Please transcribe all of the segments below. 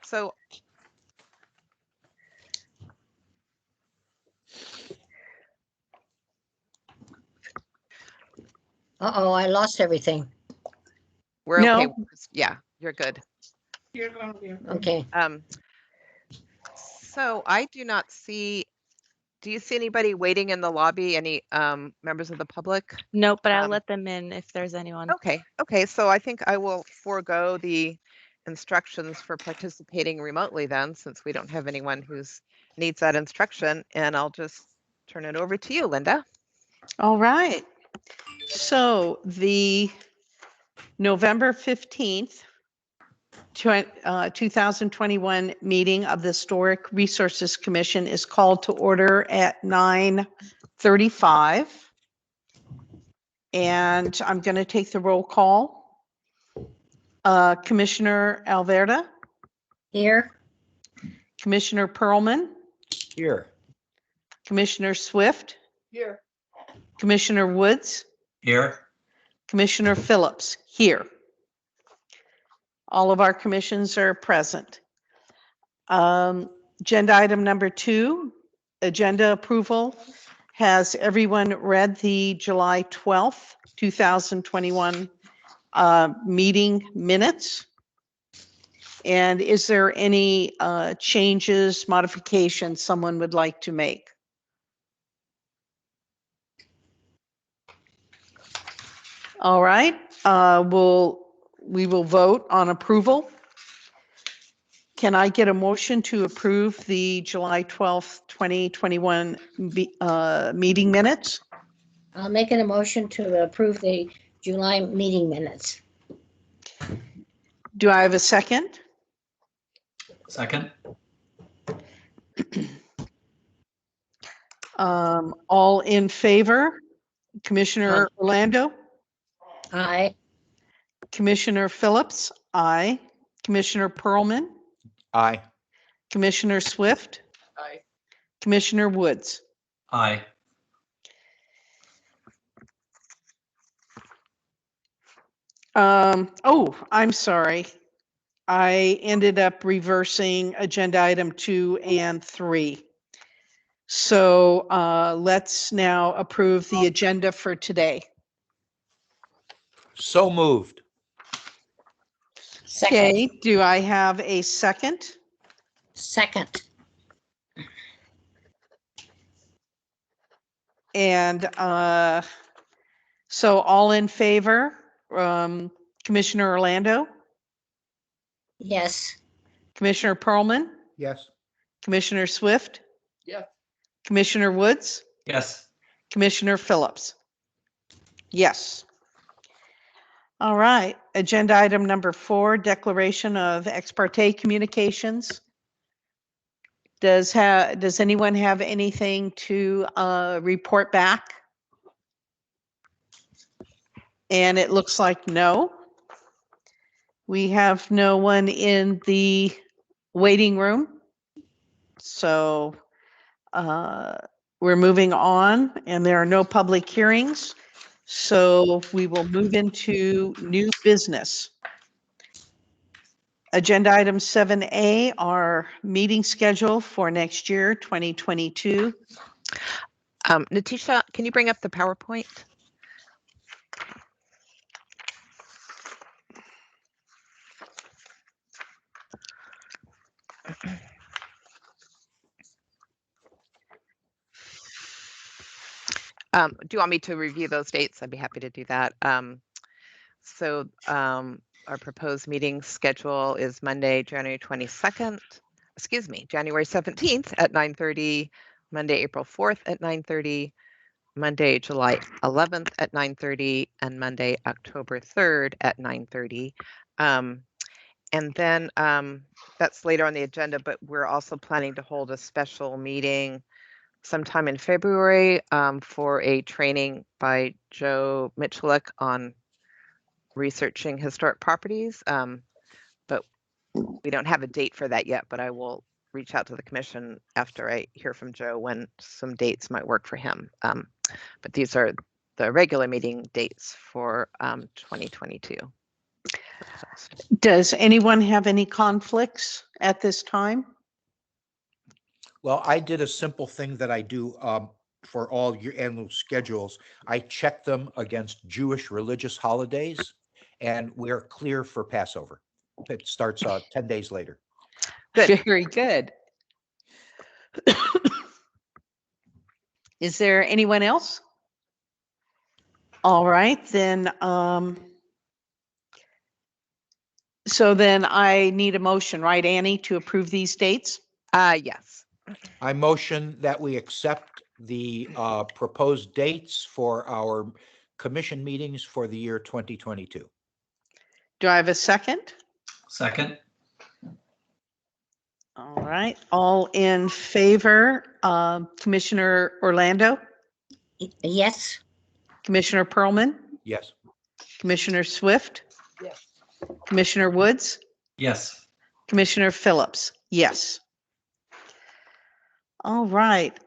So Uh-oh, I lost everything. we're No. okay. Yeah, you're good. You're going to be Okay. So I do not see, do you see anybody waiting in the lobby? Any members of the public? Nope, but I'll let them in if there's anyone. Okay. So I think I will forego the instructions for participating remotely then, since we don't have anyone who's needs that instruction, and I'll just turn it over to you, Linda. All right. So the November 15th, 2021 meeting of the Historic Resources Commission is called to order at 9:35. And I'm going to take the roll call. Commissioner Alverda, Here. Commissioner Perlman, Here. Commissioner Swift, here. Commissioner Woods, Here. Commissioner Phillips, here. All of our commissions are present. Agenda item number 2, agenda approval. Has everyone read the July 12th, 2021 meeting minutes? And is there any changes, modifications someone would like to make? All right, we will vote on approval. Can I get a motion to approve the July 12th, 2021 meeting minutes? I'll make an motion to approve the July meeting minutes. Do I have a second? Second. All in favor? Commissioner Orlando? Aye. Commissioner Phillips? Aye. Commissioner Perlman? Aye. Commissioner Swift? Aye. Commissioner Woods? Aye. Oh, I'm sorry. I ended up reversing agenda item 2 and 3. So let's now approve the agenda for today. So moved. Second. Okay, do I have a second? Second. And so all in favor, Commissioner Orlando, Yes. Commissioner Perlman, Yes. Commissioner Swift, Yes. Commissioner Woods, Yes. Commissioner Phillips. Yes. All right, agenda item number 4, declaration of ex parte communications. Does anyone have anything to report back? And it looks like no. We have no one in the waiting room. So we're moving on, and there are no public hearings. So we will move into new business. Agenda item 7A, our meeting schedule for next year, 2022. Natisha, can you bring up the PowerPoint? Do you want me to review those dates? I'd be happy to do that. Our proposed meeting schedule is Monday, January 22nd, January 17th at 9:30, Monday, April 4th at 9:30, Monday, July 11th at 9:30, and Monday, October 3rd at 9:30. And then that's later on the agenda, but we're also planning to hold a special meeting sometime in February for a training by Joe Mitchellek on researching historic properties. But we don't have a date for that yet, but I will reach out to the commission after I hear from Joe when some dates might work for him. But these are the regular meeting dates for 2022. Does anyone have any conflicts at this time? Well, I did a simple thing that I do for all your annual schedules. I check them against Jewish religious holidays, and we're clear for Passover. It starts 10 days later. Good. Very good. Is there anyone else? All right, then. So then I need a motion, right, Annie, to approve these dates? Yes. I motion that we accept the proposed dates for our commission meetings for the year 2022. Do I have a second? Second. All right, all in favor, Commissioner Orlando, Yes. Commissioner Pearlman, Yes. Commissioner Swift, Yes. Commissioner Woods, Yes. Commissioner Phillips, yes. All right,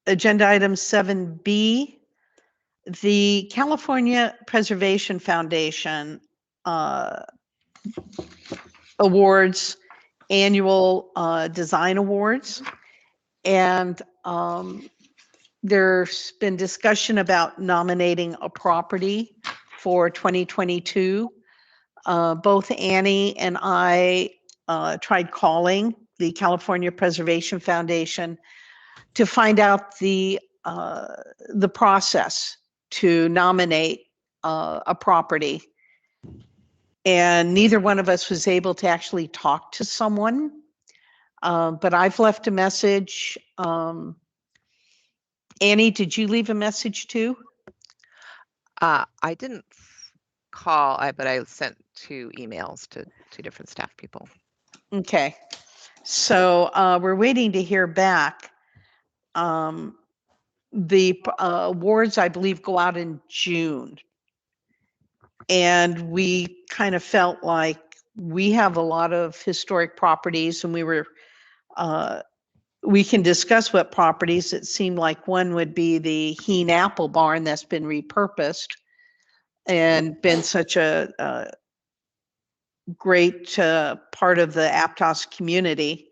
agenda item 7B, the California Preservation Foundation awards annual design awards. And there's been discussion about nominating a property for 2022. Both Annie and I tried calling the California Preservation Foundation to find out the process to nominate a property. And neither one of us was able to actually talk to someone. But I've left a message. Annie, did you leave a message too? I didn't call, but I sent 2 emails to 2 different staff people. Okay. So we're waiting to hear back. The awards, I believe, go out in June. And we kind of felt like we have a lot of historic properties, and we can discuss what properties. It seemed like one would be the Heen Apple Barn that's been repurposed and been such a great part of the Aptos community.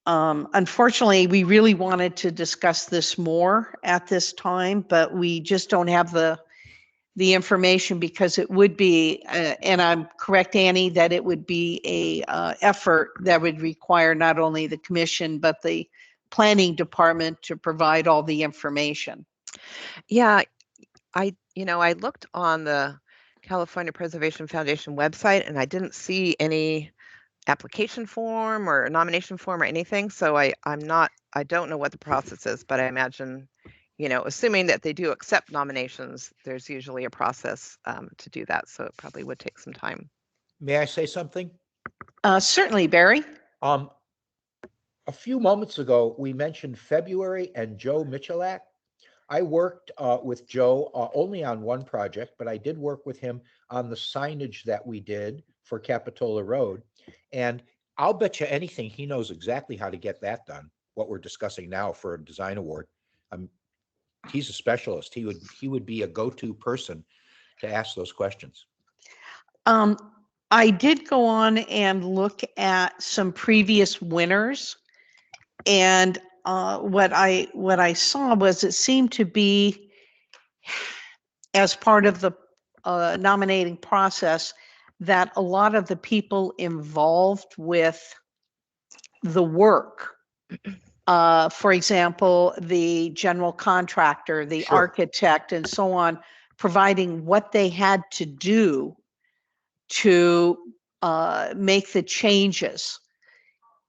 Unfortunately, we really wanted to discuss this more at this time, but we just don't have the information, because it would be, and I'm correct, Annie, that it would be a effort that would require not only the commission, but the planning department to provide all the information. Yeah, I looked on the California Preservation Foundation website, and I didn't see any application form or nomination form or anything. So I don't know what the process is, but I imagine, assuming that they do accept nominations, there's usually a process to do that. So it probably would take some time. May I say something? Certainly, Barry. A few moments ago, we mentioned February and Joe Michalak. I worked with Joe only on one project, but I did work with him on the signage that we did for Capitola Road. And I'll bet you anything he knows exactly how to get that done, what we're discussing now for a design award. He's a specialist. He would be a go-to person to ask those questions. I did go on and look at some previous winners, and what I saw was it seemed to be, as part of the nominating process, that a lot of the people involved with the work, for example, the general contractor, the Sure. architect, and so on, providing what they had to do to make the changes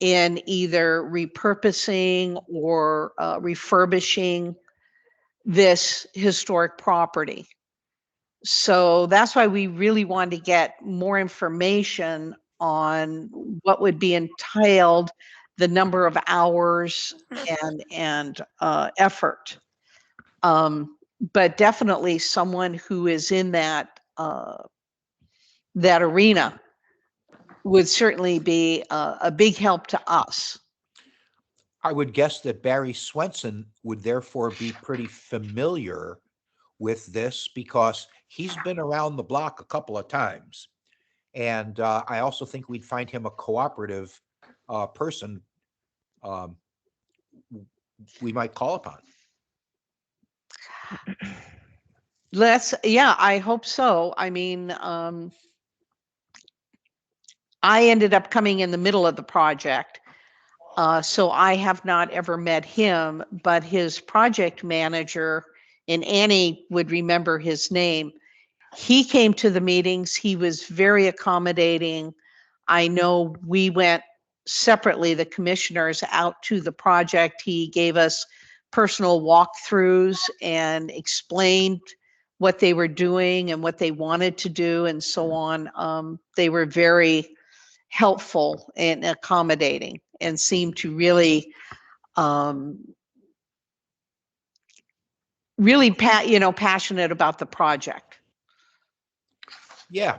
in either repurposing or refurbishing this historic property. So that's why we really wanted to get more information on what would be entailed, the number of hours and effort. But definitely someone who is in that arena would certainly be a big help to us. I would guess that Barry Swenson would therefore be pretty familiar with this, because he's been around the block a couple of times. And I also think we'd find him a cooperative person we might call upon. Yeah, I hope so. I mean, I ended up coming in the middle of the project. So I have not ever met him, but his project manager, and Annie would remember his name. He came to the meetings. He was very accommodating. I know we went separately, the commissioners, out to the project. He gave us personal walkthroughs and explained what they were doing and what they wanted to do and so on. They were very helpful and accommodating and seemed to really passionate about the project. Yeah.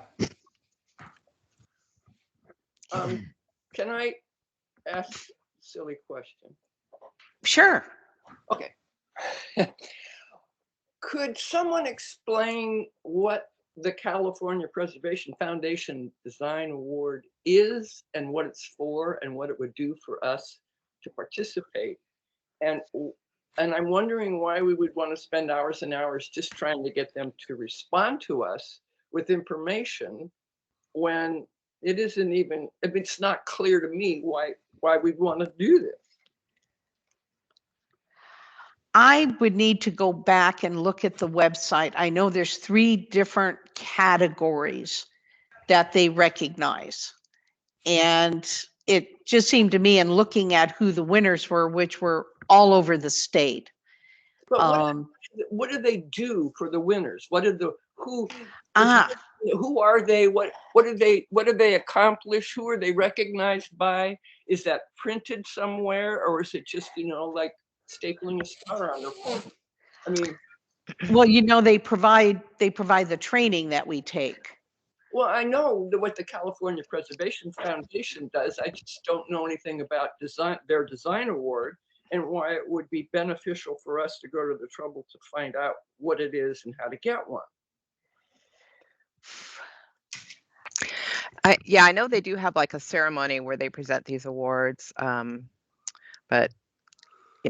Can I ask a silly question? Sure. Okay. Could someone explain what the California Preservation Foundation Design Award is and what it's for and what it would do for us to participate? And I'm wondering why we would want to spend hours and hours just trying to get them to respond to us with information when it isn't even, it's not clear to me why we'd want to do this. I would need to go back and look at the website. I know there's 3 different categories that they recognize. And it just seemed to me, in looking at who the winners were, which were all over the state. But what do they do for the winners? What did who are they? What do they accomplish? Who are they recognized by? Is that printed somewhere, or is it just, like stapling a star on their phone? I mean, well, they provide the training that we take. Well, I know what the California Preservation Foundation does. I just don't know anything about their design award, and why it would be beneficial for us to go to the trouble to find out what it is and how to get one. I know they do have like a ceremony where they present these awards, but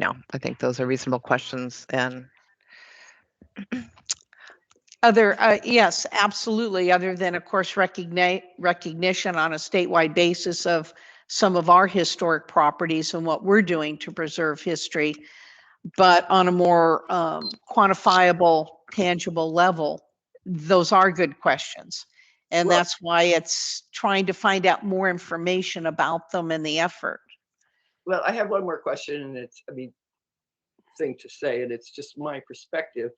I think those are reasonable questions. And yes, absolutely. Other than, of course, recognition on a statewide basis of some of our historic properties and what we're doing to preserve history, but on a more quantifiable, tangible level, those are good questions. And that's why it's trying to find out more information about them and the effort. Well, I have one more question, and it's, thing to say, and it's just my perspective.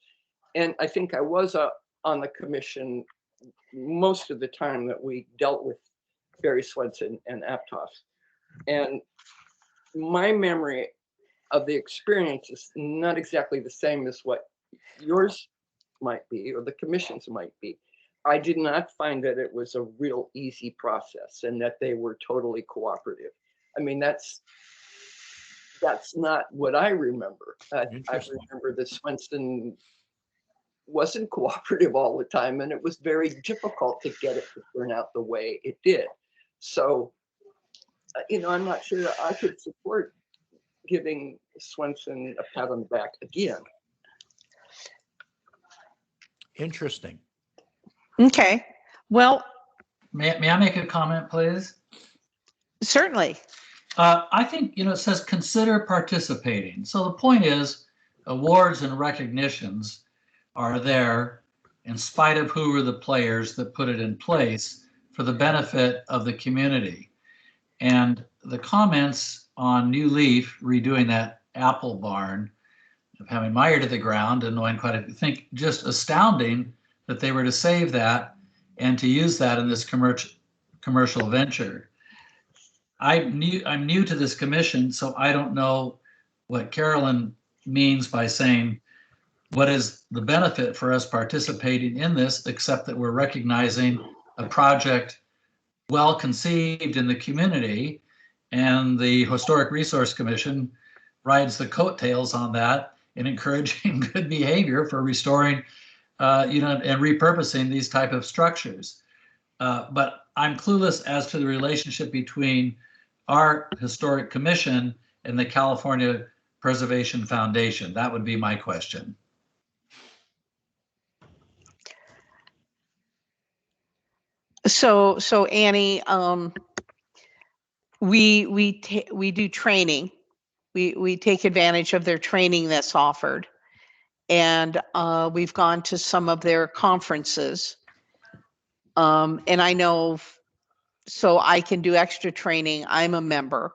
And I think I was on the commission most of the time that we dealt with Barry Swenson and Aptos. And my memory of the experience is not exactly the same as what yours might be or the commission's might be. I did not find that it was a real easy process and that they were totally cooperative. That's not what I remember. I remember that Swenson wasn't cooperative all the time, and it was very difficult to get it to turn out the way it did. So, I'm not sure I could support giving Swenson a pat on the back again. Interesting. Okay. Well, May I make a comment, please? certainly. I think, it says consider participating. So the point is, awards and recognitions are there in spite of who were the players that put it in place for the benefit of the community. And the comments on New Leaf redoing that apple barn, of having my ear to the ground and knowing quite a bit, think just astounding that they were to save that and to use that in this commercial venture. I'm new to this commission, so I don't know what Carolyn means by saying what is the benefit for us participating in this, except that we're recognizing a project well conceived in the community, and the Historic Resource Commission rides the coattails on that in encouraging good behavior for restoring, and repurposing these type of structures. but I'm clueless as to the relationship between our historic commission and the California Preservation Foundation. That would be my question. So Annie, we do training. We take advantage of their training that's offered, and we've gone to some of their conferences. And I know, so I can do extra training. I'm a member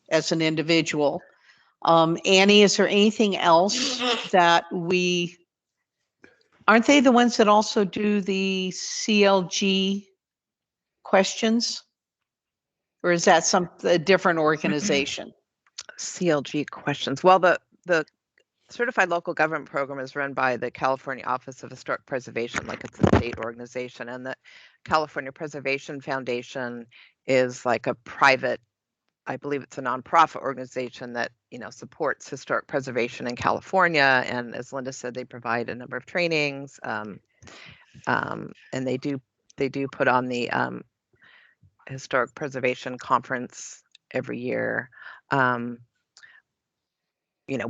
as an individual. Annie, is there anything else that aren't they the ones that also do the CLG questions? Or is that a different organization? CLG questions. Well, the Certified Local Government Program is run by the California Office of Historic Preservation, like it's a state organization, and the California Preservation Foundation is like a private, I believe it's a nonprofit organization that, supports historic preservation in California. And as Linda said, they provide a number of trainings, and they do put on the Historic Preservation Conference every year. We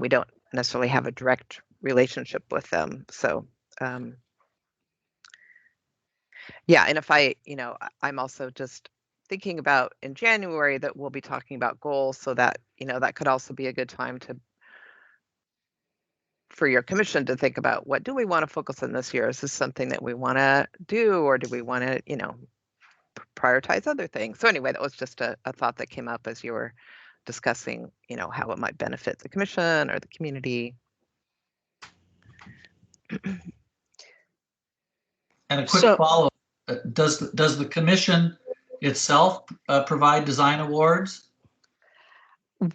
don't necessarily have a direct relationship with them. So, yeah. And if I'm also just thinking about in January that we'll be talking about goals, so that, that could also be a good time for your commission to think about, what do we want to focus on this year? Is this something that we want to do, or do we want to, prioritize other things? So anyway, that was just a thought that came up as you were discussing, how it might benefit the commission or the community. And a quick follow-up, does the commission itself provide design awards?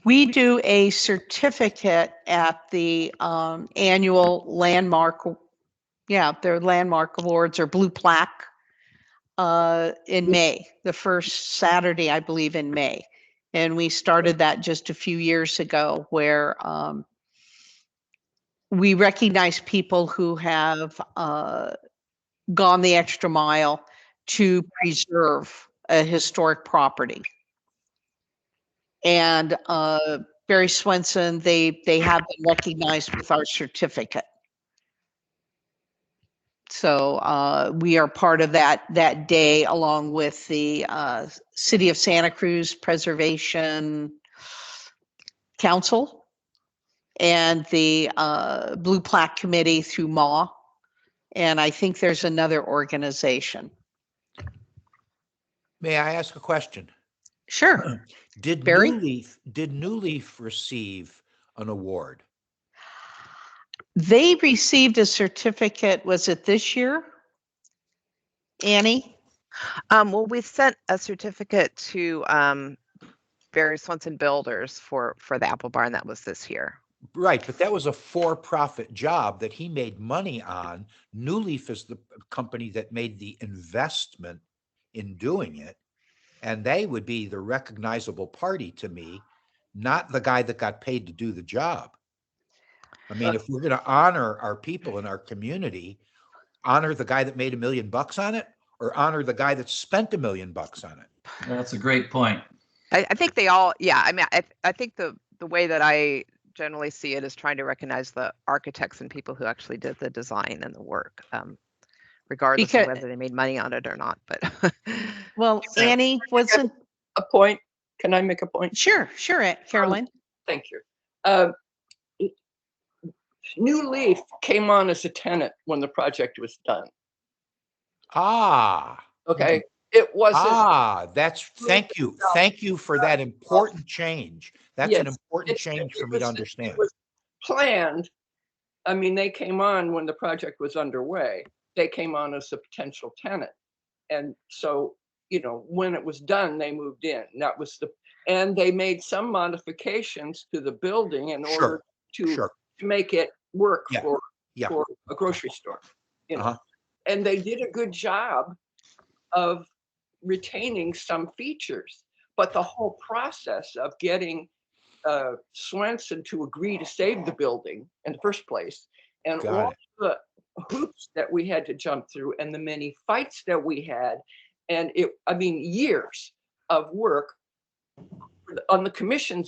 We do a certificate at the annual landmark, their landmark awards or blue plaque in May, the first Saturday, I believe, in May. And we started that just a few years ago, where we recognize people who have gone the extra mile to preserve a historic property. And Barry Swenson, they have been recognized with our certificate. So we are part of that day, along with the City of Santa Cruz Preservation Council and the Blue Plaque Committee through MAW. And I think there's another organization. May I ask a question? Sure. Did Barry? New Leaf receive an award? They received a certificate, was it this year, Annie? Well, we sent a certificate to Barry Swenson Builders for the Apple Barn. That was this year. Right, but that was a for-profit job that he made money on. New Leaf is the company that made the investment in doing it, and they would be the recognizable party to me, not the guy that got paid to do the job. I mean, if we're going to honor our people in our community, honor the guy that made $1 million on it, or honor the guy that spent $1 million on it. That's a great point. I think they all, yeah. I mean, I think the way that I generally see it is trying to recognize the architects and people who actually did the design and the work, regardless of whether they made money on it or not. But well, Annie, wasn't a point? Can I make a point? Sure, Caroline. Thank you. New Leaf came on as a tenant when the project was done. Okay. It wasn't. Thank you for that important change. That's an important change for me to understand. It was planned. I mean, they came on when the project was underway. They came on as a potential tenant. And so, when it was done, they moved in. And they made some modifications to the building in order to make it work for a grocery store. And they did a good job of retaining some features, but the whole process of getting Swenson to agree to save the building in the first place, and all the hoops that we had to jump through, and the many fights that we had, And I mean, years of work on the commission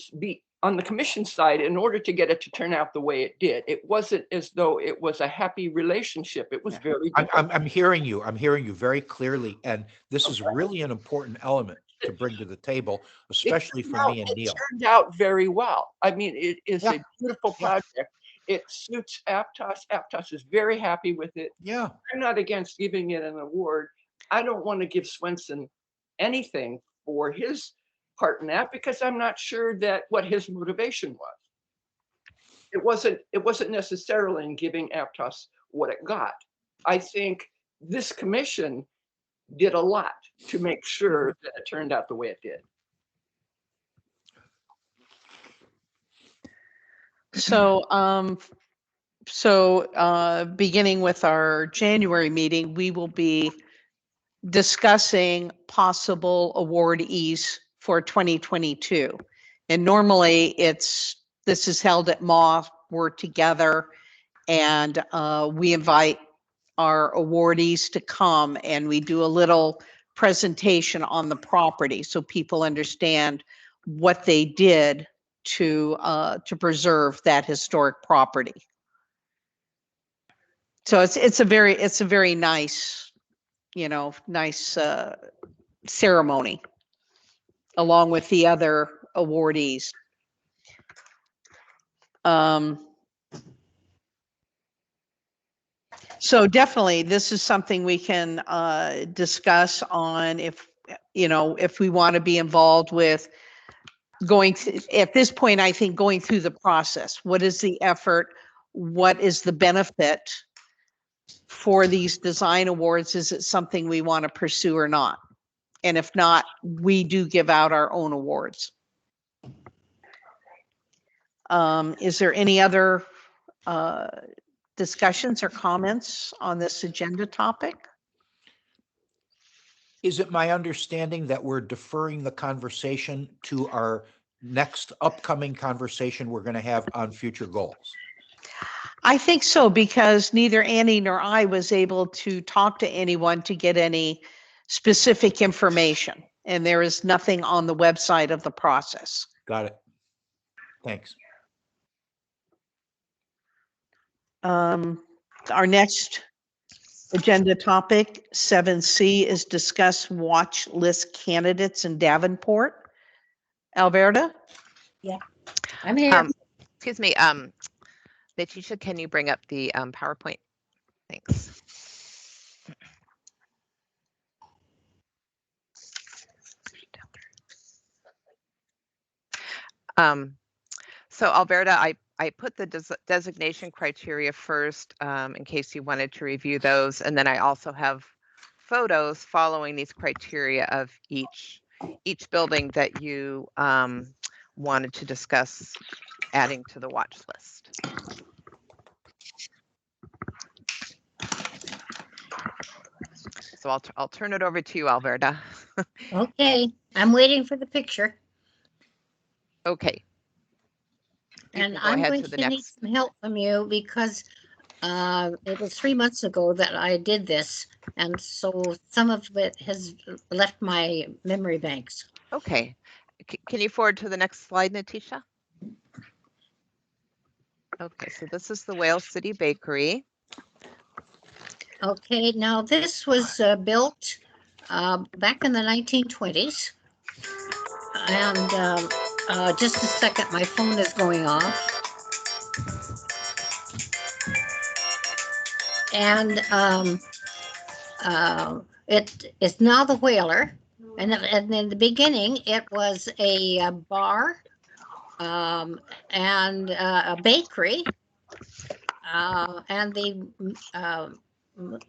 side in order to get it to turn out the way it did. It wasn't as though it was a happy relationship. It was very difficult. I'm hearing you. I'm hearing you very clearly. And this is really an important element to bring to the table, especially for me and It Neil. turned out very well. I mean, it is Yeah. a beautiful project. It suits Aptos. Aptos is very happy with it. Yeah. I'm not against giving it an award. I don't want to give Swenson anything for his part in that because I'm not sure that what his motivation was. It wasn't necessarily in giving Aptos what it got. I think this commission did a lot to make sure that it turned out the way it did. So, beginning with our January meeting, we will be discussing possible awardees for 2022. And normally this is held at MAW, we're together, and we invite our awardees to come and we do a little presentation on the property so people understand what they did to preserve that historic property. So it's a very nice, nice ceremony along with the other awardees. So definitely, this is something we can discuss on if we want to be involved with at this point, I think going through the process. What is the effort? What is the benefit for these design awards? Is it something we want to pursue or not? And if not, we do give out our own awards. Is there any other discussions or comments on this agenda topic? Is it my understanding that we're deferring the conversation to our next upcoming conversation we're going to have on future goals? I think so, because neither Annie nor I was able to talk to anyone to get any specific information. And there is nothing on the website of the process. Got it. Thanks. Our next agenda topic, 7C, is discuss watch list candidates in Davenport. Alberta? I'm here. Excuse me, Letitia, can you bring up the PowerPoint? Thanks. So Alberta, I put the designation criteria first in case you wanted to review those. And then I also have photos following these criteria of each building that you wanted to discuss adding to the watch list. So I'll turn it over to you, Alberta. Okay, I'm waiting for the picture. Okay. You And can go I'm ahead going to the to need next. some help from you because it was 3 months ago that I did this. And so some of it has left my memory banks. Okay. Can you forward to the next slide, Natisha? Okay, so this is the Whale City Bakery. Okay, now this was built back in the 1920s. And just a second, my phone is going off. And it is now the Whaler. And in the beginning, it was a bar and a bakery. And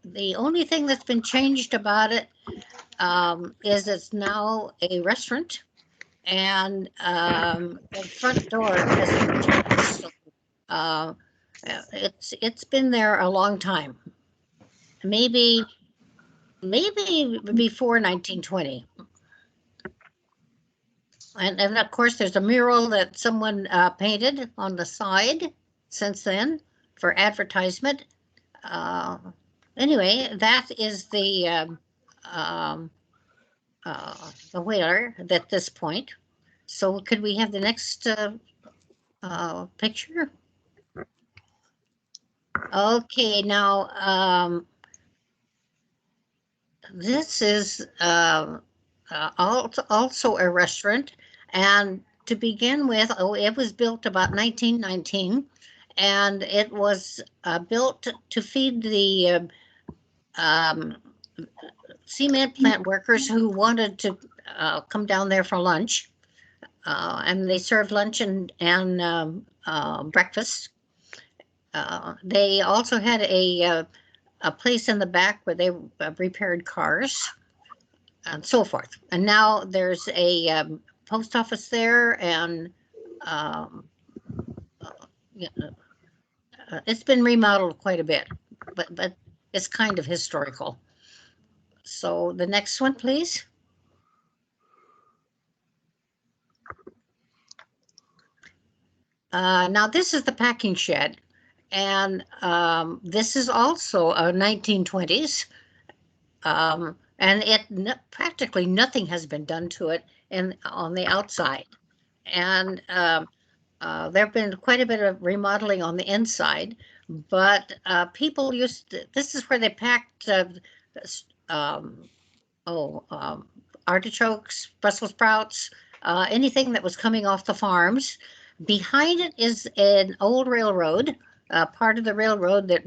the only thing that's been changed about it is it's now a restaurant, and the front door has been changed. So, it's been there a long time, maybe before 1920. And of course, there's a mural that someone painted on the side since then for advertisement. Anyway, that is the the whaler at this point. So could we have the next picture? Okay, now this is also a restaurant, and to begin with, it was built about 1919, and it was built to feed the cement plant workers who wanted to come down there for lunch, and they served lunch and breakfast. They also had a place in the back where they repaired cars and so forth. And now there's a post office there, and it's been remodeled quite a bit, but it's kind of historical. So the next one, please. Now this is the packing shed, and this is also a 1920s, and practically nothing has been done to it on the outside, and there have been quite a bit of remodeling on the inside, but people this is where they packed artichokes, Brussels sprouts, anything that was coming off the farms. Behind it is an old railroad, part of the railroad that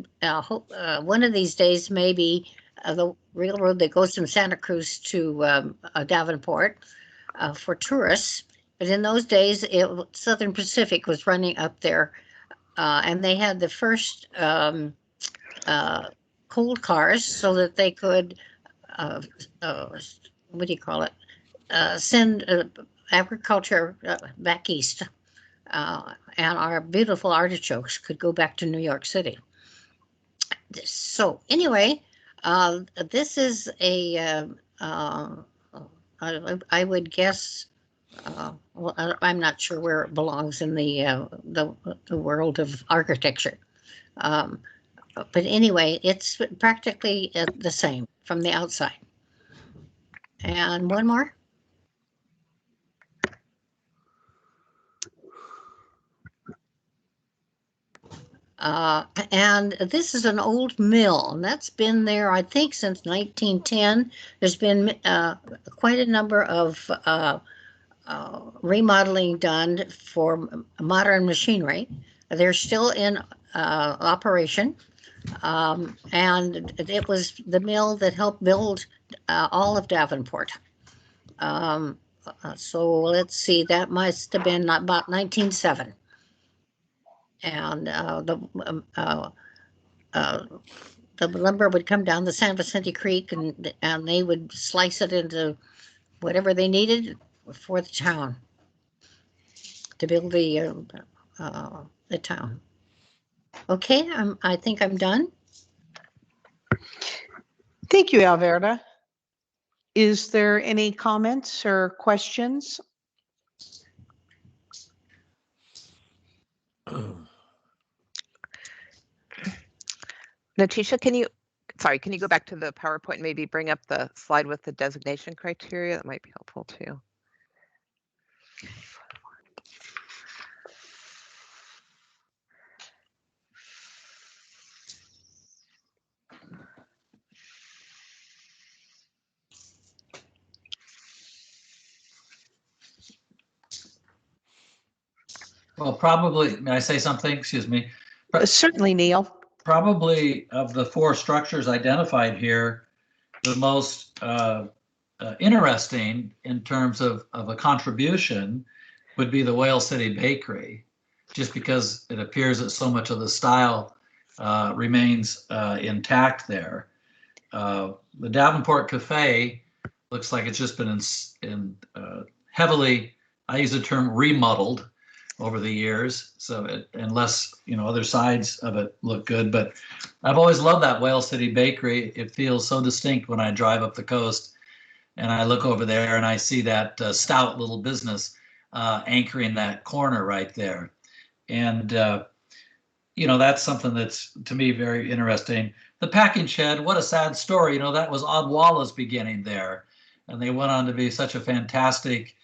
one of these days maybe the railroad that goes from Santa Cruz to Davenport for tourists. But in those days, Southern Pacific was running up there, and they had the first coal cars so that they could, what do you call it, send agriculture back east. And our beautiful artichokes could go back to New York City. So anyway, this is a, I would guess, well, I'm not sure where it belongs in the world of architecture. But anyway, it's practically the same from the outside. And one more. And this is an old mill, and that's been there, I think, since 1910. There's been quite a number of remodeling done for modern machinery. They're still in operation, and it was the mill that helped build all of Davenport. So let's see, that must have been about 1907. And the lumber would come down the San Vicente Creek, and they would slice it into whatever they needed for the town to build the town. Okay, I think I'm done. Thank you, Alverda. Is there any comments or questions? Natisha, can you go back to the PowerPoint and maybe bring up the slide with the designation criteria? That might be helpful too. Well, probably, may I say something? Excuse me. Certainly, Neil. Probably of the four structures identified here, the most interesting in terms of a contribution would be the Whale City Bakery, just because it appears that so much of the style remains intact there. The Davenport Cafe looks like it's just been heavily, I use the term remodeled over the years. So unless, other sides of it look good, but I've always loved that Whale City Bakery. It feels so distinct when I drive up the coast and I look over there and I see that stout little business anchoring that corner right there. And, that's something that's to me very interesting. The packing shed, what a sad story. That was Odwalla's beginning there. and they went on to be such a fantastic,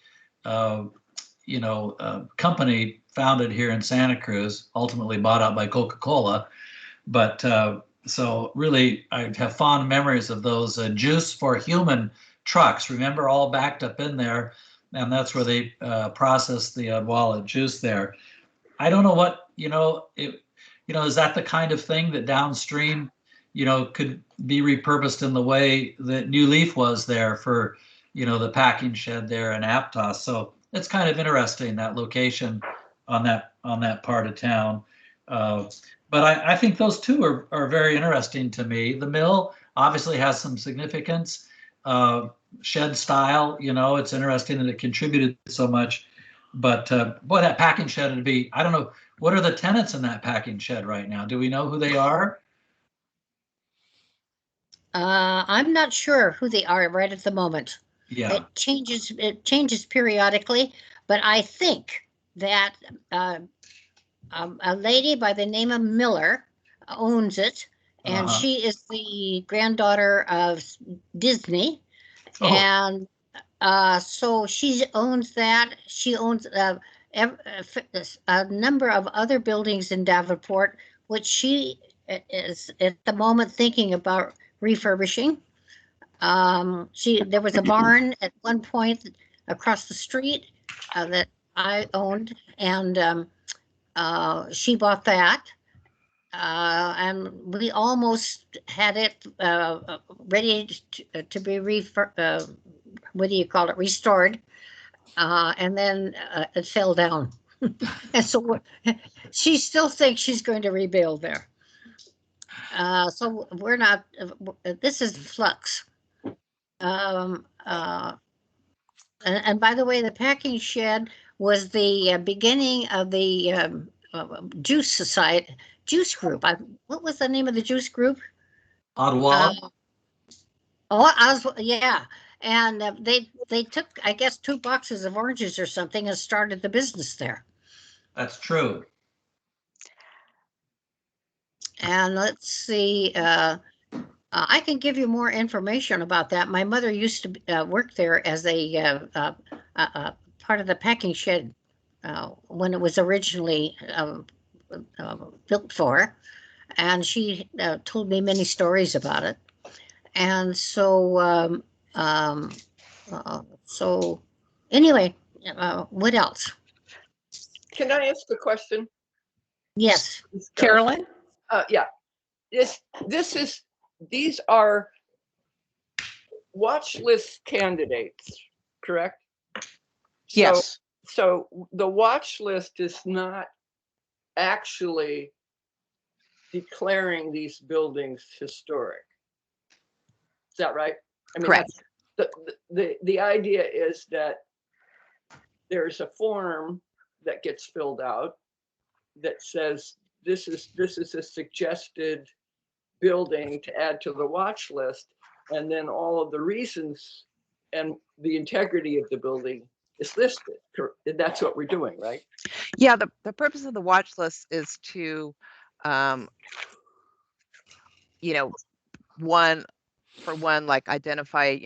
company founded here in Santa Cruz, ultimately bought out by Coca-Cola. But so really, I have fond memories of those Juice for Human trucks. Remember, all backed up in there, and that's where they process the wallet juice there. I don't know what, is that the kind of thing that downstream, could be repurposed in the way that New Leaf was there for, the packing shed there in Aptos. So it's kind of interesting, that location on that part of town. But I think those two are very interesting to me. The mill obviously has some significance. Shed style, it's interesting that it contributed so much. But boy, that packing shed would be, I don't know, what are the tenants in that packing shed right now? Do we know who they are? I'm not sure who they are right at the moment. Yeah. It changes periodically, but I think that a lady by the name of Miller owns it, and Uh-huh. she is the granddaughter of Disney. Oh. And so she owns that. She owns a number of other buildings in Davenport, which she is at the moment thinking about refurbishing. There was a barn at one point across the street that I owned, and she bought that. And we almost had it ready to be restored. And then it fell down. And so she still thinks she's going to rebuild there. So we're not, this is flux. And by the way, the packing shed was the beginning of the juice society, juice group. What was the name of the juice group? Ottawa. Yeah. And they took, I guess, 2 boxes of oranges or something and started the business there. That's true. And let's see, I can give you more information about that. My mother used to work there as a part of the packing shed when it was originally built for, and she told me many stories about it. And so, so anyway, what else? Can I ask a question? Yes. Carolyn? Yeah. These are watch list candidates, correct? Yes. So the watch list is not actually declaring these buildings historic. Is that right? I mean, Correct. The idea is that there's a form that gets filled out that says this is a suggested building to add to the watch list, and then all of the reasons and the integrity of the building is listed. That's what we're doing, right? Yeah, the purpose of the watch list is to, like identify,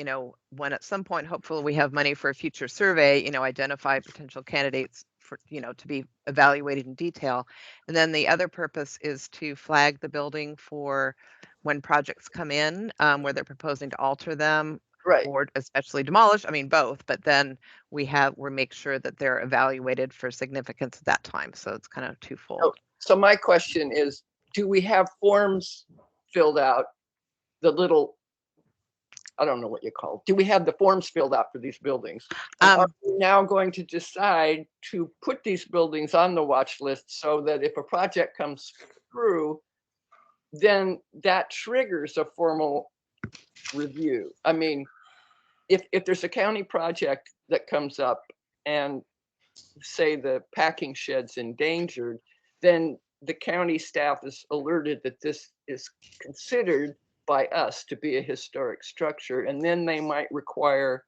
when at some point, hopefully we have money for a future survey, identify potential candidates for, to be evaluated in detail. And then the other purpose is to flag the building for when projects come in, where they're proposing to alter them. Right. Or especially demolish. I mean, both, but then we make sure that they're evaluated for significance at that time. So it's kind of twofold. So my question is, do we have forms filled out? The little, I don't know what you call it. Do we have the forms filled out for these buildings? Are we now going to decide to put these buildings on the watch list so that if a project comes through, then that triggers a formal review? I mean, if there's a county project that comes up and say the packing shed's endangered, then the county staff is alerted that this is considered by us to be a historic structure, and then they might require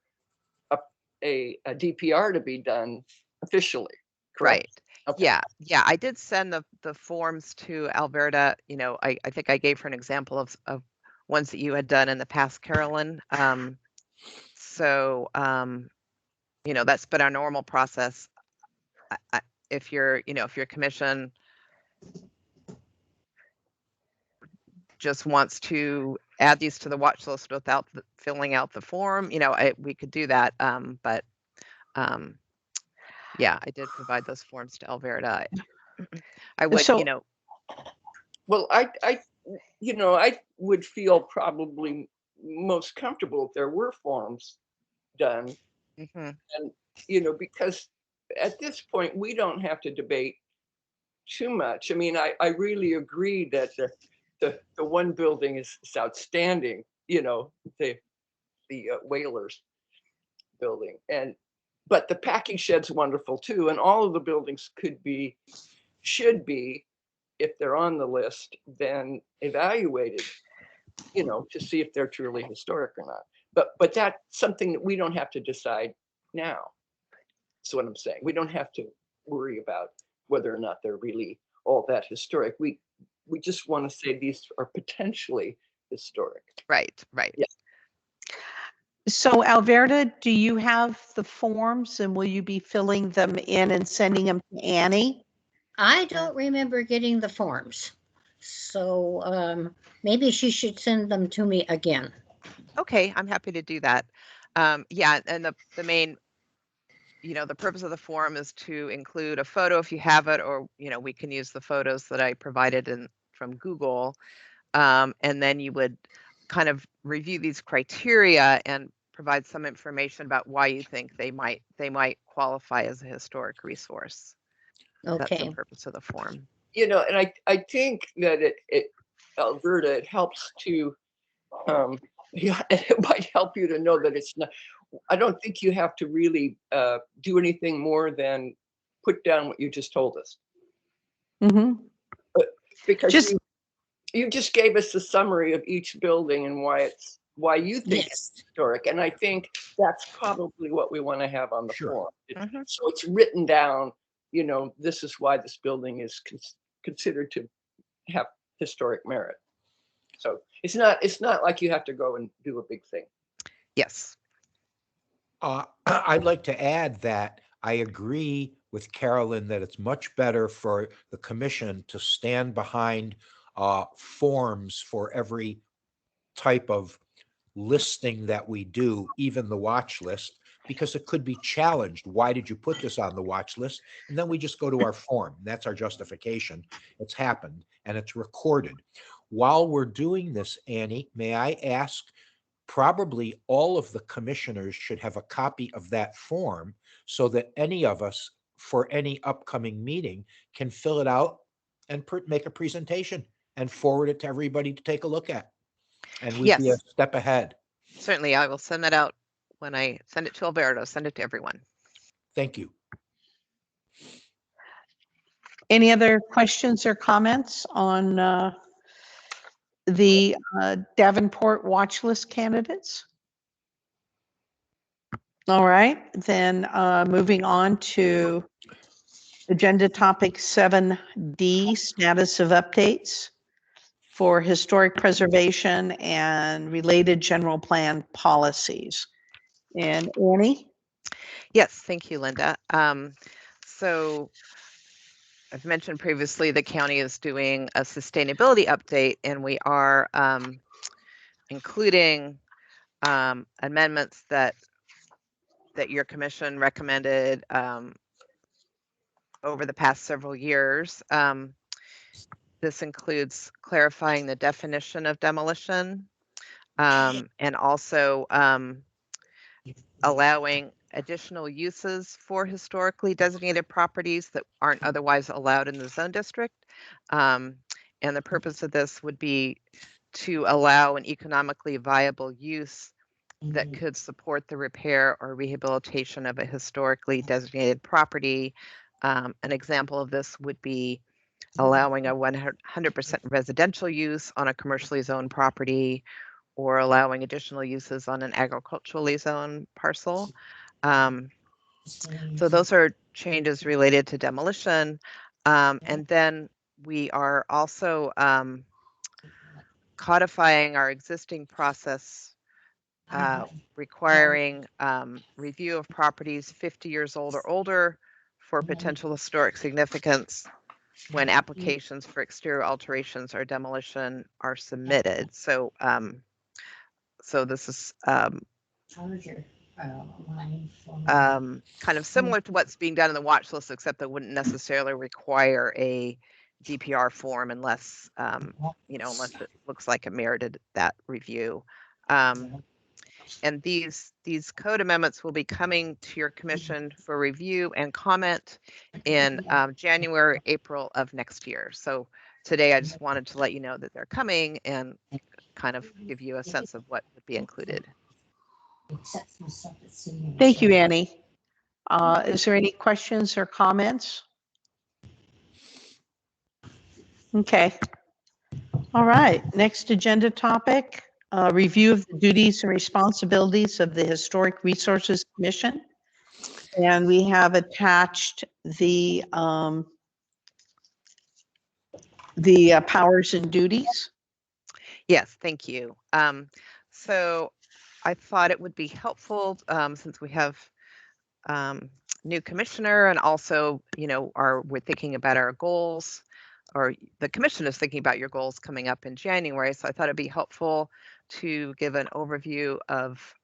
a DPR to be done officially. Correct? Right. Okay. Yeah. I did send the forms to Alberta. I think I gave her an example of ones that you had done in the past, Carolyn. So, that's been our normal process. If your commission just wants to add these to the watch list without filling out the form, we could do that. But yeah, I did provide those forms to Alverda. I would, So- Well, I would feel probably most comfortable if there were forms done, mhm. and, because at this point, we don't have to debate too much. I mean, I really agree that the one building is outstanding, the Whalers building, but the packing shed's wonderful too, and all of the buildings should be, if they're on the list, then evaluated, to see if they're truly historic or not. But that's something that we don't have to decide now. That's what I'm saying. We don't have to worry about whether or not they're really all that historic. We just want to say these are potentially historic. Right. Yeah. So Alverda, do you have the forms and will you be filling them in and sending them to Annie? I don't remember getting the forms. So maybe she should send them to me again. Okay, I'm happy to do that. Yeah, and the main, the purpose of the form is to include a photo if you have it, or we can use the photos that I provided from Google, and then you would kind of review these criteria and provide some information about why you think they might qualify as a historic resource. That's Okay. the purpose of the form. And I think that Alberta, it helps to, it might help you to know that it's not, I don't think you have to really do anything more than put down what you just told us. Mm-hmm. Because you just gave us a summary of each building and why you think it's historic. And I think that's probably what we want to have on the form. So it's written down, this is why this building is considered to have historic merit. So it's not like you have to go and do a big thing. Yes. I'd like to add that I agree with Carolyn that it's much better for the commission to stand behind forms for every type of listing that we do, even the watch list, because it could be challenged. Why did you put this on the watch list? And then we just go to our form. That's our justification. It's happened and it's recorded. While we're doing this, Annie, may I ask, probably all of the commissioners should have a copy of that form so that any of us for any upcoming meeting can fill it out and make a presentation and forward it to everybody to take a look at. And we'd be a step ahead. Certainly, I will send that out when I send it to Alberto. Send it to everyone. Thank you. Any other questions or comments on the Davenport watch list candidates? All right, then moving on to agenda topic 7D, status of updates for historic preservation and related general plan policies. And Annie? Yes, thank you, Linda. So I've mentioned previously the county is doing a sustainability update, and we are including amendments that your commission recommended over the past several years. This includes clarifying the definition of demolition, and also allowing additional uses for historically designated properties that aren't otherwise allowed in the zone district. And the purpose of this would be to allow an economically viable use that could support the repair or rehabilitation of a historically designated property. An example of this would be allowing a 100% residential use on a commercially zoned property, or allowing additional uses on an agriculturally zoned parcel. So those are changes related to demolition. And then we are also codifying our existing process requiring review of properties 50 years old or older for potential historic significance when applications for exterior alterations or demolition are submitted. So, so this is kind of similar to what's being done in the watch list, except that wouldn't necessarily require a DPR form unless, unless it looks like it merited that review. And these code amendments will be coming to your commission for review and comment in January, April of next year. So today I just wanted to let you know that they're coming and kind of give you a sense of what would be included. Thank you, Annie. Is there any questions or comments? Okay. All right. Next agenda topic, review of the duties and responsibilities of the Historic Resources Commission. And we have attached the powers and duties. Yes, thank you. So I thought it would be helpful since we have new commissioner and also, we're thinking about our goals, or the commission is thinking about your goals coming up in January. So I thought it'd be helpful to give an overview of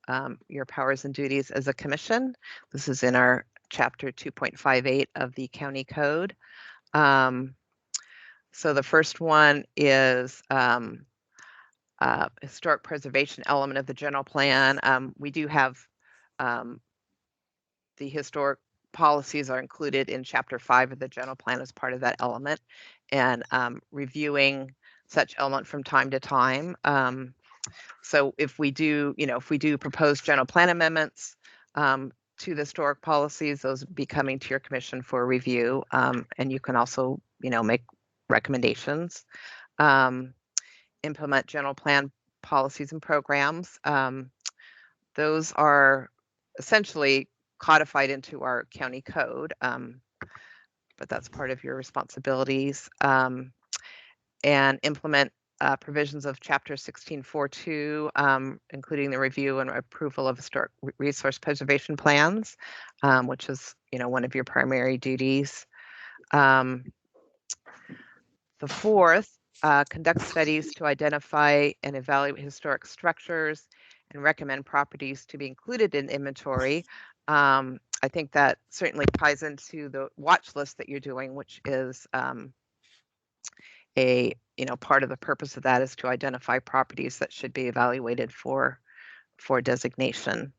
your powers and duties as a commission. This is in our chapter 2.58 of the county code. So the first one is historic preservation element of the general plan. We do have the historic policies are included in chapter 5 of the general plan as part of that element, and reviewing such element from time to time. So if we do propose general plan amendments to the historic policies, those would be coming to your commission for review, and you can also make recommendations. Implement general plan policies and programs. Those are essentially codified into our county code, but that's part of your responsibilities. And implement provisions of Chapter 1642, including the review and approval of historic resource preservation plans, which is one of your primary duties. The fourth, conduct studies to identify and evaluate historic structures and recommend properties to be included in inventory. I think that certainly ties into the watch list that you're doing, which is part of the purpose of that is to identify properties that should be evaluated for designation.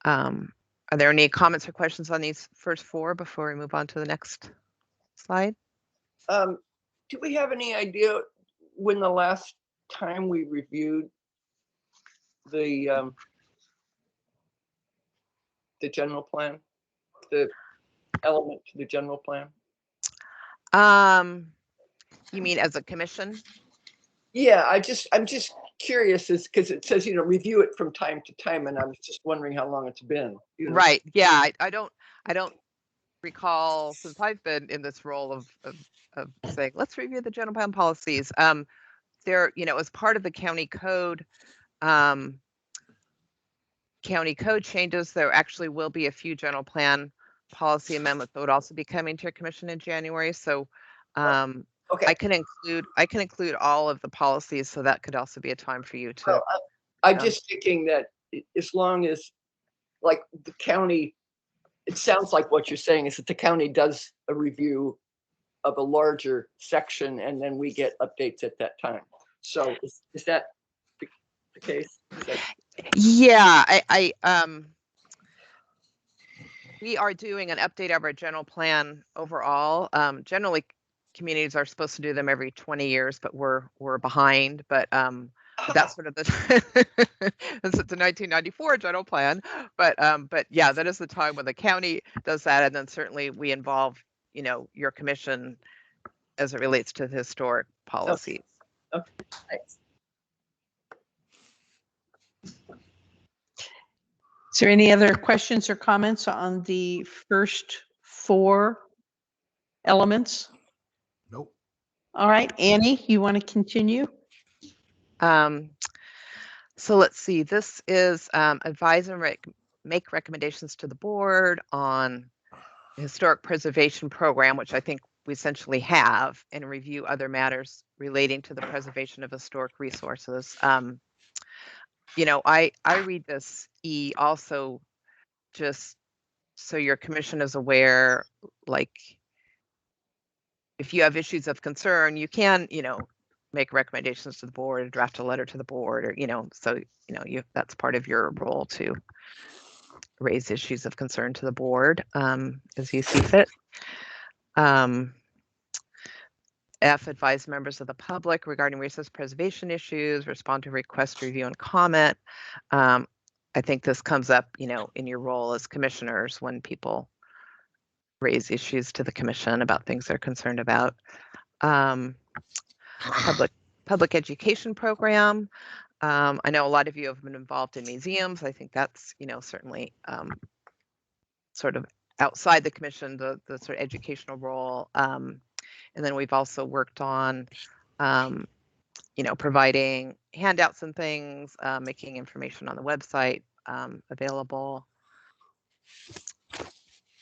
Are there any comments or questions on these first four before we move on to the next slide? Do we have any idea when the last time we reviewed the general plan, the element to the general plan? You mean as a commission? Yeah, I'm just curious, is because it says review it from time to time, and I was just wondering how long it's been. Right. Yeah, I don't recall, since I've been in this role of saying let's review the general plan policies. There, as part of the county code changes, there actually will be a few general plan policy amendments that would also be coming to your commission in January. So okay. I can include all of the policies, so that could also be a time for you to. Well, I'm just thinking that as long as, like, the county, it sounds like what you're saying is that the county does a review of a larger section, and then we get updates at that time. So is that the case? Yeah, we are doing an update of our general plan overall. Generally, communities are supposed to do them every 20 years, but we're behind. But that's sort of the it's the 1994 general plan. But yeah, that is the time when the county does that, and then certainly we involve your commission as it relates to the historic policies. Okay. Thanks. Is there any other questions or comments on the first four elements? Nope. All right, Annie, you want to continue? So let's see, this is advise and make recommendations to the board on the historic preservation program, which I think we essentially have, and review other matters relating to the preservation of historic resources. You know, I read this E also just so your commission is aware, like if you have issues of concern, you can, you know, make recommendations to the board, or draft a letter to the board, or, you know, so, you know, that's part of your role to raise issues of concern to the board as you see fit. F, advise members of the public regarding resource preservation issues, respond to request, review, and comment. I think this comes up, you know, in your role as commissioners when people raise issues to the commission about things they're concerned about. Public education program. I know a lot of you have been involved in museums. I think that's, you know, certainly sort of outside the commission, the sort of educational role. And then we've also worked on, you know, providing handouts and things, making information on the website available.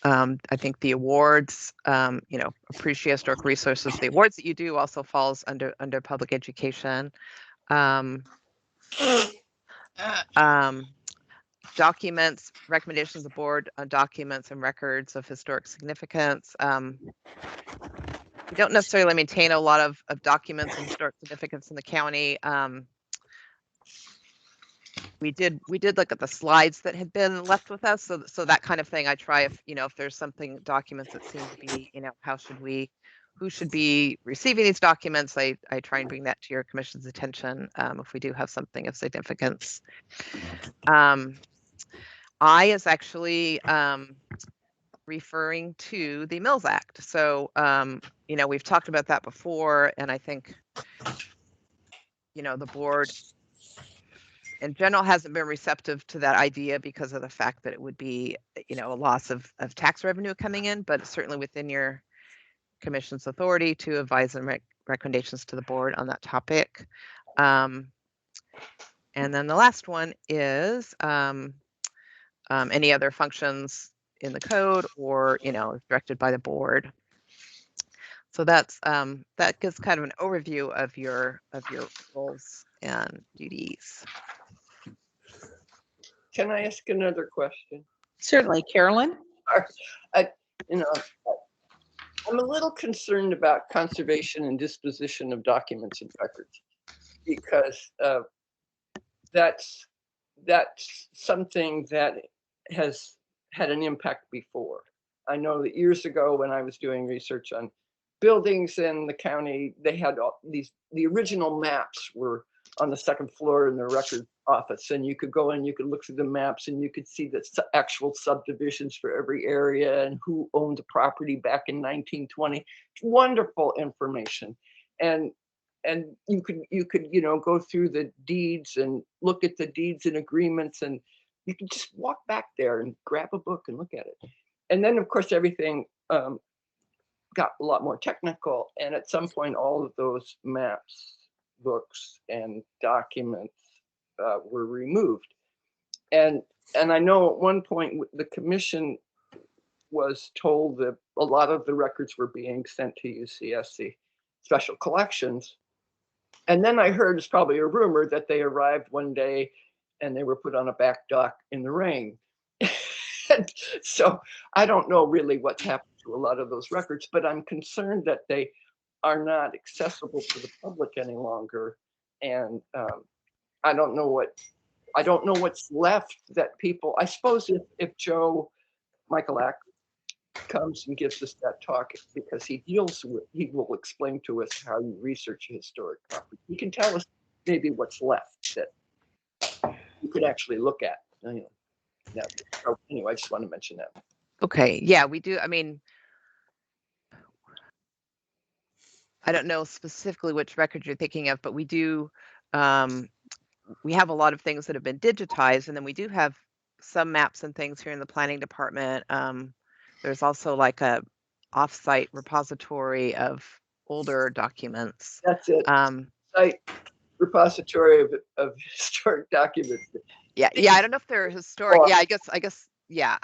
I think the awards, you know, appreciate historic resources. The awards that you do also falls under public education. Documents, recommendations of the board on documents and records of historic significance. We don't necessarily maintain a lot of documents and historic significance in the county. We did look at the slides that had been left with us, so that kind of thing. I try, if you know, if there's something, documents that seem to be, you know, who should be receiving these documents, I try and bring that to your commission's attention if we do have something of significance. I is actually referring to the Mills Act. So, you know, we've talked about that before, and I think, you know, the board in general hasn't been receptive to that idea because of the fact that it would be, you know, a loss of tax revenue coming in, but certainly within your commission's authority to advise and recommendations to the board on that topic. And then the last one is any other functions in the code or, you know, directed by the board. So that's that gives kind of an overview of your roles and duties. Can I ask another question? Certainly, Carolyn. You know, I'm a little concerned about conservation and disposition of documents and records because that's something that has had an impact before. I know that years ago when I was doing research on buildings in the county, they had all these, the original maps were on the second floor in the record office, and you could go in, you could look through the maps and you could see the actual subdivisions for every area and who owned the property back in 1920. Wonderful information. And you could, you know, go through the deeds and look at the deeds and agreements, and you could just walk back there and grab a book and look at it. And then of course everything got a lot more technical, and at some point all of those maps, books, and documents were removed. And I know at one point the commission was told that a lot of the records were being sent to UCSC special collections. And then I heard, it's probably a rumor, that they arrived one day and they were put on a back dock in the rain. So I don't know really what's happened to a lot of those records, but I'm concerned that they are not accessible to the public any longer. And I don't know what's left that people, I suppose if Joe Michaelak comes and gives us that talk, because he will explain to us how you research a historic property. He can tell us maybe what's left that you could actually look at. Yeah. So anyway, I just want to mention that. Okay, yeah, we do. I mean, I don't know specifically which record you're thinking of, but we do. We have a lot of things that have been digitized, and then we do have some maps and things here in the planning department. There's also like a offsite repository of older documents. That's it. Site repository of historic documents. Yeah, I don't know if they're historic. Yeah, I guess, yeah,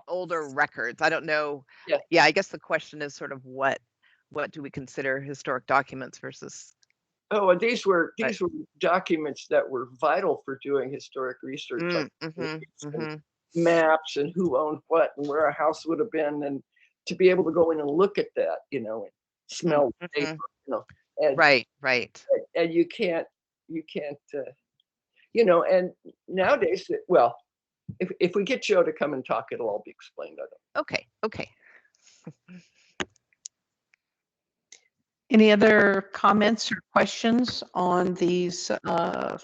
older records. I don't know. Yeah. Yeah, I guess the question is sort of what do we consider historic documents versus. Oh, and these were Right. documents that were vital for doing historic research, like maps and who owned what and where a house would have been, and to be able to go in and look at that, and smell the paper, and Right. and you can't, and nowadays, well, if we get Joe to come and talk, it'll all be explained. Okay. Any other comments or questions on these, the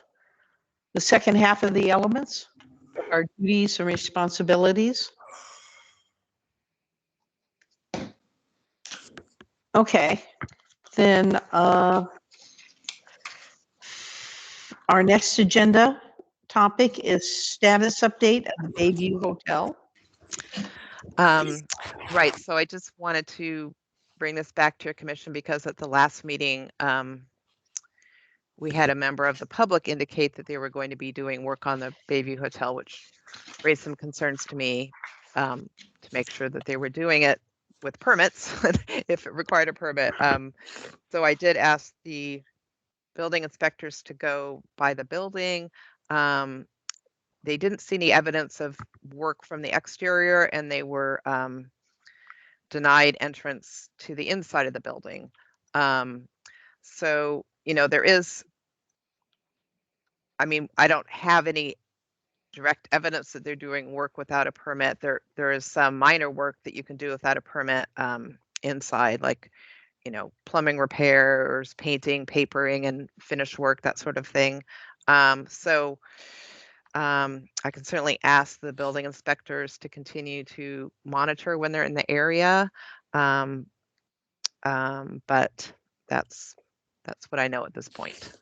second half of the elements, our duties and responsibilities? Okay, then our next agenda topic is status update of the Bayview Hotel. Right. So I just wanted to bring this back to your commission because at the last meeting, we had a member of the public indicate that they were going to be doing work on the Bayview Hotel, which raised some concerns to me to make sure that they were doing it with permits if it required a permit. So I did ask the building inspectors to go by the building. They didn't see any evidence of work from the exterior, and they were denied entrance to the inside of the building. So, there is, I don't have any direct evidence that they're doing work without a permit. There is some minor work that you can do without a permit inside, like, plumbing repairs, painting, papering, and finish work, that sort of thing. So I can certainly ask the building inspectors to continue to monitor when they're in the area. But that's what I know at this point.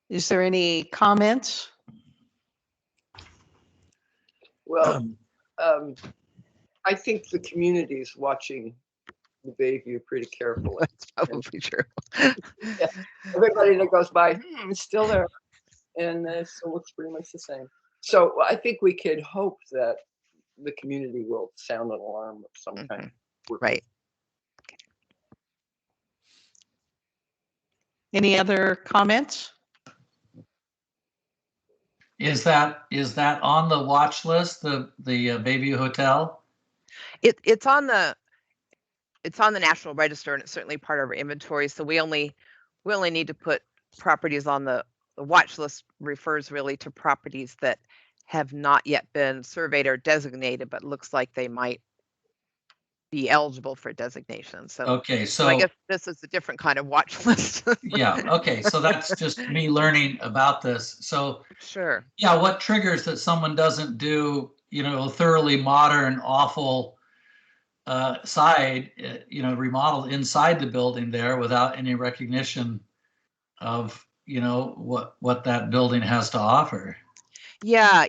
Is there any comments? Well, I think the community is watching the Bayview pretty carefully. That's probably true. Yeah. Everybody that goes by, it's still there, and it still looks pretty much the same. So I think we could hope that the community will sound an alarm of some kind. Right. Any other comments? Is that on the watch list, the Bayview Hotel? It's on the National Register, and it's certainly part of our inventory. So we only need to put properties on the watch list. Refers really to properties that have not yet been surveyed or designated, but looks like they might be eligible for designation. So okay, so I guess this is a different kind of watch list. Yeah. Okay. So that's just me learning about this. So Sure. Yeah, what triggers that someone doesn't do, thoroughly modern, awful side, remodeled inside the building there without any recognition of, what that building has to offer? Yeah,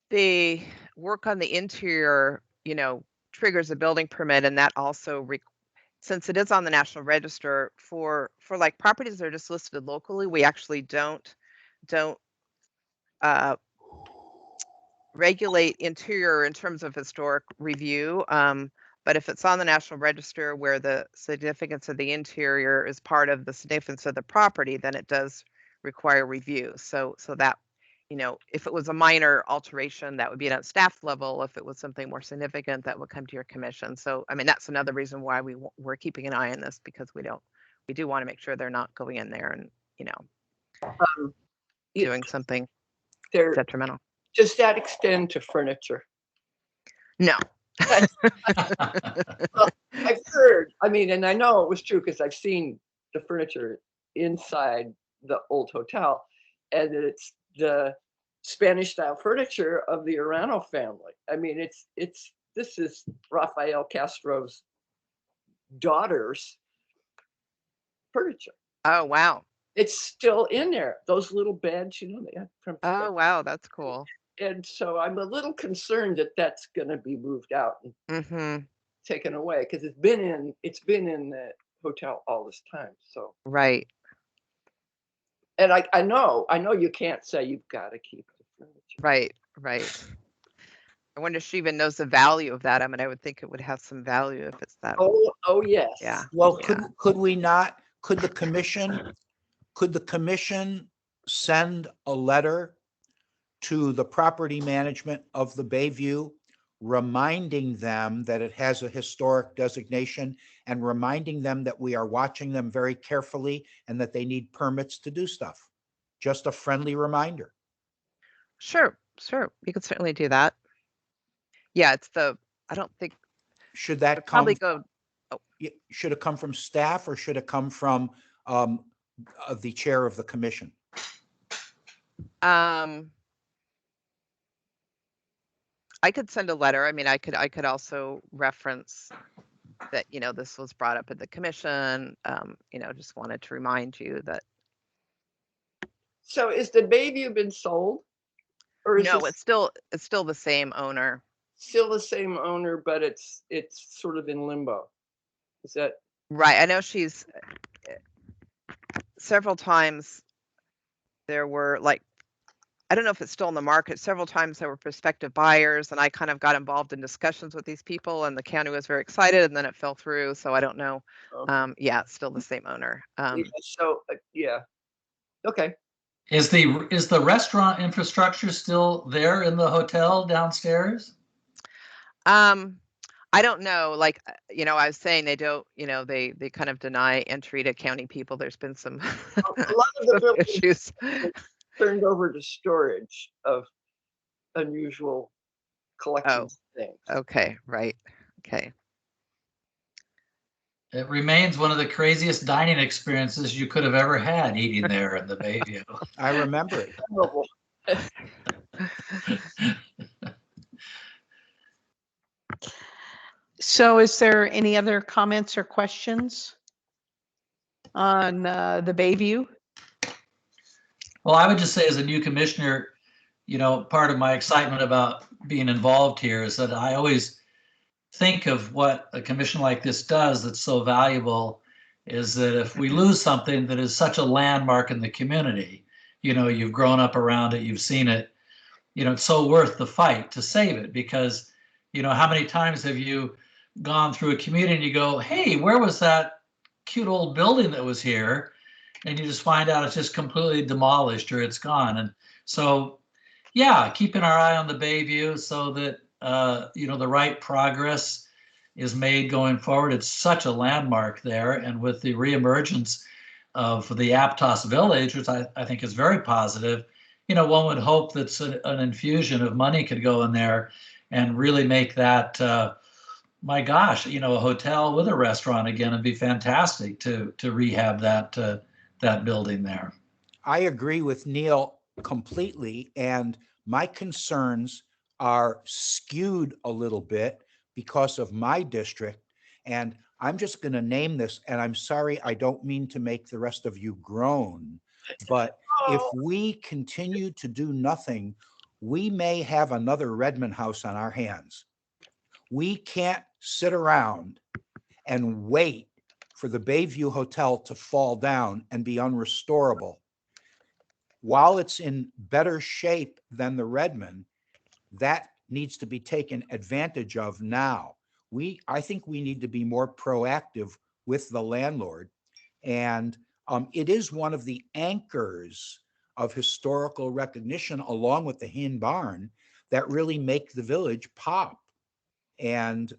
the work on the interior, triggers a building permit, and that also since it is on the National Register for like properties that are just listed locally, we actually don't regulate interior in terms of historic review. But if it's on the National Register where the significance of the interior is part of the significance of the property, then it does require review. So that, if it was a minor alteration, that would be at staff level. If it was something more significant, that would come to your commission. So, that's another reason why we're keeping an eye on this, because we do want to make sure they're not going in there and, doing something detrimental. Does that extend to furniture? No. Well, I've heard, and I know it was true because I've seen the furniture inside the old hotel, and it's the Spanish style furniture of the Arano family. This is Rafael Castro's daughter's furniture. Oh, wow. It's still in there. Those little beds, they had from. Oh, wow. That's cool. And so I'm a little concerned that that's going to be moved out. Mm-hmm. taken away, because it's been in the hotel all this time. So, Right. and I know you can't say you've got to keep the furniture. Right. Right. I wonder if she even knows the value of that. I mean, I would think it would have some value if it's that. Oh yes. Yeah. Well, Yeah. could we not, could the commission send a letter to the property management of the Bayview, reminding them that it has a historic designation and reminding them that we are watching them very carefully and that they need permits to do stuff? Just a friendly reminder. Sure. Sure. You could certainly do that. Yeah. I don't think Should it that would probably come, go. should it come from staff or should it come from the chair of the commission? I could send a letter. I mean, I could also reference that, this was brought up at the commission. Just wanted to remind you that. So is the Bayview been sold, or is No, it it's still the same owner. still the same owner, but it's sort of in limbo? Is that Right. I know she's several times there were I don't know if it's still on the market. Several times there were prospective buyers, and I kind of got involved in discussions with these people, and the county was very excited, and then it fell through. So I don't know. Yeah, it's still the same owner. yeah. Okay. Is the restaurant infrastructure still there in the hotel downstairs? I don't know. I was saying they don't. They kind of deny entry to county people. There's been some A lot of the buildings issues. turned over to storage of unusual collections of things. Okay. Right. Okay. It remains one of the craziest dining experiences you could have ever had, eating there in the Bayview. I remember it. Memorable. So is there any other comments or questions on the Bayview? Well, I would just say as a new commissioner, part of my excitement about being involved here is that I always think of what a commission like this does that's so valuable is that if we lose something that is such a landmark in the community, you've grown up around it, you've seen it, it's so worth the fight to save it, because, how many times have you gone through a community and you go, hey, where was that cute old building that was here? And you just find out it's just completely demolished or it's gone. And so, yeah, keeping our eye on the Bayview so that, the right progress is made going forward. It's such a landmark there. And with the reemergence of the Aptos Village, which I think is very positive, one would hope that an infusion of money could go in there and really make that, my gosh, a hotel with a restaurant again. It'd be fantastic to rehab that building there. I agree with Neil completely, and my concerns are skewed a little bit because of my district. And I'm just going to name this, and I'm sorry, I don't mean to make the rest of you groan, but if we continue to do nothing, we may have another Redmond House on our hands. We can't sit around and wait for the Bayview Hotel to fall down and be unrestorable. While it's in better shape than the Redmond, that needs to be taken advantage of now. I think we need to be more proactive with the landlord. And it is one of the anchors of historical recognition, along with the Hin Barn, that really make the village pop. And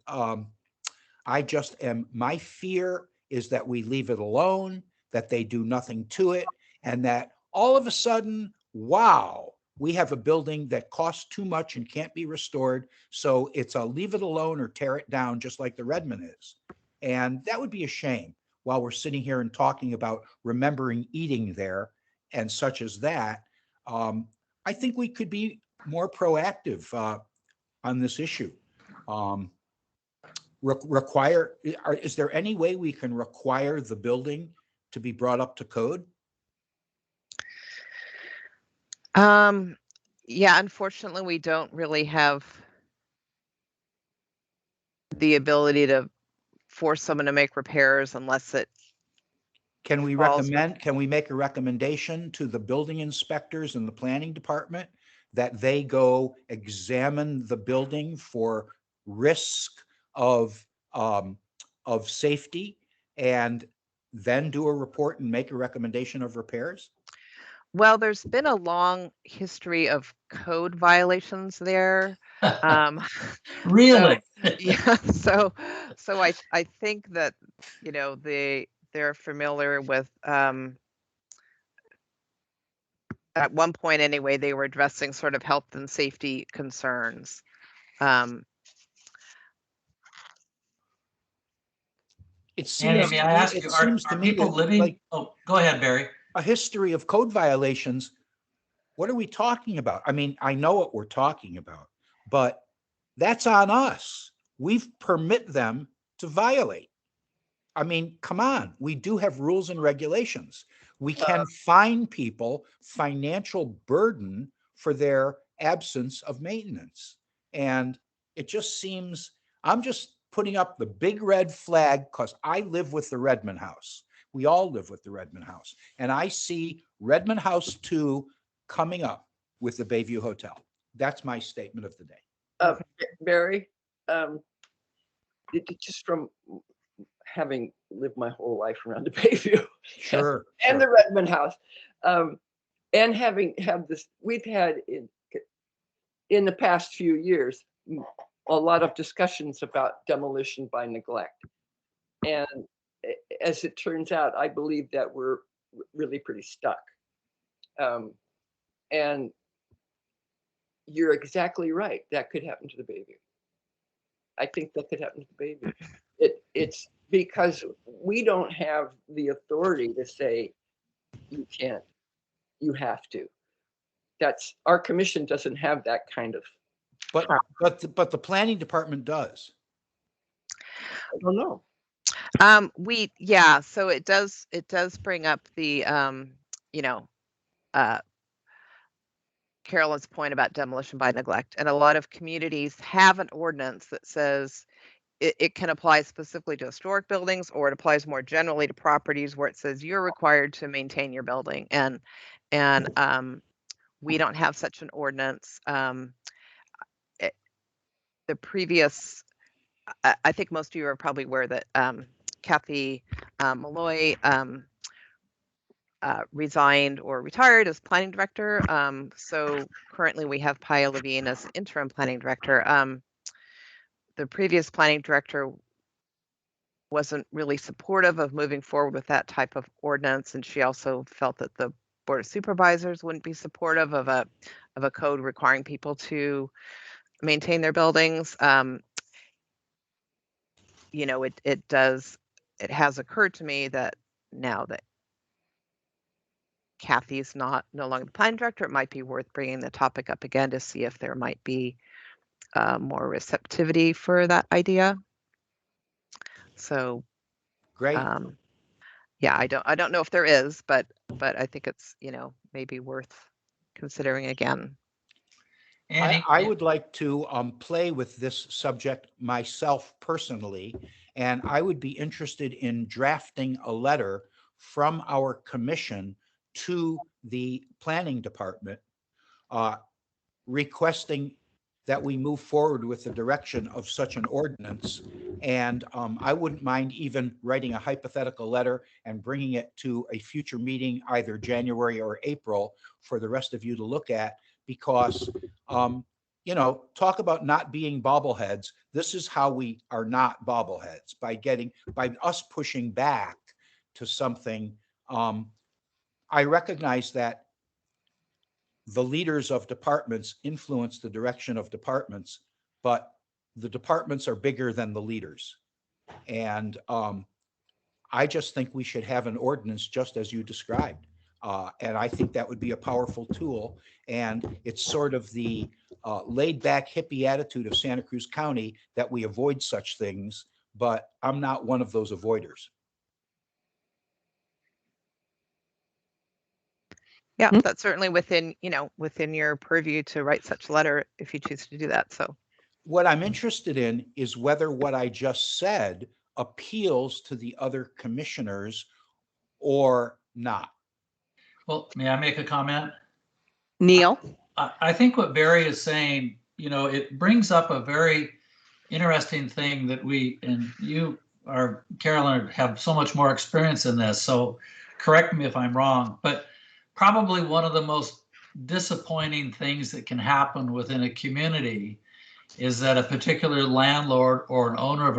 my fear is that we leave it alone, that they do nothing to it, and that all of a sudden, wow, we have a building that costs too much and can't be restored. So it's a leave it alone or tear it down, just like the Redmond is. And that would be a shame while we're sitting here and talking about remembering eating there and such as that. I think we could be more proactive on this issue. Is there any way we can require the building to be brought up to code? Yeah, unfortunately, we don't really have the ability to force someone to make repairs unless it Can we falls with- recommend, can we make a recommendation to the building inspectors and the planning department that they go examine the building for risk of safety and then do a report and make a recommendation of repairs? Well, there's been a long history of code violations there. Um, Really? yeah, so I think that, you know, they're familiar with, at one point anyway, they were addressing sort of health and safety concerns. It Andy, seems, may I ask it you, seems to are me people that, living? like, Oh, go ahead, Barry. a history of code violations. What are we talking about? I mean, I know what we're talking about, but that's on us. We've permit them to violate. I mean, come on, we do have rules and regulations. We can fine people financial burden for their absence of maintenance. And it just seems, I'm just putting up the big red flag because I live with the Redmond House. We all live with the Redmond House. And I see Redmond House 2 coming up with the Bayview Hotel. That's my statement of the day. Barry, just from having lived my whole life around the Bayview Sure. and the Redmond House, and having had this, we've had in the past few years a lot of discussions about demolition by neglect, and as it turns out, I believe that we're really pretty stuck. And you're exactly right. That could happen to the Bayview. I think that could happen to the Bayview. It's because we don't have the authority to say you can't, you have to. That's, our commission doesn't have that kind of. But the planning department does. I don't know. So it does bring up the, you know, Carolyn's point about demolition by neglect. And a lot of communities have an ordinance that says it can apply specifically to historic buildings, or it applies more generally to properties where it says you're required to maintain your building. And we don't have such an ordinance. The previous, I think most of you are probably aware that Kathy Malloy resigned or retired as planning director. So currently we have Paya Levine as interim planning director. The previous planning director wasn't really supportive of moving forward with that type of ordinance, and she also felt that the board of supervisors wouldn't be supportive of a code requiring people to maintain their buildings. You know, it has occurred to me that now that Kathy's no longer the planning director, it might be worth bringing the topic up again to see if there might be more receptivity for that idea. So, Great. yeah, I don't know if there is, but I think it's, you know, maybe worth considering again. Andy, I would like to play with this subject myself personally, and I would be interested in drafting a letter from our commission to the planning department requesting that we move forward with the direction of such an ordinance. And I wouldn't mind even writing a hypothetical letter and bringing it to a future meeting, either January or April, for the rest of you to look at, because you know, talk about not being bobbleheads. This is how we are not bobbleheads, by us pushing back to something. I recognize that the leaders of departments influence the direction of departments, but the departments are bigger than the leaders. And I just think we should have an ordinance just as you described. And I think that would be a powerful tool. And it's sort of the laid back hippie attitude of Santa Cruz County that we avoid such things, but I'm not one of those avoiders. Yeah, that's certainly within, you know, within your purview to write such a letter if you choose to do that. So what I'm interested in is whether what I just said appeals to the other commissioners or not. Well, may I make a comment? Neil? I think what Barry is saying, it brings up a very interesting thing that we, and you are, Carolyn, have so much more experience in this, so correct me if I'm wrong, but probably one of the most disappointing things that can happen within a community is that a particular landlord or an owner of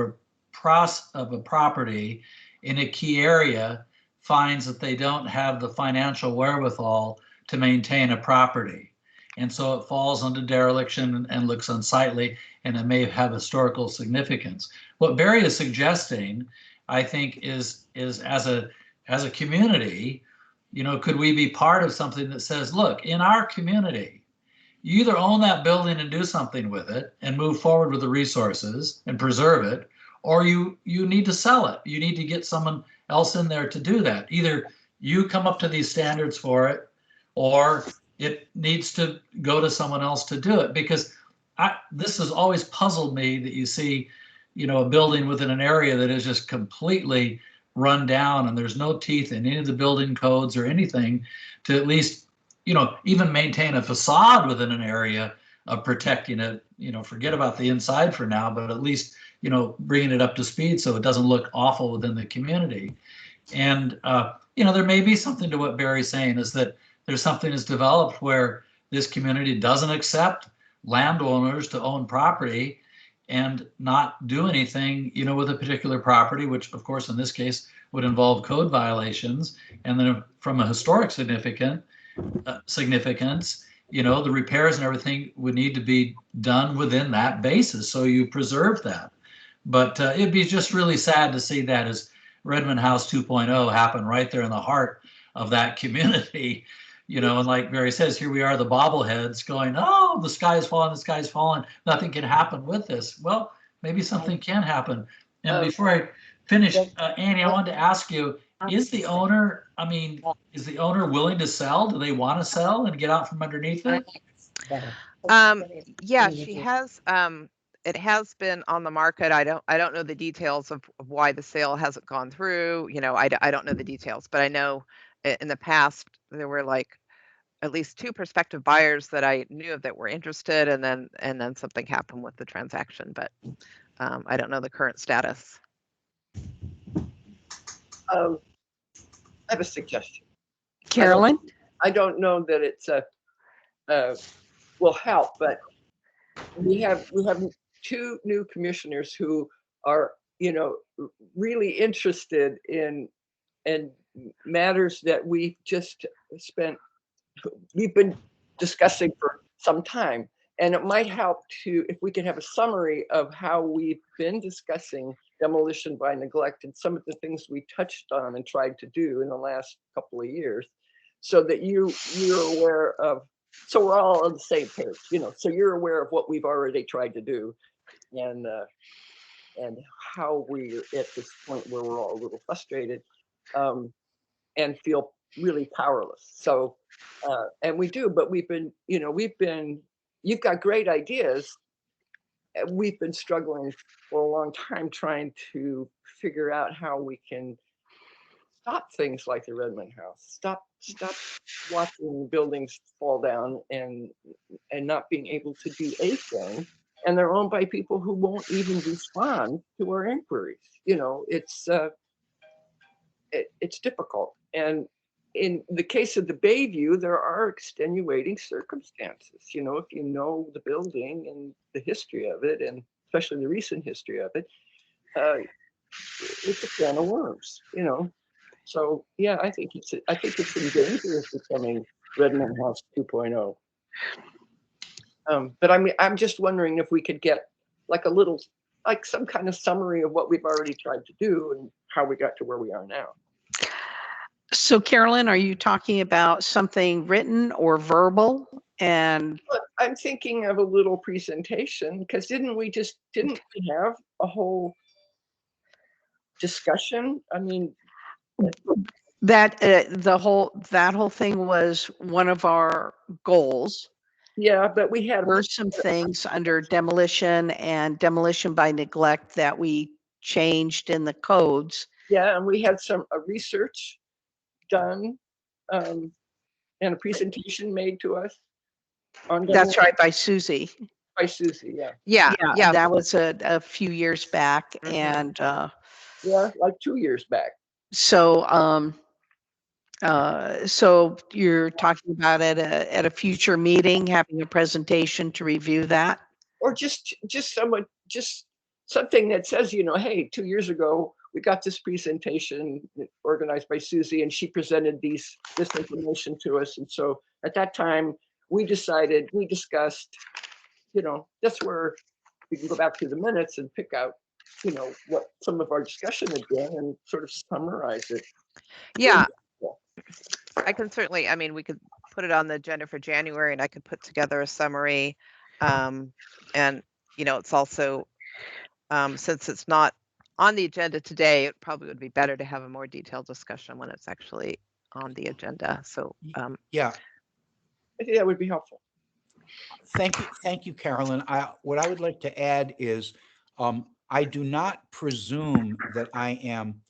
a property in a key area finds that they don't have the financial wherewithal to maintain a property. And so it falls under dereliction and looks unsightly, and it may have historical significance. What Barry is suggesting, I think, is as a community, could we be part of something that says, look, in our community, you either own that building and do something with it and move forward with the resources and preserve it, or you need to sell it. You need to get someone else in there to do that. Either you come up to these standards for it, or it needs to go to someone else to do it. Because this has always puzzled me that you see, a building within an area that is just completely run down and there's no teeth in any of the building codes or anything to at least, even maintain a facade within an area of protecting it. Forget about the inside for now, but at least, bringing it up to speed so it doesn't look awful within the community. And, there may be something to what Barry's saying, is that there's something that's developed where this community doesn't accept landowners to own property and not do anything, with a particular property, which of course in this case would involve code violations. And then from a historic significance, the repairs and everything would need to be done within that basis. So you preserve that. But it'd be just really sad to see that as Redmond House 2.0 happen right there in the heart of that community. And like Barry says, here we are, the bobbleheads going, oh, the sky is falling, nothing can happen with this. Well, maybe something can happen. And before I finish, Annie, I wanted to ask you, is the owner willing to sell? Do they want to sell and get out from underneath it? Yeah, she has. It has been on the market. I don't know the details of why the sale hasn't gone through. I don't know the details, but I know in the past there were like at least 2 prospective buyers that I knew of that were interested, and then something happened with the transaction. But I don't know the current status. I have a suggestion. Carolyn? I don't know that it's will help, but we have 2 new commissioners who are, really interested in matters that we've been discussing for some time. And it might help if we could have a summary of how we've been discussing demolition by neglect and some of the things we touched on and tried to do in the last couple of years, so that you're aware of, so we're all on the same page, so you're aware of what we've already tried to do, and how we're at this point where we're all a little frustrated and feel really powerless. So and we do, but you've got great ideas. We've been struggling for a long time trying to figure out how we can stop things like the Redmond House, stop watching buildings fall down and not being able to do a thing. And they're owned by people who won't even respond to our inquiries. It's difficult. And in the case of the Bayview, there are extenuating circumstances. If you know the building and the history of it, and especially the recent history of it, it's a can of worms. So yeah, I think it's in danger of becoming Redmond House 2.0. But I'm just wondering if we could get some kind of summary of what we've already tried to do and how we got to where we are now. So Carolyn, are you talking about something written or verbal? And I'm thinking of a little presentation, because didn't we have a whole discussion? I mean, that whole thing was one of our goals. Yeah, but we had, were some things under demolition and demolition by neglect that we changed in the codes. yeah, and we had some research done, and a presentation made to us on That's demolition right, by Susie. by Susie. Yeah, Yeah, Yeah, yeah. that was a few years back. Mhm. And yeah, like 2 years back. so so you're talking about at a future meeting, having a presentation to review that? Or just someone, just something that says, hey, 2 years ago we got this presentation organized by Susie, and she presented this information to us, and so at that time we discussed, that's where we can go back to the minutes and pick out, what some of our discussion had been and sort of summarize it. Yeah, I can certainly, we could put it on the agenda for January, and I could put together a summary. And, it's also, since it's not on the agenda today, it probably would be better to have a more detailed discussion when it's actually on the agenda. So, Yeah, I think that would be helpful. thank you, Carolyn. What I would like to add is, I do not presume that I am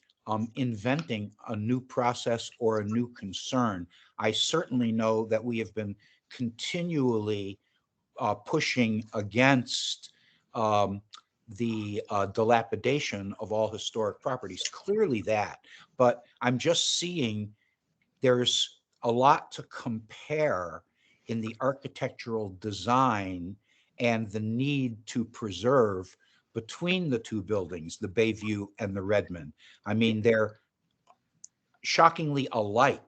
inventing a new process or a new concern. I certainly know that we have been continually pushing against the dilapidation of all historic properties. Clearly that, but I'm just seeing there's a lot to compare in the architectural design and the need to preserve between the two buildings, the Bayview and the Redmond. I mean, they're shockingly alike,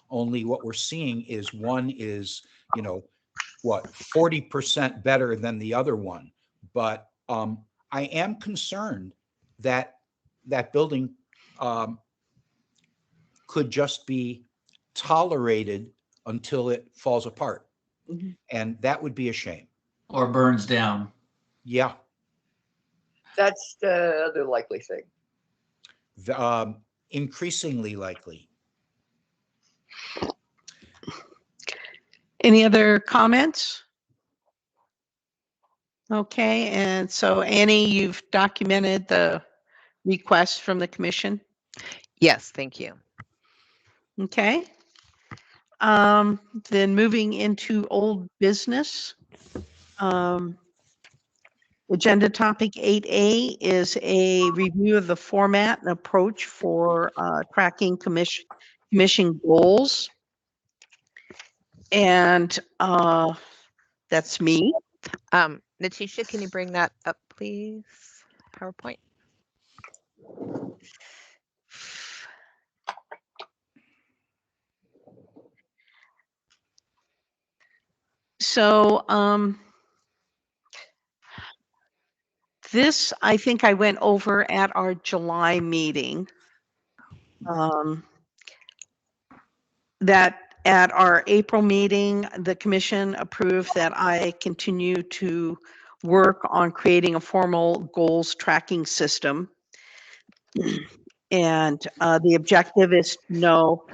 only what we're seeing is one is, 40% better than the other one. But I am concerned that that building could just be tolerated until it falls apart. Mhm. And that would be a shame. Or burns down. Yeah. That's the other likely thing. Increasingly likely. Any other comments? Okay, and so Annie, you've documented the request from the commission? yes, thank you. Okay. Then moving into old business. Agenda topic 8A is a review of the format and approach for tracking commission goals. And that's me. Natisha, can you bring that up, please? PowerPoint. So this, I think I went over at our July meeting. That at our April meeting, the commission approved that I continue to work on creating a formal goals tracking system. And the objective is to know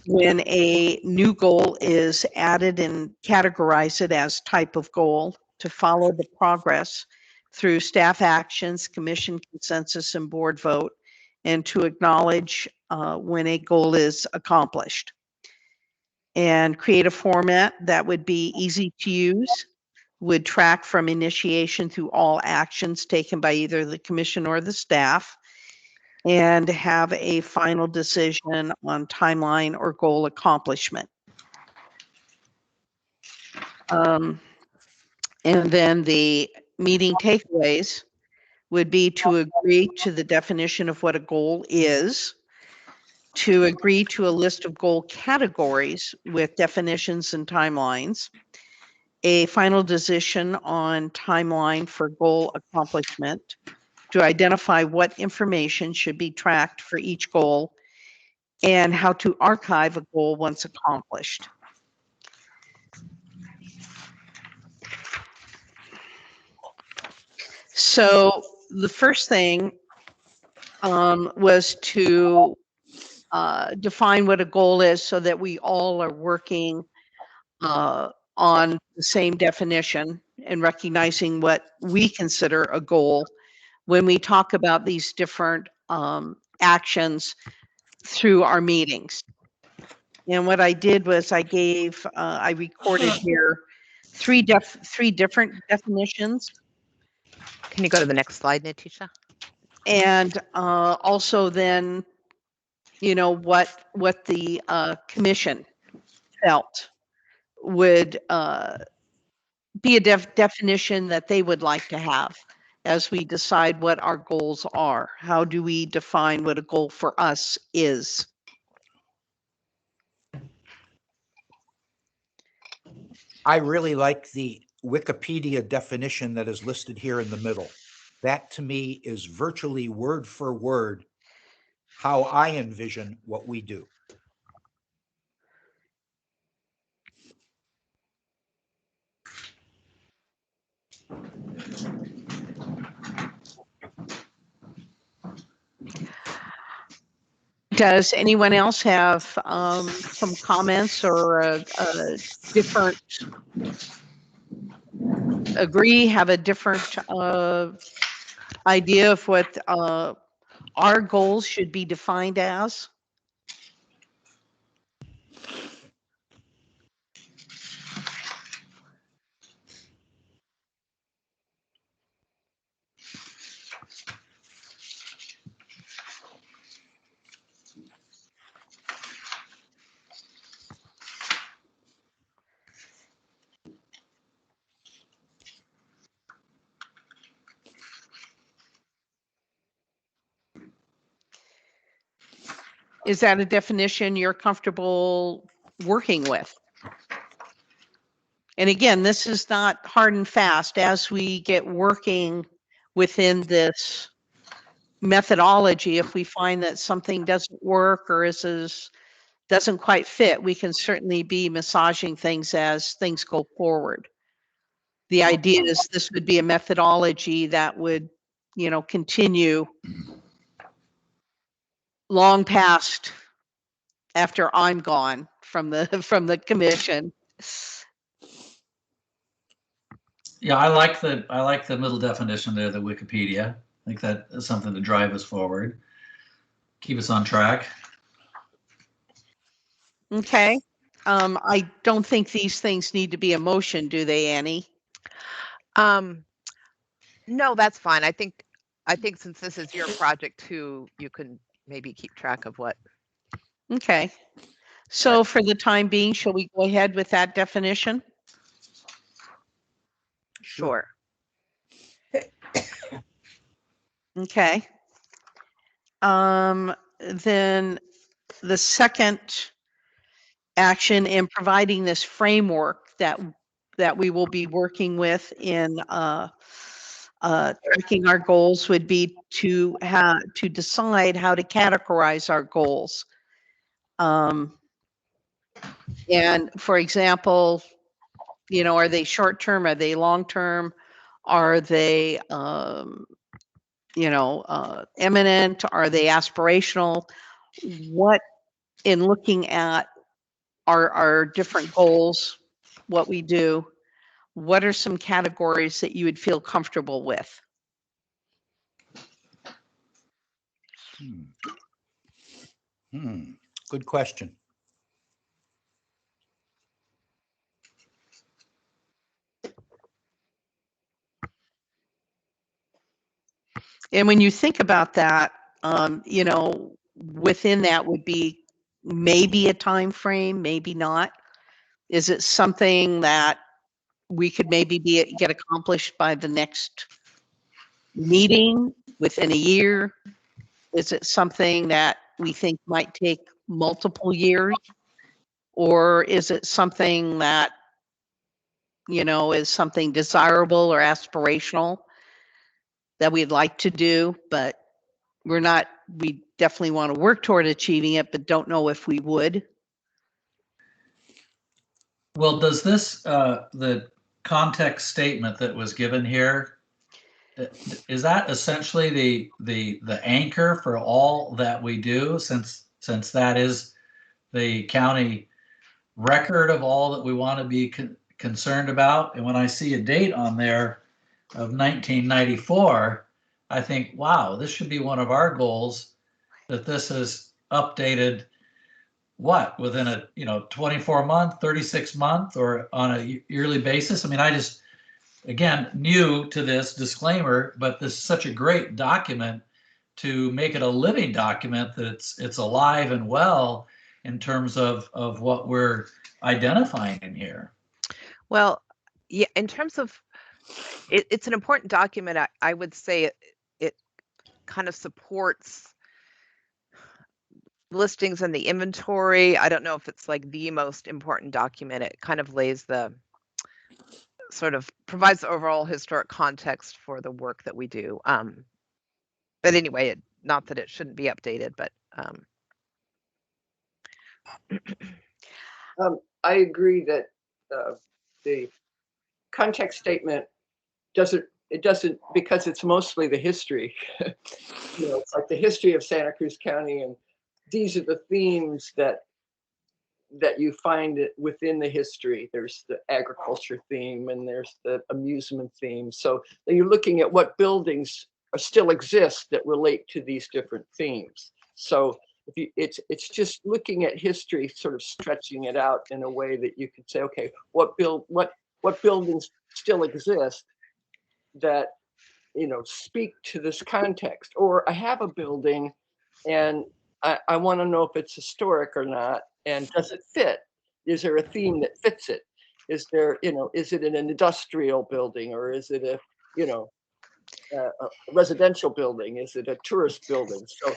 when a new goal is added and categorize it as type of goal, to follow the progress through staff actions, commission consensus, and board vote, and to acknowledge when a goal is accomplished. And create a format that would be easy to use, would track from initiation through all actions taken by either the commission or the staff, and have a final decision on timeline or goal accomplishment. And then the meeting takeaways would be to agree to the definition of what a goal is, to agree to a list of goal categories with definitions and timelines, a final decision on timeline for goal accomplishment, to identify what information should be tracked for each goal, and how to archive a goal once accomplished. So the first thing was to define what a goal is so that we all are working on the same definition and recognizing what we consider a goal when we talk about these different actions through our meetings. And what I did was I recorded here three different definitions, Can you go to the next slide, Natisha? and also then, what the commission felt would be a definition that they would like to have as we decide what our goals are. How do we define what a goal for us is? I really like the Wikipedia definition that is listed here in the middle. That to me is virtually word for word how I envision what we do. Does anyone else have some comments or a different have a different idea of what our goals should be defined as? Is that a definition you're comfortable working with? And again, this is not hard and fast. As we get working within this methodology, if we find that something doesn't work or doesn't quite fit, we can certainly be massaging things as things go forward. The idea is this would be a methodology that would, continue long past after I'm gone from the commission. Yeah, I like the middle definition there, the Wikipedia. I think that is something to drive us forward, keep us on track. Okay. I don't think these things need to be a motion, do they, Annie? No, that's fine. I think since this is your project too, you can maybe keep track of what. Okay. So for the time being, shall we go ahead with that definition? Sure. Okay. Then the second action in providing this framework that we will be working with in tracking our goals would be to decide how to categorize our goals. And for example, are they short term? Are they long term? Are they eminent? Are they aspirational? What, in looking at our different goals, what we do, what are some categories that you would feel comfortable with? Good question. And when you think about that, within that would be maybe a time frame, maybe not. Is it something that we could maybe get accomplished by the next meeting within a year? Is it something that we think might take multiple years? Or is it something that, is something desirable or aspirational that we'd like to do, but we definitely want to work toward achieving it, but don't know if we would? Well, does this, the context statement that was given here, is that essentially the anchor for all that we do, since that is the county record of all that we want to be concerned about. And when I see a date on there of 1994, I think, wow, this should be one of our goals, that this is updated, what, within a 24 month, 36 month, or on a yearly basis. I mean, I just, again, new to this disclaimer, but this is such a great document to make it a living document, that it's alive and well in terms of what we're identifying in here. Well, yeah, in terms of it's an important document. I would say it kind of supports listings and the inventory. I don't know if it's like the most important document. It kind of lays the sort of provides the overall historic context for the work that we do. But anyway, not that it shouldn't be updated, but I agree that the context statement doesn't, because it's mostly the history. It's like the history of Santa Cruz County, and these are the themes that you find it within the history. There's the agriculture theme and there's the amusement theme. So you're looking at what buildings still exist that relate to these different themes. So it's just looking at history, sort of stretching it out in a way that you could say, okay, what buildings still exist that speak to this context? Or I have a building and I want to know if it's historic or not, and does it fit? Is there a theme that fits it? Is there, is it an industrial building, or is it a residential building? Is it a tourist building? So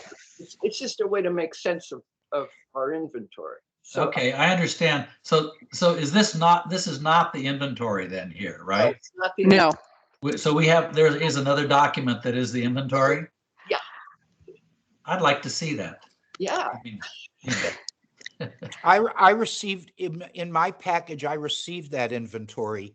it's just a way to make sense of our inventory. So, okay, I understand. So is this not the inventory then here, right? No, it's not the No. So there is another document that is the inventory? Yeah. I'd like to see that. Yeah. I mean, I received in my package, I received that inventory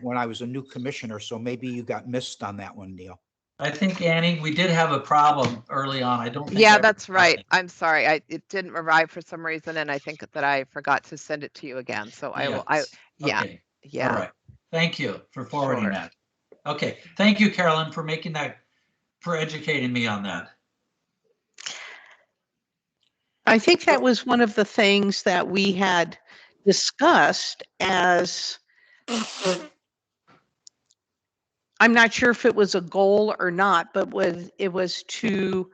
when I was a new commissioner. So maybe you got missed on that one, Neil. I think, Annie, we did have a problem early on. I don't think. yeah, that's right. I'm sorry. It didn't arrive for some reason, and I think that I forgot to send it to you again. So I will. Yeah. Okay. Yeah. All right. Thank you for forwarding Sure. that. Okay. Thank you, Carolyn, for educating me on that. I think that was one of the things that we had discussed as, I'm not sure if it was a goal or not, but it was to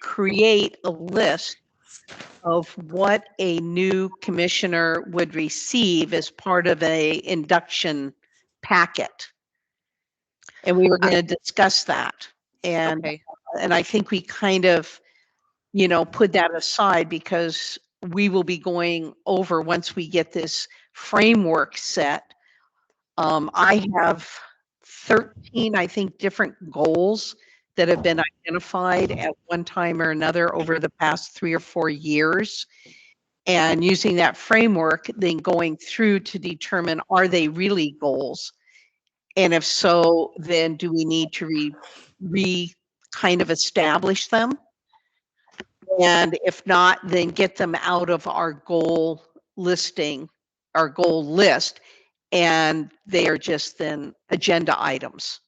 create a list of what a new commissioner would receive as part of a induction packet. And we were going to discuss that. And Okay. and I think we kind of, put that aside, because we will be going over, once we get this framework set. I have 13, I think, different goals that have been identified at one time or another over the past 3 or 4 years. And using that framework, then going through to determine, are they really goals? And if so, then do we need to kind of establish them? And if not, then get them out of our goal listing, our goal list, and they are just then agenda items.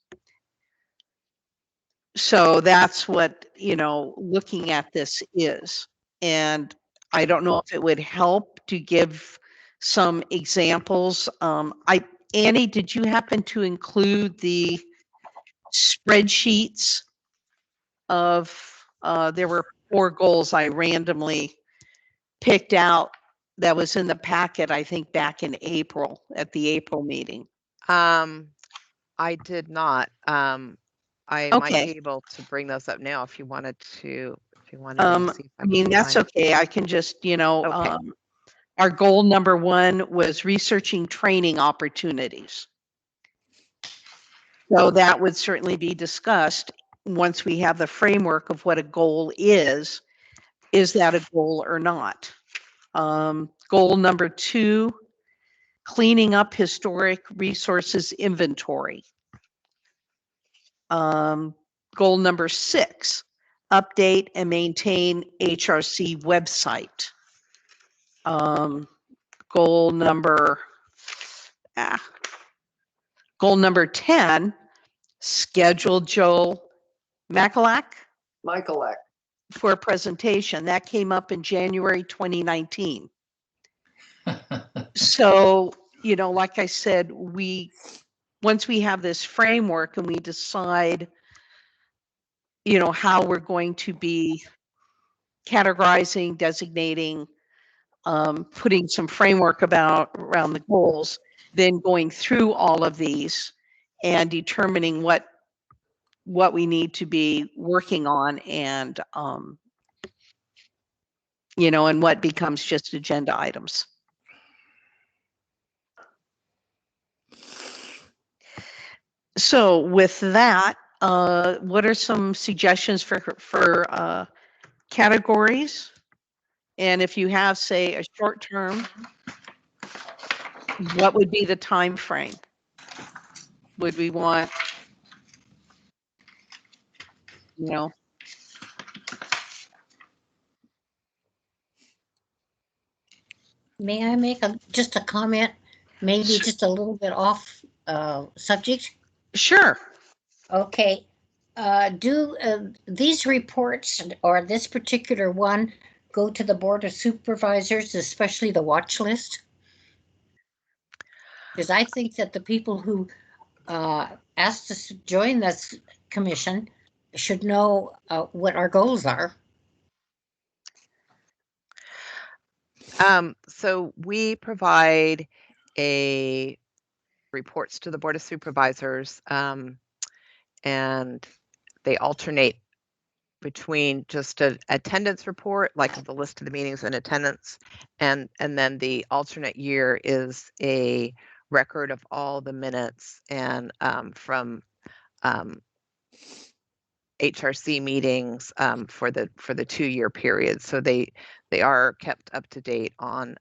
So that's what, looking at this is. And I don't know if it would help to give some examples. Annie, did you happen to include the spreadsheets of, there were 4 goals I randomly picked out that was in the packet, I think back in April, at the April meeting? I did not. I might Okay. be able to bring those up now if you wanted to. See if I mean, can that's find- okay. I can just, Okay. our goal number 1 was researching training opportunities. So that would certainly be discussed once we have the framework of what a goal is. Is that a goal or not? Goal number 2, cleaning up historic resources inventory. Goal number 6, update and maintain HRC website. Goal number Goal number 10, schedule Joel Makalak Michael Eck. for a presentation. That came up in January 2019. So, like I said, once we have this framework and we decide, how we're going to be categorizing, designating, putting some framework around the goals, then going through all of these and determining what we need to be working on and, and what becomes just agenda items. So with that, what are some suggestions for categories? And if you have, say, a short term, what would be the time frame? Would we want, May I make just a comment, maybe Sure. just a little bit off subject? Sure. Okay. Do these reports or this particular one go to the Board of Supervisors, especially the watch list? Because I think that the people who asked us to join this commission should know what our goals are. So we provide reports to the Board of Supervisors, and they alternate between just an attendance report, like the list of the meetings and attendance, and then the alternate year is a record of all the minutes and from HRC meetings for the 2-year period. So they are kept up to date on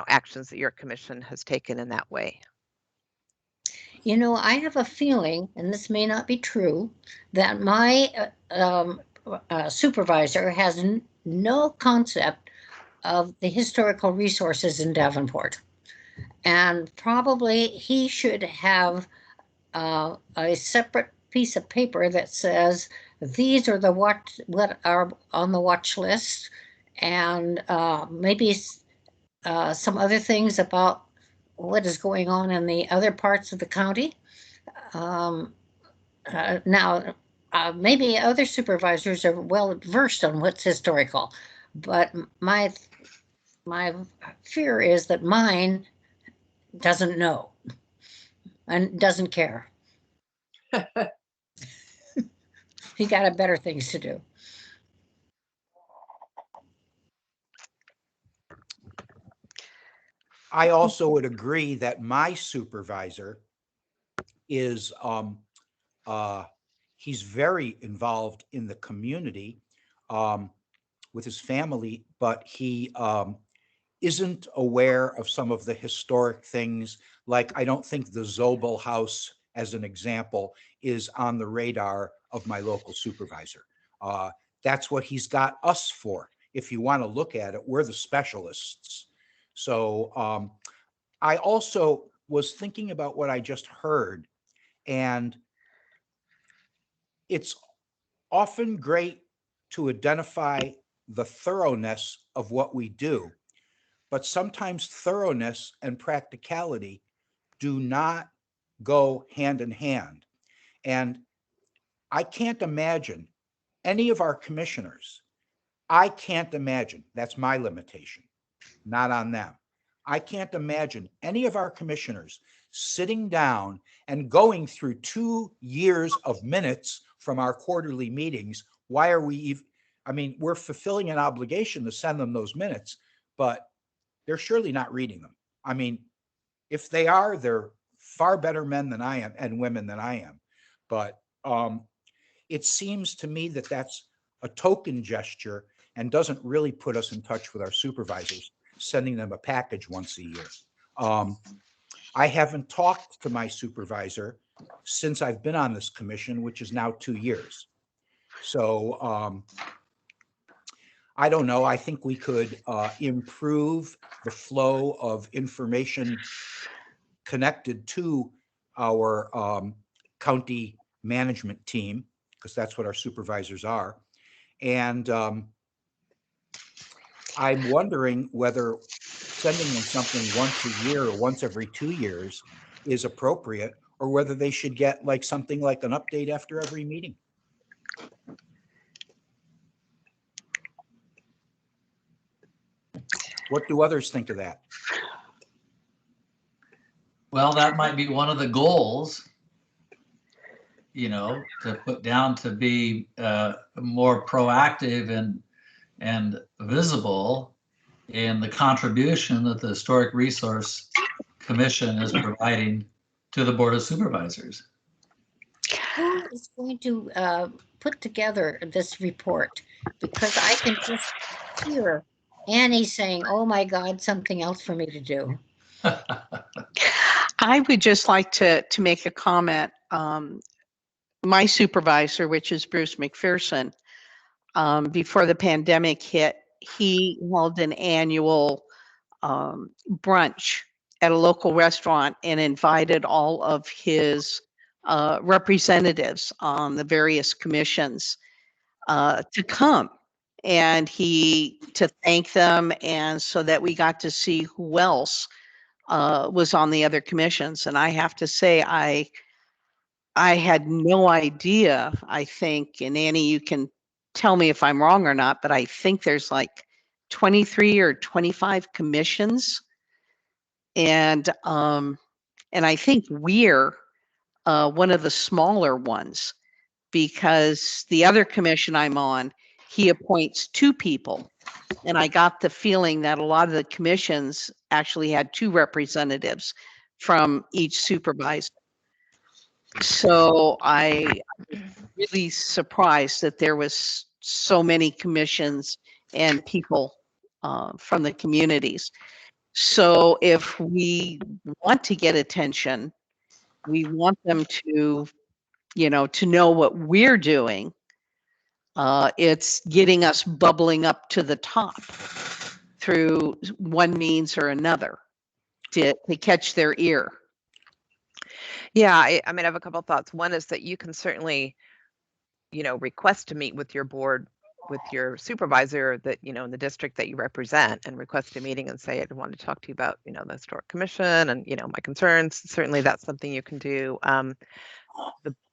actions that your commission has taken in that way. I have a feeling, and this may not be true, that my supervisor has no concept of the historical resources in Davenport. And probably he should have a separate piece of paper that says these are what are on the watch list, and maybe some other things about what is going on in the other parts of the county. Now, maybe other supervisors are well versed on what's historical, but my fear is that mine doesn't know and doesn't care. He got better things to do. I also would agree that my supervisor is, he's very involved in the community with his family, but he isn't aware of some of the historic things. Like, I don't think the Zobel House, as an example, is on the radar of my local supervisor. That's what he's got us for. If you want to look at it, we're the specialists. So I also was thinking about what I just heard, and it's often great to identify the thoroughness of what we do, but sometimes thoroughness and practicality do not go hand in hand. And I can't imagine any of our commissioners, that's my limitation, not on them. I can't imagine any of our commissioners sitting down and going through 2 years of minutes from our quarterly meetings. Why are we even, we're fulfilling an obligation to send them those minutes, but they're surely not reading them. If they are, they're far better men than I am and women than I am. But it seems to me that that's a token gesture and doesn't really put us in touch with our supervisors, sending them a package once a year. I haven't talked to my supervisor since I've been on this commission, which is now 2 years. So I don't know. I think we could improve the flow of information connected to our county management team, because that's what our supervisors are. And I'm wondering whether sending them something once a year or once every 2 years is appropriate, or whether they should get like something like an update after every meeting. What do others think of that? Well, that might be one of the goals, you know, to put down to be more proactive and visible in the contribution that the Historic Resource Commission is providing to the Board of Supervisors. Who is going to put together this report? Because I can just hear Annie saying, oh my God, something else for me to do. I would just like to make a comment. My supervisor, which is Bruce McPherson, before the pandemic hit, he held an annual brunch at a local restaurant and invited all of his representatives on the various commissions to come, and to thank them, and so that we got to see who else was on the other commissions. And I have to say, I had no idea. I think, and Annie, you can tell me if I'm wrong or not, but I think there's like 23 or 25 commissions, and I think we're one of the smaller ones, because the other commission I'm on, he appoints 2 people, and I got the feeling that a lot of the commissions actually had 2 representatives from each supervisor. So I really surprised that there was so many commissions and people from the communities. So if we want to get attention, we want them to, to know what we're doing. It's getting us bubbling up to the top through one means or another to catch their ear. Yeah, I mean, I have a couple thoughts. One is that you can certainly, request to meet with your board, with your supervisor that, in the district that you represent, and request a meeting and say, I want to talk to you about, the Historic Commission and, my concerns. Certainly that's something you can do.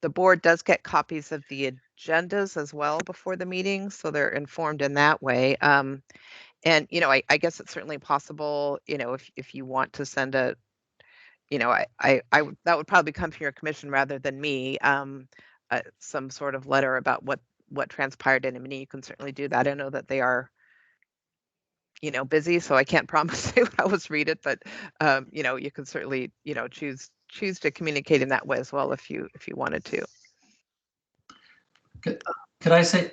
The board does get copies of the agendas as well before the meeting, so they're informed in that way. And, I guess it's certainly possible, if you want to send a, that would probably come from your commission rather than me, some sort of letter about what transpired in a meeting. You can certainly do that. I know that they are, busy, so I can't promise they would always read it, but you can certainly, choose to communicate in that way as well if you wanted to. Could I say,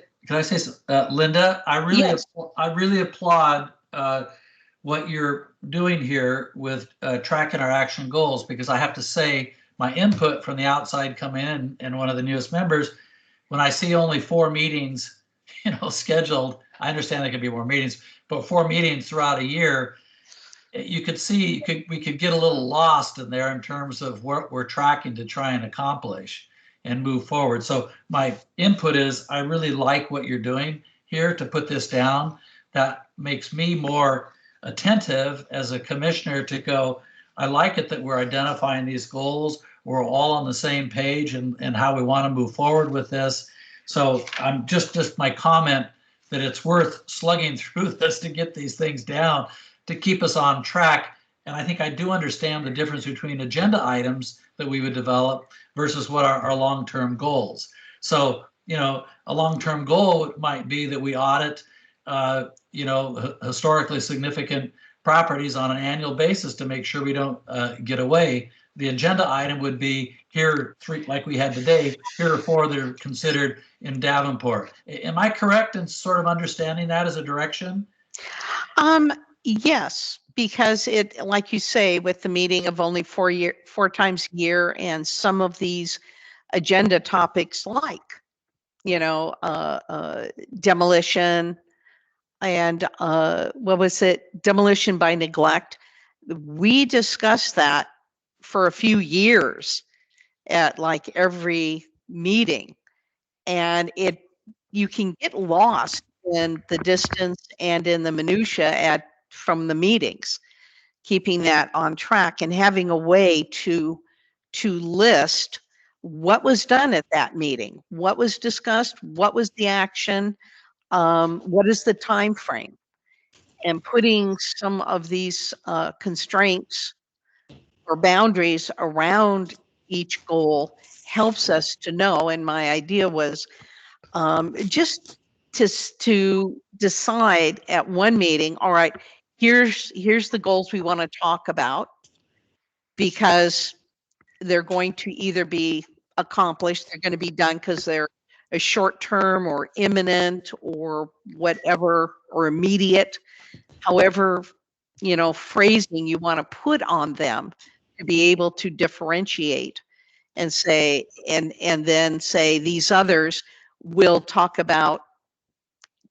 Linda, I really applaud what you're doing here with tracking our action goals, because I have to say, my input from the outside coming in, and one of the newest members, when I see only 4 meetings, scheduled, I understand there could be more meetings, but 4 meetings throughout a year, you could see, we could get a little lost in there in terms of what we're tracking to try and accomplish and move forward. So my input is, I really like what you're doing here to put this down. That makes me more attentive as a commissioner to go, I like it that we're identifying these goals. We're all on the same page and how we want to move forward with this. So I'm just my comment that it's worth slugging through this to get these things down to keep us on track. And I think I do understand the difference between agenda items that we would develop versus what are our long-term goals. So, a long-term goal might be that we audit, historically significant properties on an annual basis to make sure we don't get away. The agenda item would be here, 3, like we had today, here are 4 that are considered in Davenport. Am I correct in sort of understanding that as a direction? Yes, because it, like you say, with the meeting of only 4 times a year, and some of these agenda topics like, demolition, and what was it? Demolition by neglect. We discussed that for a few years at like every meeting, and you can get lost in the distance and in the minutia from the meetings. Keeping that on track and having a way to list what was done at that meeting, what was discussed, what was the action, what is the time frame, and putting some of these constraints or boundaries around each goal helps us to know. And my idea was just to decide at one meeting, all right, here's the goals we want to talk about, because they're going to either be accomplished, they're going to be done because they're a short term or imminent or whatever, or immediate, however, phrasing you want to put on them, to be able to differentiate and say, and then say these others we'll talk about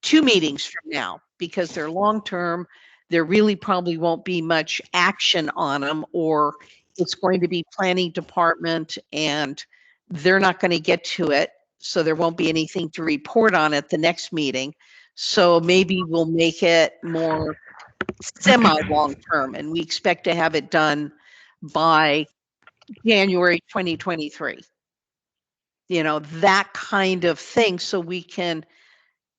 2 meetings from now, because they're long term, there really probably won't be much action on them, or it's going to be planning department and they're not going to get to it, so there won't be anything to report on at the next meeting. So maybe we'll make it more semi long term, and we expect to have it done by January 2023. That kind of thing, so we can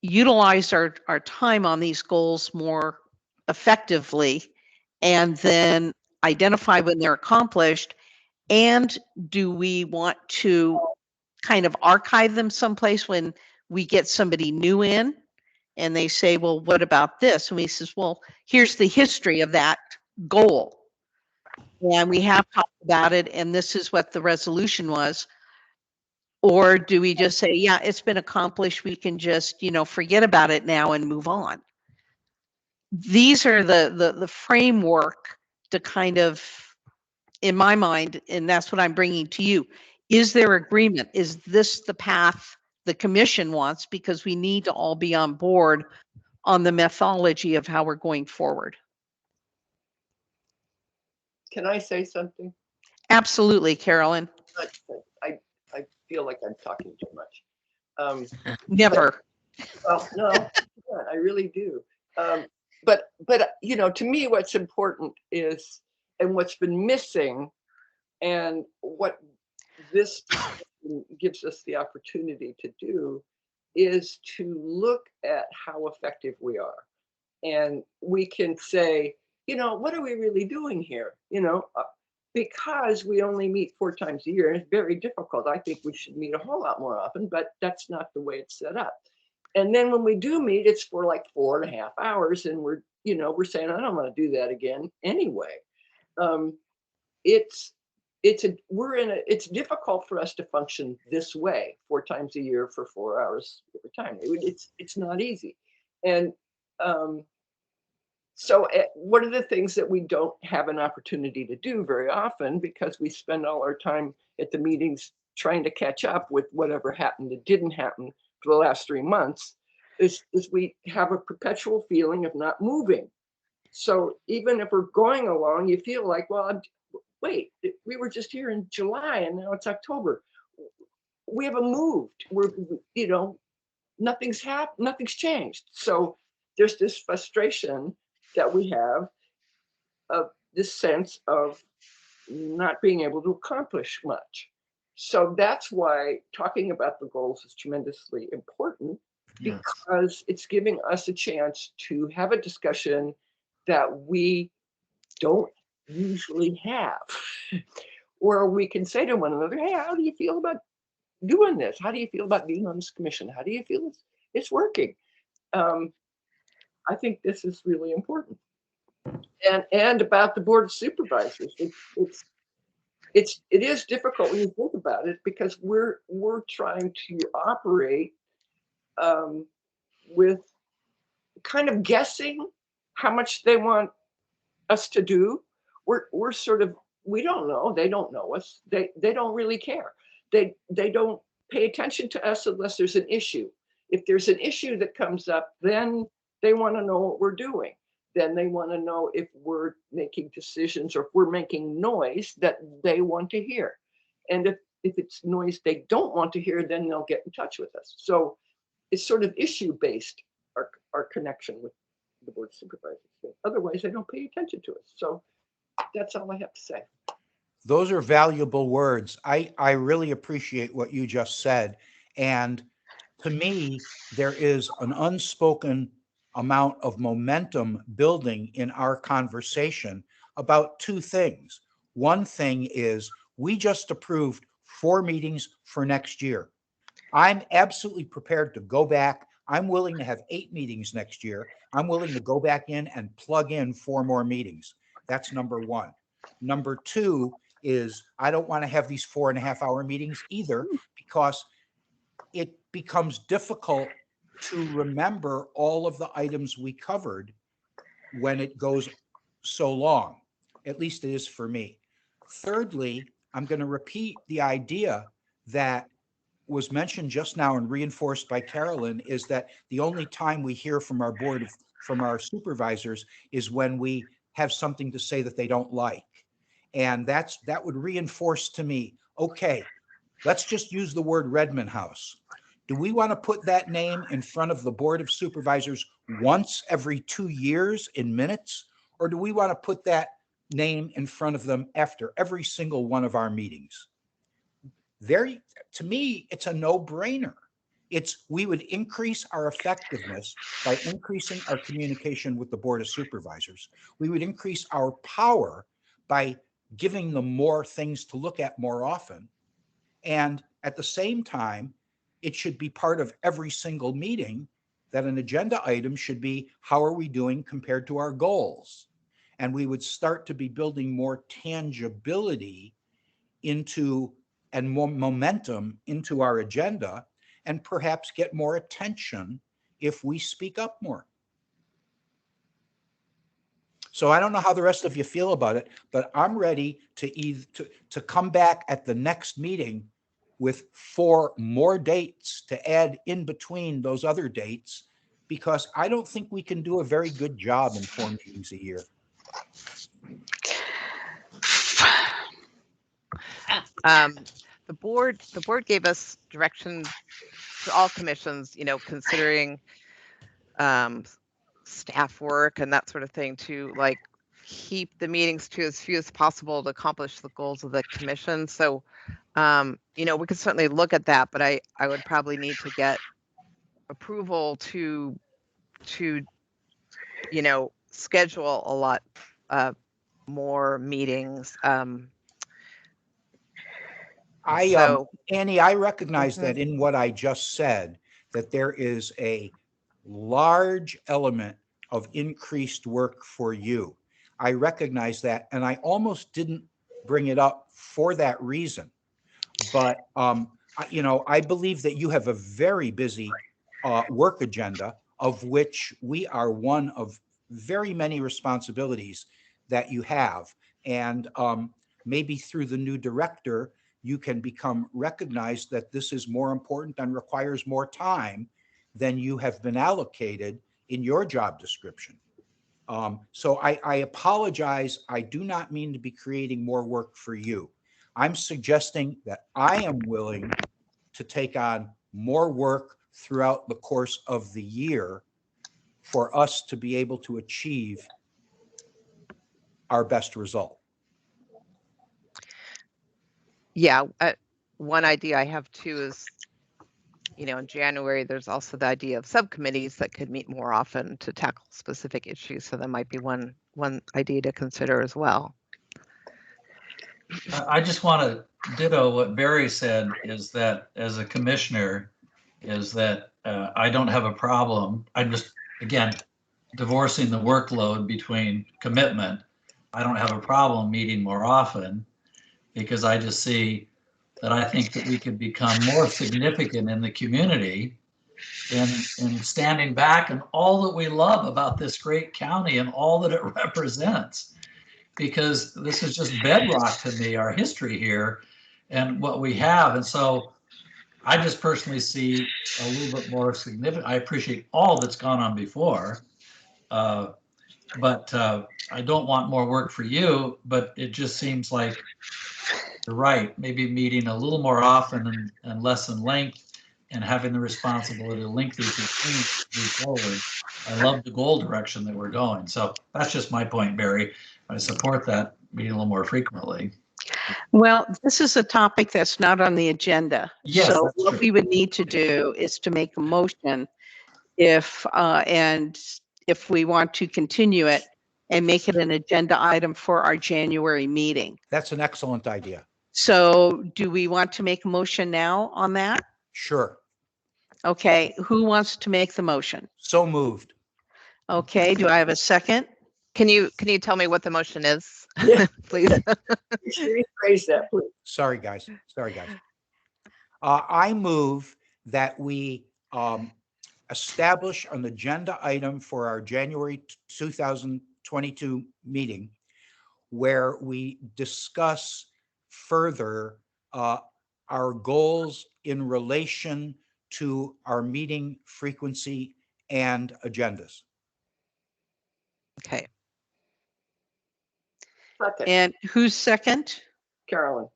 utilize our time on these goals more effectively, and then identify when they're accomplished. And do we want to kind of archive them someplace when we get somebody new in and they say, well, what about this? And we says, well, here's the history of that goal. And we have talked about it, and this is what the resolution was. Or do we just say, yeah, it's been accomplished, we can just, forget about it now and move on? These are the framework to kind of, in my mind, and that's what I'm bringing to you. Is there agreement? Is this the path the commission wants? Because we need to all be on board on the methodology of how we're going forward. Can I say something? Absolutely, Carolyn. I feel like I'm talking too much. Never. Well, no, I really do. But to me, what's important is, and what's been missing, and what this gives us the opportunity to do, is to look at how effective we are. And we can say, what are we really doing here? Because we only meet 4 times a year, and it's very difficult. I think we should meet a whole lot more often, but that's not the way it's set up. And then when we do meet, it's for like 4.5 hours, and we're saying, I don't want to do that again anyway. It's difficult for us to function this way 4 times a year for 4 hours every time. It's not easy. And so what are the things that we don't have an opportunity to do very often, because we spend all our time at the meetings trying to catch up with whatever happened that didn't happen for the last 3 months, is we have a perpetual feeling of not moving. So even if we're going along, you feel like, well, wait, we were just here in July and now it's October. We haven't moved. Nothing's happened, nothing's changed. So there's this frustration that we have, of this sense of not being able to accomplish much. So that's why talking about the goals is tremendously important, because it's giving us a chance to have a discussion that we don't usually have. Or we can say to one another, hey, how do you feel about doing this? How do you feel about being on this commission? How do you feel it's working? I think this is really important. And about the Board of Supervisors, it is difficult when you think about it, because we're trying to operate with kind of guessing how much they want us to do. We're sort of, we don't know, they don't know us, they don't really care. They don't pay attention to us unless there's an issue. If there's an issue that comes up, then They want to know what we're doing. Then they want to know if we're making decisions or if we're making noise that they want to hear. And if it's noise they don't want to hear, then they'll get in touch with us. So it's sort of issue-based, our connection with the board of supervisors. Otherwise, they don't pay attention to us. So that's all I have to say. Those are valuable words. I really appreciate what you just said. And to me, there is an unspoken amount of momentum building in our conversation about two things. One thing is we just approved 4 meetings for next year. I'm absolutely prepared to go back. I'm willing to have 8 meetings next year. I'm willing to go back in and plug in 4 more meetings. That's number one. Number two is I don't want to have these 4.5-hour meetings either, because it becomes difficult to remember all of the items we covered when it goes so long. At least it is for me. Thirdly, I'm going to repeat the idea that was mentioned just now and reinforced by Carolyn, is that the only time we hear from our board, from our supervisors, is when we have something to say that they don't like. And that would reinforce to me, okay, let's just use the word Redmond House. Do we want to put that name in front of the board of supervisors once every 2 years in minutes? Or do we want to put that name in front of them after every single one of our meetings? To me, it's a no-brainer. We would increase our effectiveness by increasing our communication with the board of supervisors. We would increase our power by giving them more things to look at more often. And at the same time, it should be part of every single meeting that an agenda item should be, how are we doing compared to our goals? And we would start to be building more tangibility into and more momentum into our agenda, and perhaps get more attention if we speak up more. So I don't know how the rest of you feel about it, but I'm ready to come back at the next meeting with 4 more dates to add in between those other dates, because I don't think we can do a very good job in 4 meetings a year. The board gave us direction to all commissions, considering staff work and that sort of thing, to like keep the meetings to as few as possible to accomplish the goals of the commission. So, we could certainly look at that, but I would probably need to get approval to schedule a lot more meetings. Annie, I recognize that in what I just said, that there is a large element of increased work for you. I recognize that, and I almost didn't bring it up for that reason. But, I believe that you have a very busy work agenda, of which we are one of very many responsibilities that you have. And maybe through the new director, you can become recognized that this is more important and requires more time than you have been allocated in your job description. So I apologize. I do not mean to be creating more work for you. I'm suggesting that I am willing to take on more work throughout the course of the year for us to be able to achieve our best result. Yeah, one idea I have too is, in January, there's also the idea of subcommittees that could meet more often to tackle specific issues. So that might be one idea to consider as well. I just want to ditto what Barry said, is that as a commissioner, is that I don't have a problem. I'm just, again, divorcing the workload between commitment. I don't have a problem meeting more often, because I just see that I think that we could become more significant in the community in standing back and all that we love about this great county and all that it represents. Because this is just bedrock to me, our history here and what we have. And so I just personally see a little bit more significant. I appreciate all that's gone on before, But I don't want more work for you, but it just seems like you're right, maybe meeting a little more often and less in length and having the responsibility to link these things move forward. I love the goal direction that we're going. So that's just my point, Barry. I support that meeting a little more frequently. Well, this is a topic that's not on the agenda. Yes, So that's what true. we would need to do is to make a motion and if we want to continue it and make it an agenda item for our January meeting. That's an excellent idea. So do we want to make a motion now on that? Sure. Okay, who wants to make the motion? So moved. Okay, do I have a second? Can you tell me what the motion is, Yeah. please? Rephrase that, please. Sorry, guys. I move that we establish an agenda item for our January 2022 meeting where we discuss further our goals in relation to our meeting frequency and agendas. Okay. Second, And who's second? Carolyn.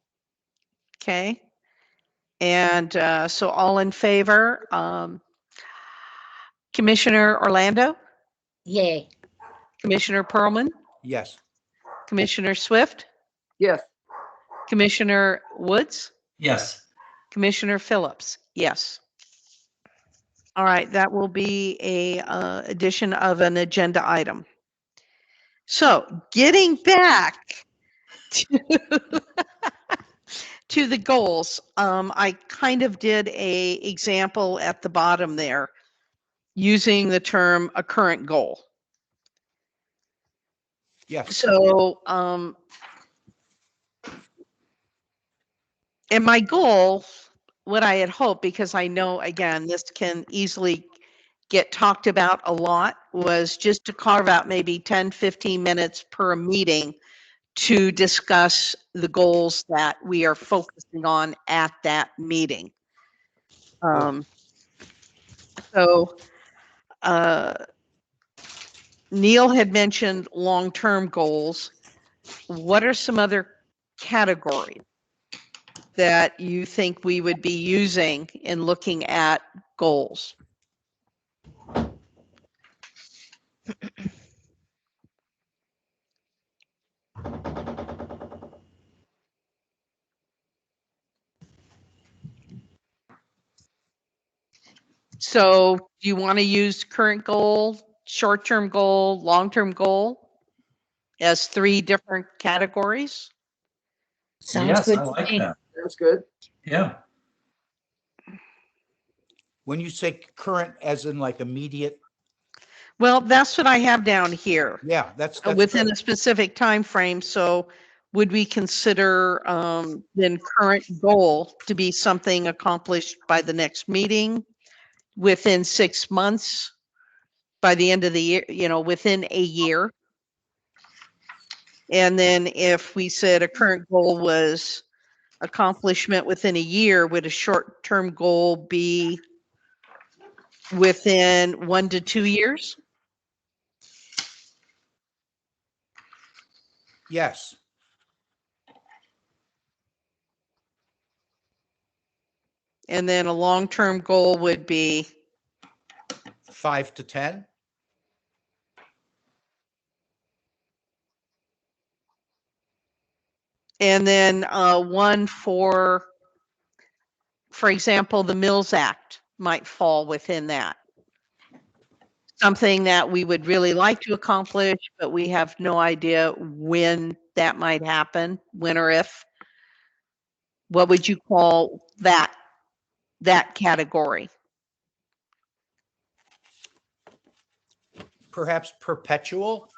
Okay. And so all in favor, Commissioner Orlando, Yay. Commissioner Pearlman, Yes. Commissioner Swift, Yes, Commissioner Woods, Yes. Commissioner Phillips. Yes. All right, that will be a addition of an agenda item. So getting back to the goals, I kind of did a example at the bottom there using the term a current goal. Yes. So, and my goal, what I had hoped, because I know, again, this can easily get talked about a lot, was just to carve out maybe 10, 15 minutes per meeting to discuss the goals that we are focusing on at that meeting. So Neil had mentioned long-term goals. What are some other categories that you think we would be using in looking at goals? So do you want to use current goal, short-term goal, long-term goal as 3 different categories? Sounds Yes, good I to like me. that. that's good. Yeah. When you say current as in like immediate, Well, that's what I have down here. yeah, that's Within good. a specific time frame. So would we consider then current goal to be something accomplished by the next meeting, within 6 months, by the end of the year, within a year? And then if we said a current goal was accomplishment within a year, would a short-term goal be within 1 to 2 years? Yes. And then a long-term goal would be 5 to 10. and then one for example, the Mills Act might fall within that. Something that we would really like to accomplish, but we have no idea when that might happen, when or if. What would you call that category? Perhaps perpetual.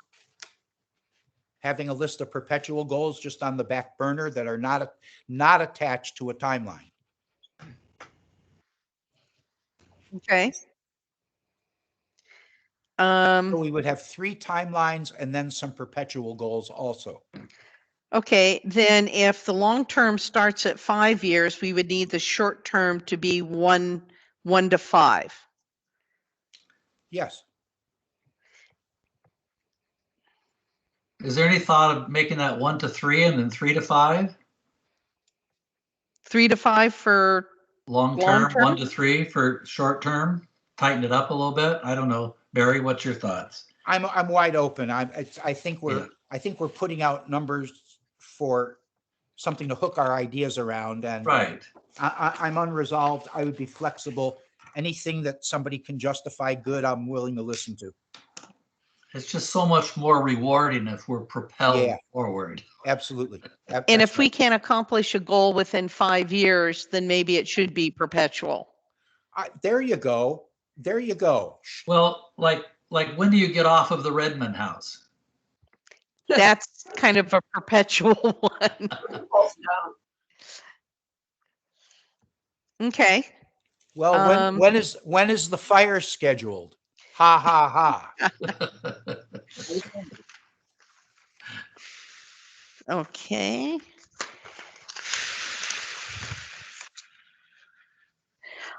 Having a list of perpetual goals just on the back burner that are not attached to a timeline. Okay. So we would have 3 timelines and then some perpetual goals also. Okay, then if the long term starts at 5 years, we would need the short term to be 1 to 5. Yes. Is there any thought of making that 1 to 3 and then 3 to 5? 3 to 5 for, Long Long term, term? 1 to 3 for short term? Tighten it up a little bit? I don't know. Barry, what's your thoughts? I'm wide open. I think Yeah. we're putting out numbers for something to hook our ideas around, and Right. I'm unresolved. I would be flexible. Anything that somebody can justify good, I'm willing to listen to. It's just so much more rewarding if we're propelled Yeah. forward. Absolutely. and if we can't accomplish a goal within 5 years, then maybe it should be perpetual. There you go. There you go. Well, like when do you get off of the Redmond house? That's kind of a perpetual one. Falls down. Okay. Well, when is the fire scheduled? Ha ha ha. Okay.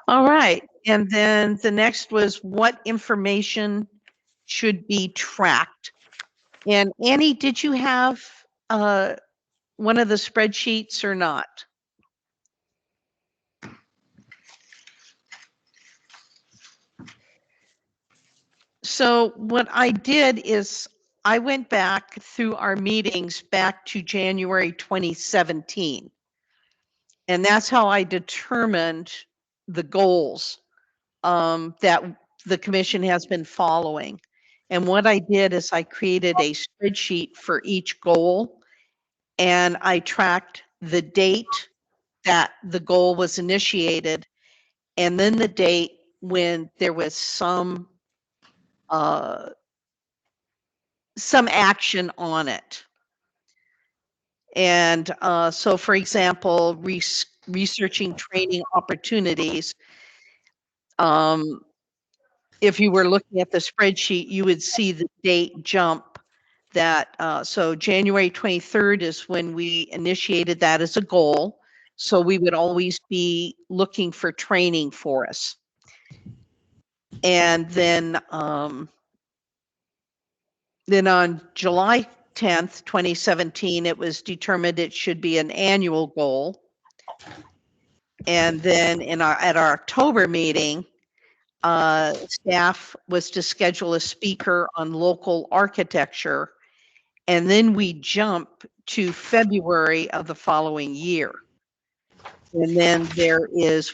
All right. And then the next was what information should be tracked? And Annie, did you have one of the spreadsheets or not? So what I did is I went back through our meetings back to January 2017. And that's how I determined the goals that the commission has been following. And what I did is I created a spreadsheet for each goal, and I tracked the date that the goal was initiated, and then the date when there was some action on it. And so, for example, researching training opportunities. If you were looking at the spreadsheet, you would see the date jump that, so January 23rd is when we initiated that as a goal. So we would always be looking for training for us. And then on July 10th, 2017, it was determined it should be an annual goal. And then at our October meeting, staff was to schedule a speaker on local architecture, and then we jump to February of the following year. And then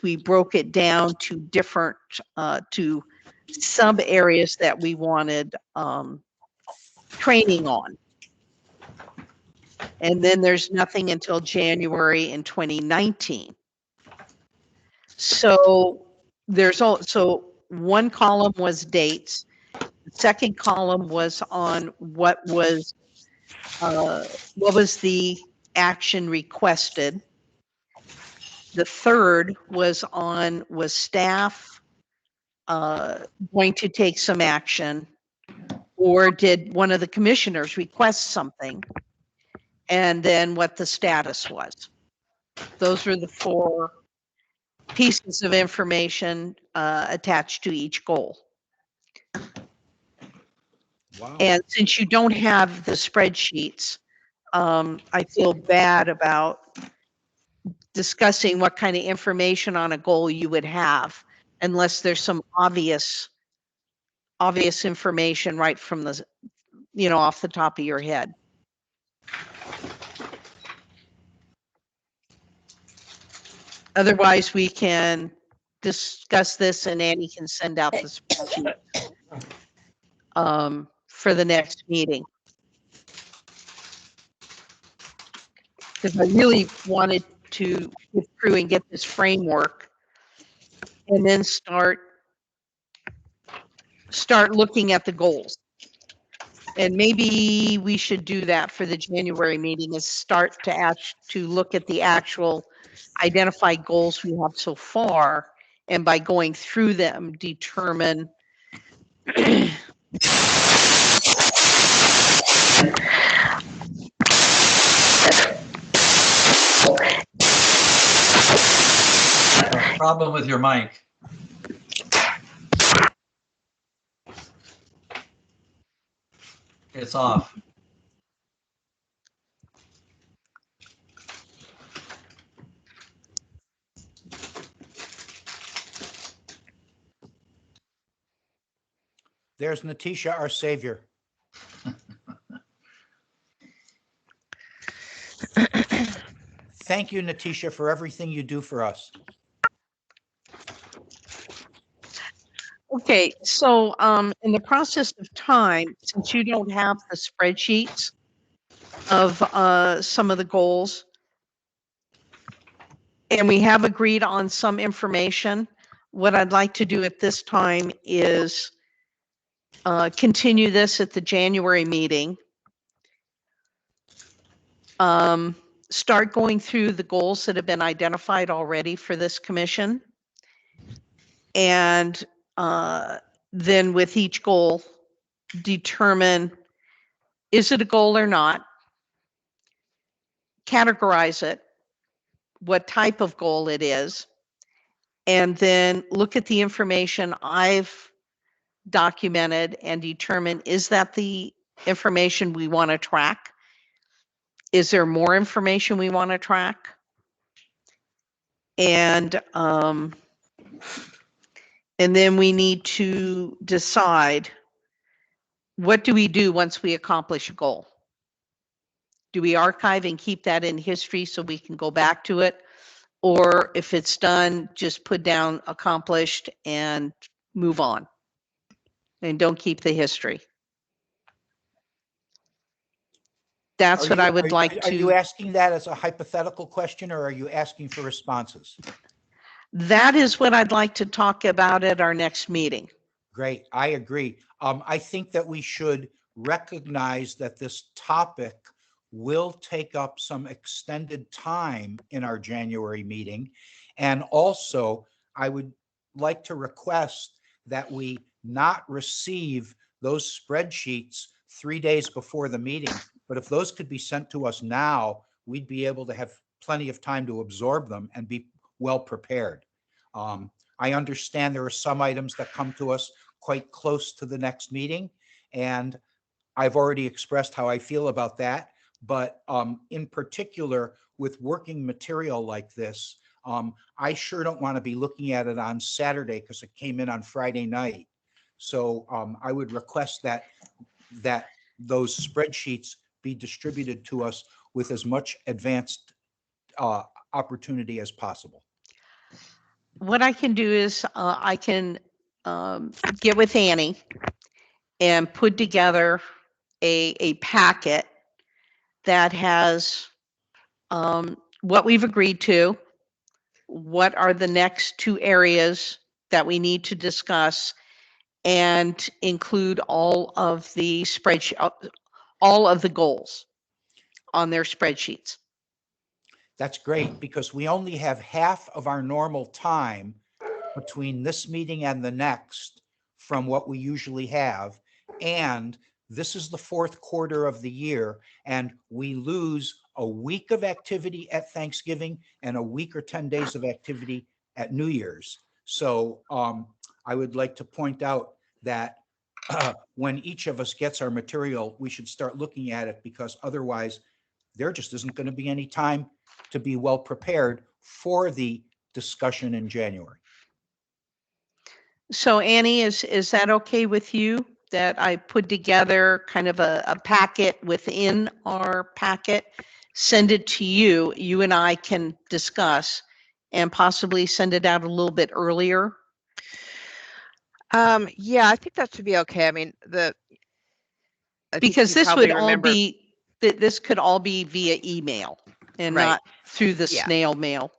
we broke it down to different, to sub areas that we wanted training on. And then there's nothing until January in 2019. So there's also one column was dates. The second column was on what was the action requested. The third was staff going to take some action, or did one of the commissioners request something? And then what the status was. Those were the 4 pieces of information attached to each goal. Wow. And since you don't have the spreadsheets, I feel bad about discussing what kind of information on a goal you would have unless there's some obvious information right from the, off the top of your head. Otherwise, we can discuss this and Annie can send out the spreadsheet for the next meeting. Because I really wanted to get through and get this framework and then start looking at the goals. And maybe we should do that for the January meeting, is start to look at the actual identified goals we have so far, and by going through them, determine Problem with your mic. It's off. There's Natisha, our savior. Thank you, Natisha, for everything you do for us. Okay, so in the process of time, since you don't have the spreadsheets of some of the goals, and we have agreed on some information, what I'd like to do at this time is continue this at the January meeting. Start going through the goals that have been identified already for this commission. And then with each goal, determine, is it a goal or not? Categorize it, what type of goal it is, and then look at the information I've documented and determine, is that the information we want to track? Is there more information we want to track? And then we need to decide, what do we do once we accomplish a goal? Do we archive and keep that in history so we can go back to it? Or if it's done, just put down accomplished and move on? And don't keep the history. That's what I would like Are you to, asking that as a hypothetical question, or are you asking for responses? that is what I'd like to talk about at our next meeting. Great, I agree. I think that we should recognize that this topic will take up some extended time in our January meeting. And also, I would like to request that we not receive those spreadsheets 3 days before the meeting. But if those could be sent to us now, we'd be able to have plenty of time to absorb them and be well prepared. I understand there are some items that come to us quite close to the next meeting, and I've already expressed how I feel about that. But in particular, with working material like this, I sure don't want to be looking at it on Saturday because it came in on Friday night. So I would request that those spreadsheets be distributed to us with as much advanced opportunity as possible. What I can do is I can get with Annie and put together a packet that has what we've agreed to, what are the next 2 areas that we need to discuss, and include all of the all of the goals on their spreadsheets. That's great, because we only have half of our normal time between this meeting and the next from what we usually have. And this is the 4th quarter of the year, and we lose a week of activity at Thanksgiving and a week or 10 days of activity at New Year's. So I would like to point out that when each of us gets our material, we should start looking at it, because otherwise there just isn't going to be any time to be well prepared for the discussion in January. So Annie, is that okay with you, that I put together kind of a packet within our packet, send it to you, you and I can discuss, and possibly send it out a little bit earlier? Yeah, I think that should be okay. I mean, Because this would all be, this could all be via email and Right. not through the Yeah. snail mail.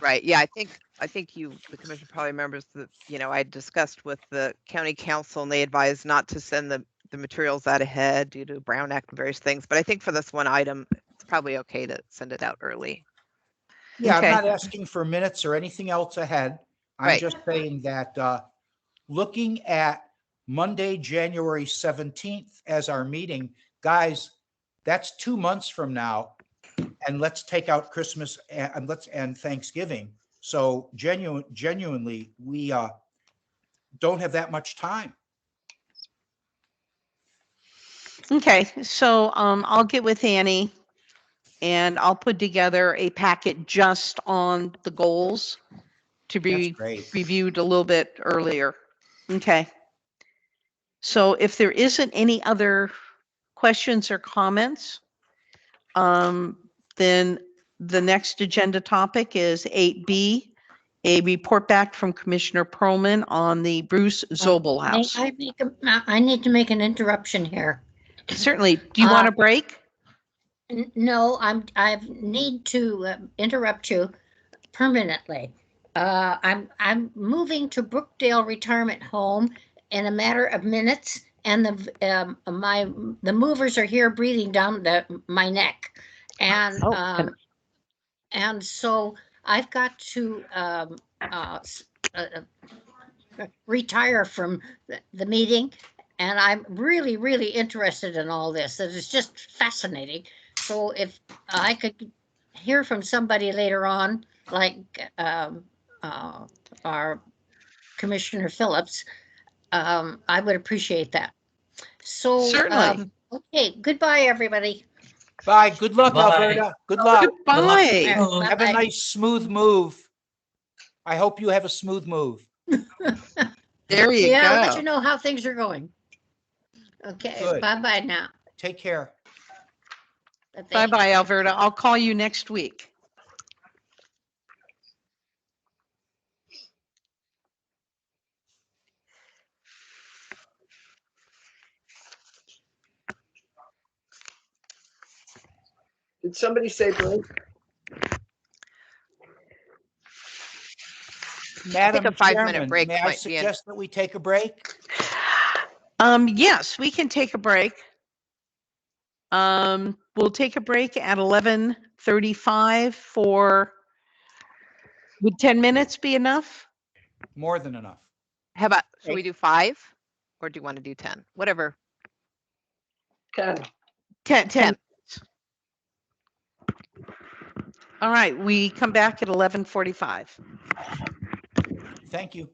Right. Yeah, I think the commission probably remembers that, I discussed with the county council, and they advised not to send the materials out ahead due to Brown Act and various things. But I think for this one item, it's probably okay to send it out early. Yeah, Okay. I'm not asking for minutes or anything else ahead. I'm Right. just saying that looking at Monday, January 17th as our meeting, guys, that's 2 months from now. And let's take out Christmas and Thanksgiving. So genuinely, we don't have that much time. Okay, so I'll get with Annie and I'll put together a packet just on the goals to That's be great. reviewed a little bit earlier. Okay. So if there isn't any other questions or comments, then the next agenda topic is 8B, a report back from Commissioner Perlman on the Bruce Zobel May House. I need to make an interruption here. Certainly. Do you want a break? No, I need to interrupt you permanently. I'm moving to Brookdale Retirement Home in a matter of minutes, and the movers are here breathing down my neck, and Oh, and so I've got to retire from the meeting, and I'm really, really interested in all this. It is just fascinating. So if I could hear from somebody later on, like our Commissioner Phillips, I would appreciate that. So, Certainly. okay, goodbye, everybody. Bye. Good luck, Bye. Alberta. Good luck. Good luck to Bye. you. Have a nice smooth move. I hope you have a smooth move. There you Yeah, I'll let go. you know how things are going. Okay, Good. bye-bye now. Take care. Bye-bye, Alberta. I'll call you next week. Did somebody say break? Madam a 5-minute Chairman, break may I might be in- suggest that we take a break? Yes, we can take a break. We'll take a break at 11:35 for, would 10 minutes be enough? More than enough. how about, should we do 5? Or do you want to do 10? Whatever. 10. 10. 10. All right, we come back at 11:45. Thank you.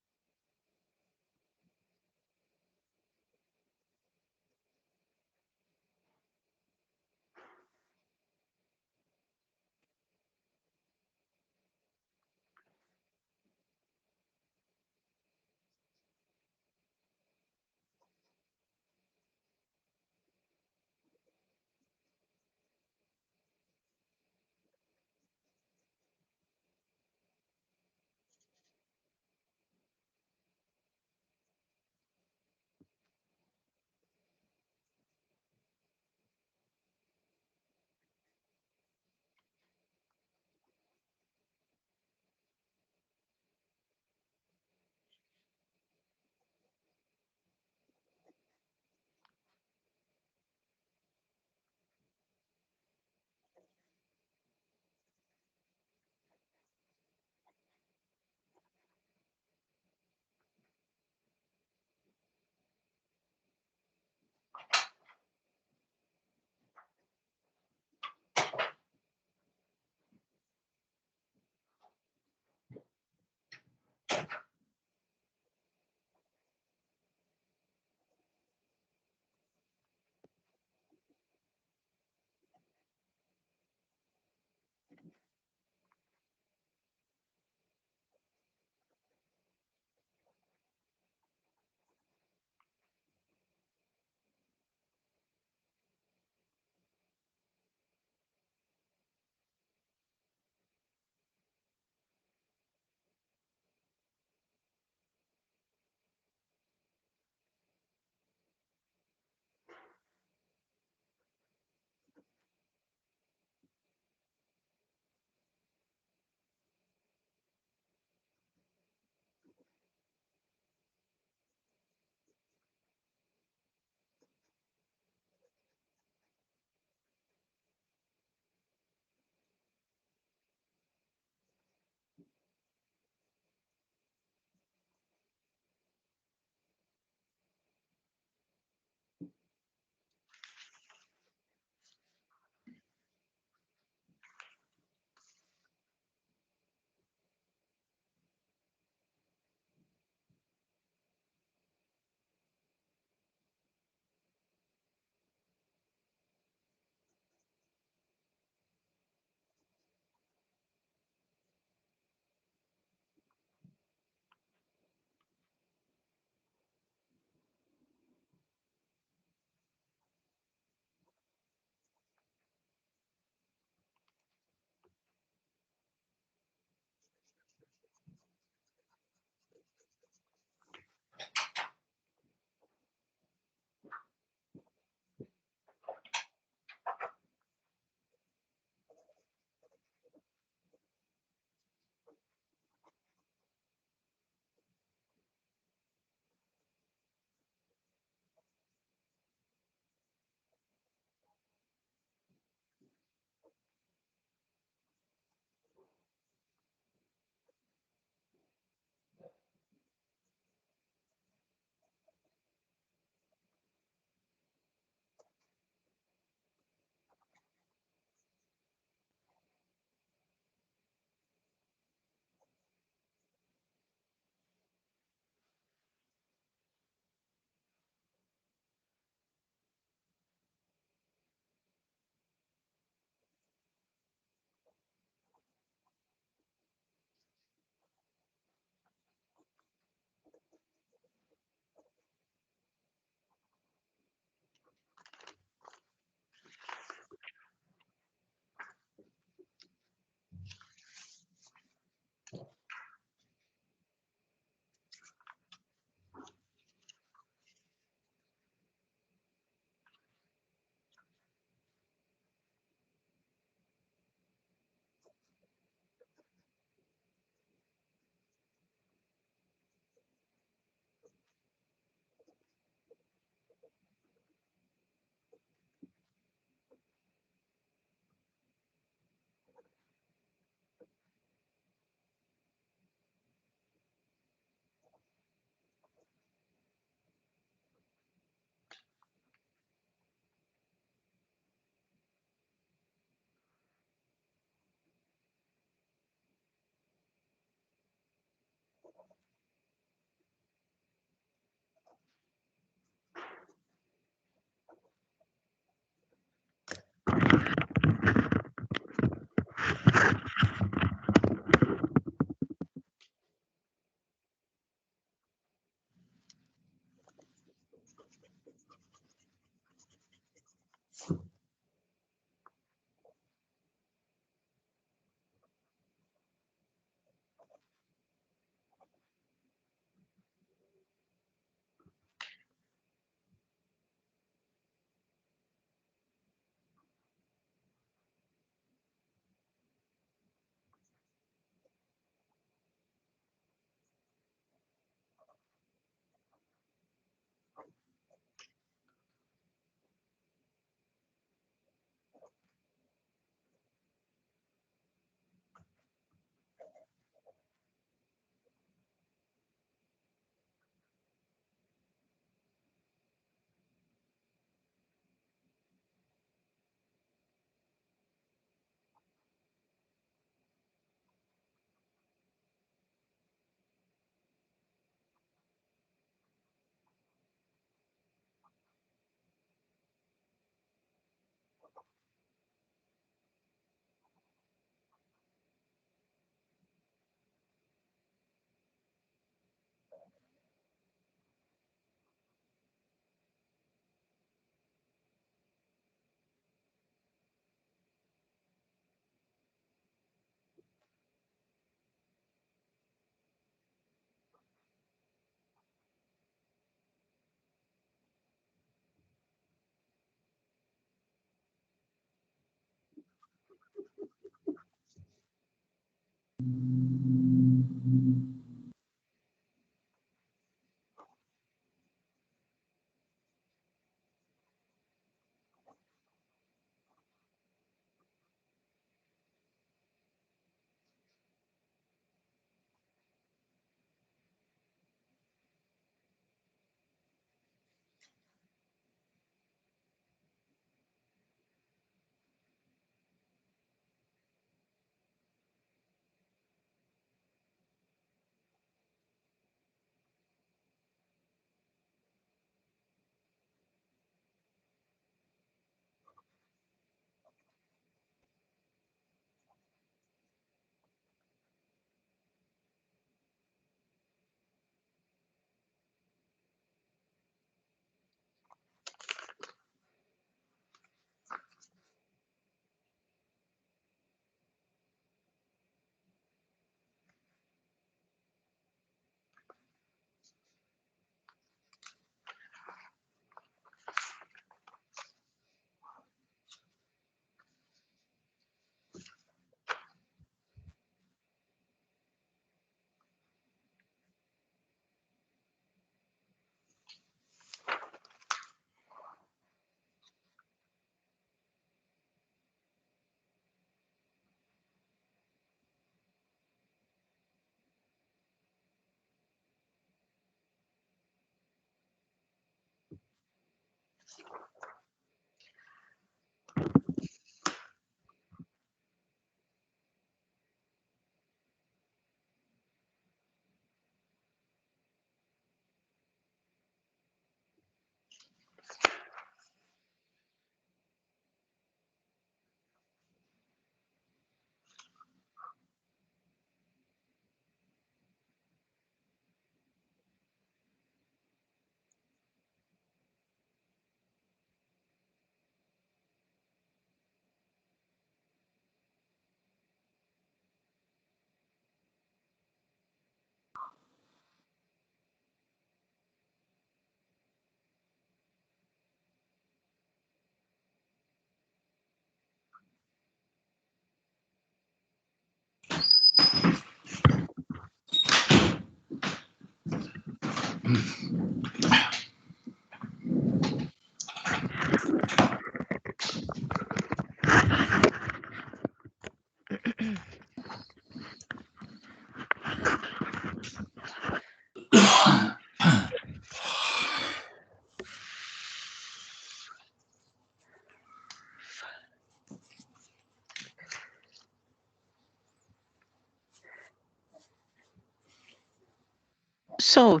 So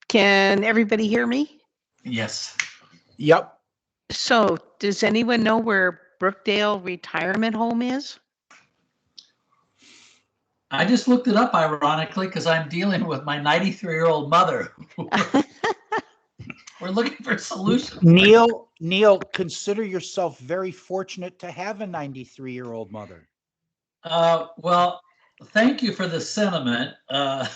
can everybody hear me? Yes. Yep. So does anyone know where Brookdale Retirement Home is? I just looked it up ironically because I'm dealing with my 93-year-old mother. We're looking for solutions. Neil, consider yourself very fortunate to have a 93-year-old mother. Well, thank you for the sentiment. I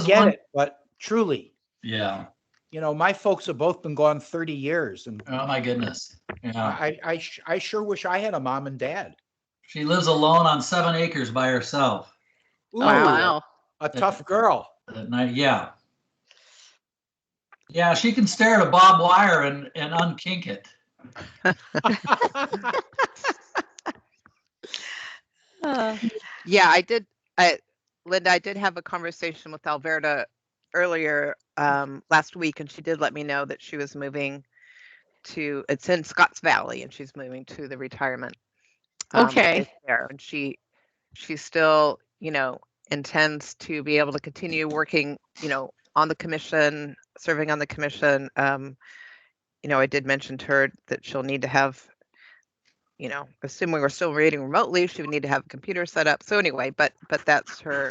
get it, but truly, Yeah. you know, my folks have both been gone 30 years, and Oh my goodness. Yeah. I sure wish I had a mom and dad. She lives alone on 7 acres by herself Ooh, Oh, wow. a tough girl. at night. Yeah. Yeah, she can stare at a barbed wire and unkink it. Uh, Yeah, Linda, I did have a conversation with Alberta earlier last week, and she did let me know that she was moving to, it's in Scotts Valley, and she's moving to the retirement Okay. place there. And she still, you know, intends to be able to continue working, you know, on the commission, serving on the commission. You know, I did mention to her that she'll need to have, you know, assuming we're still reading remotely, she would need to have a computer set up. So anyway, but that's her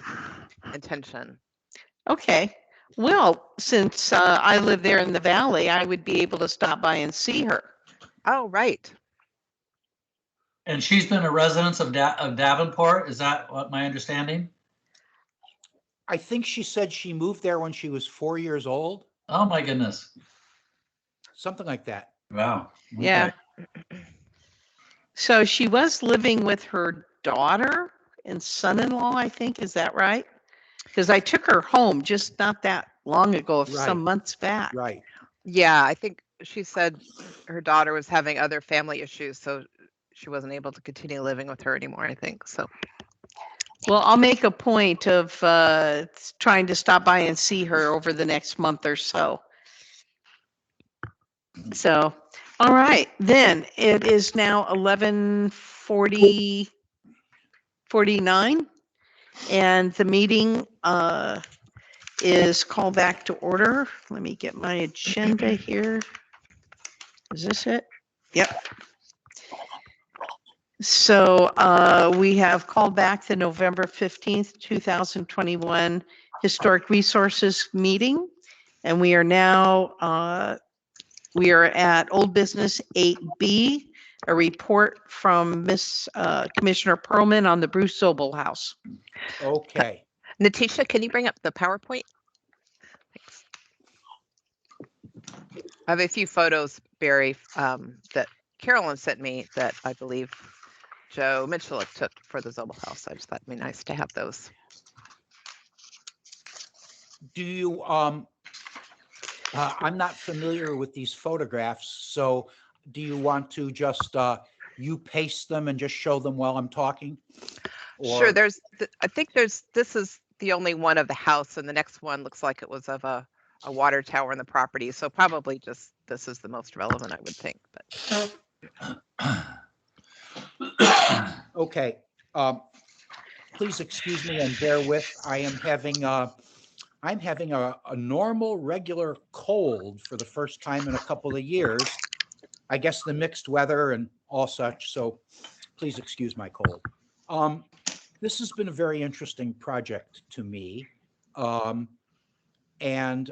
intention. Okay. Well, since I live there in the valley, I would be able to stop by and see her. Oh, right. And she's been a resident of Davenport. Is that what my understanding? I think she said she moved there when she was 4 years old, Oh my goodness. something like that. Wow. Okay. Yeah. So she was living with her daughter and son-in-law, I think. Is that right? Because I took her home just not that long ago, some Right. months back. Right. Yeah, I think she said her daughter was having other family issues, so she wasn't able to continue living with her anymore, I think. So Well, I'll make a point of trying to stop by and see her over the next month or so. So, all right, then it is now 11:49, and the meeting is called back to order. Let me get my agenda here. Is this it? Yep. So we have called back the November 15th, 2021 Historic Resources meeting. And we are now, we are at Old Business 8B, a report from Miss Commissioner Perlman on the Bruce Sobel House. Okay. Natisha, can you bring up the PowerPoint? Thanks. I have a few photos, Barry, that Carolyn sent me that I believe Joe Mitchell took for the Zobel House. I just thought it'd be nice to have those. Do you, I'm not familiar with these photographs, so do you want to just, you paste them and just show them while I'm talking? Sure, Or- I think this is the only one of the house, and the next one looks like it was of a water tower in the property. So probably just this is the most relevant, I would think. But Okay, please excuse me and bear with, I'm having a normal, regular cold for the first time in a couple of years. I guess the mixed weather and all such, so please excuse my cold. This has been a very interesting project to me. And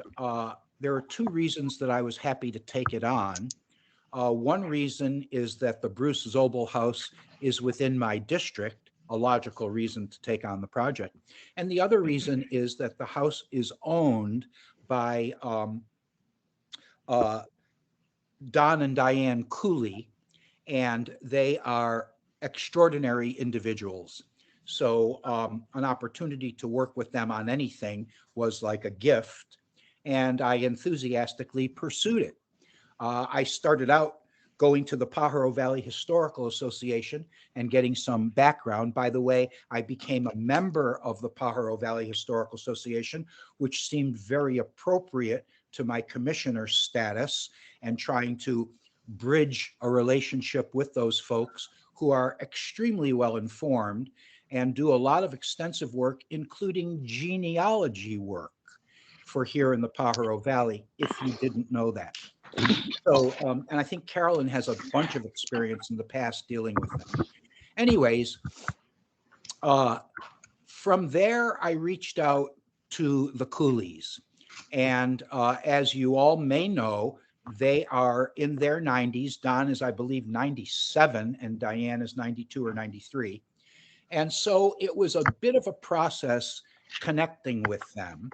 there are two reasons that I was happy to take it on. One reason is that the Bruce Zobel House is within my district, a logical reason to take on the project. And the other reason is that the house is owned by Don and Diane Cooley, and they are extraordinary individuals. So an opportunity to work with them on anything was like a gift, and I enthusiastically pursued it. I started out going to the Pajaro Valley Historical Association and getting some background. By the way, I became a member of the Pajaro Valley Historical Association, which seemed very appropriate to my commissioner status and trying to bridge a relationship with those folks who are extremely well informed and do a lot of extensive work, including genealogy work for here in the Pajaro Valley, if you didn't know that. So, and I think Carolyn has a bunch of experience in the past dealing with them. Anyways, from there, I reached out to the Coolies. And as you all may know, they are in their 90s. Don is, I believe, 97, and Diane is 92 or 93. And so it was a bit of a process connecting with them.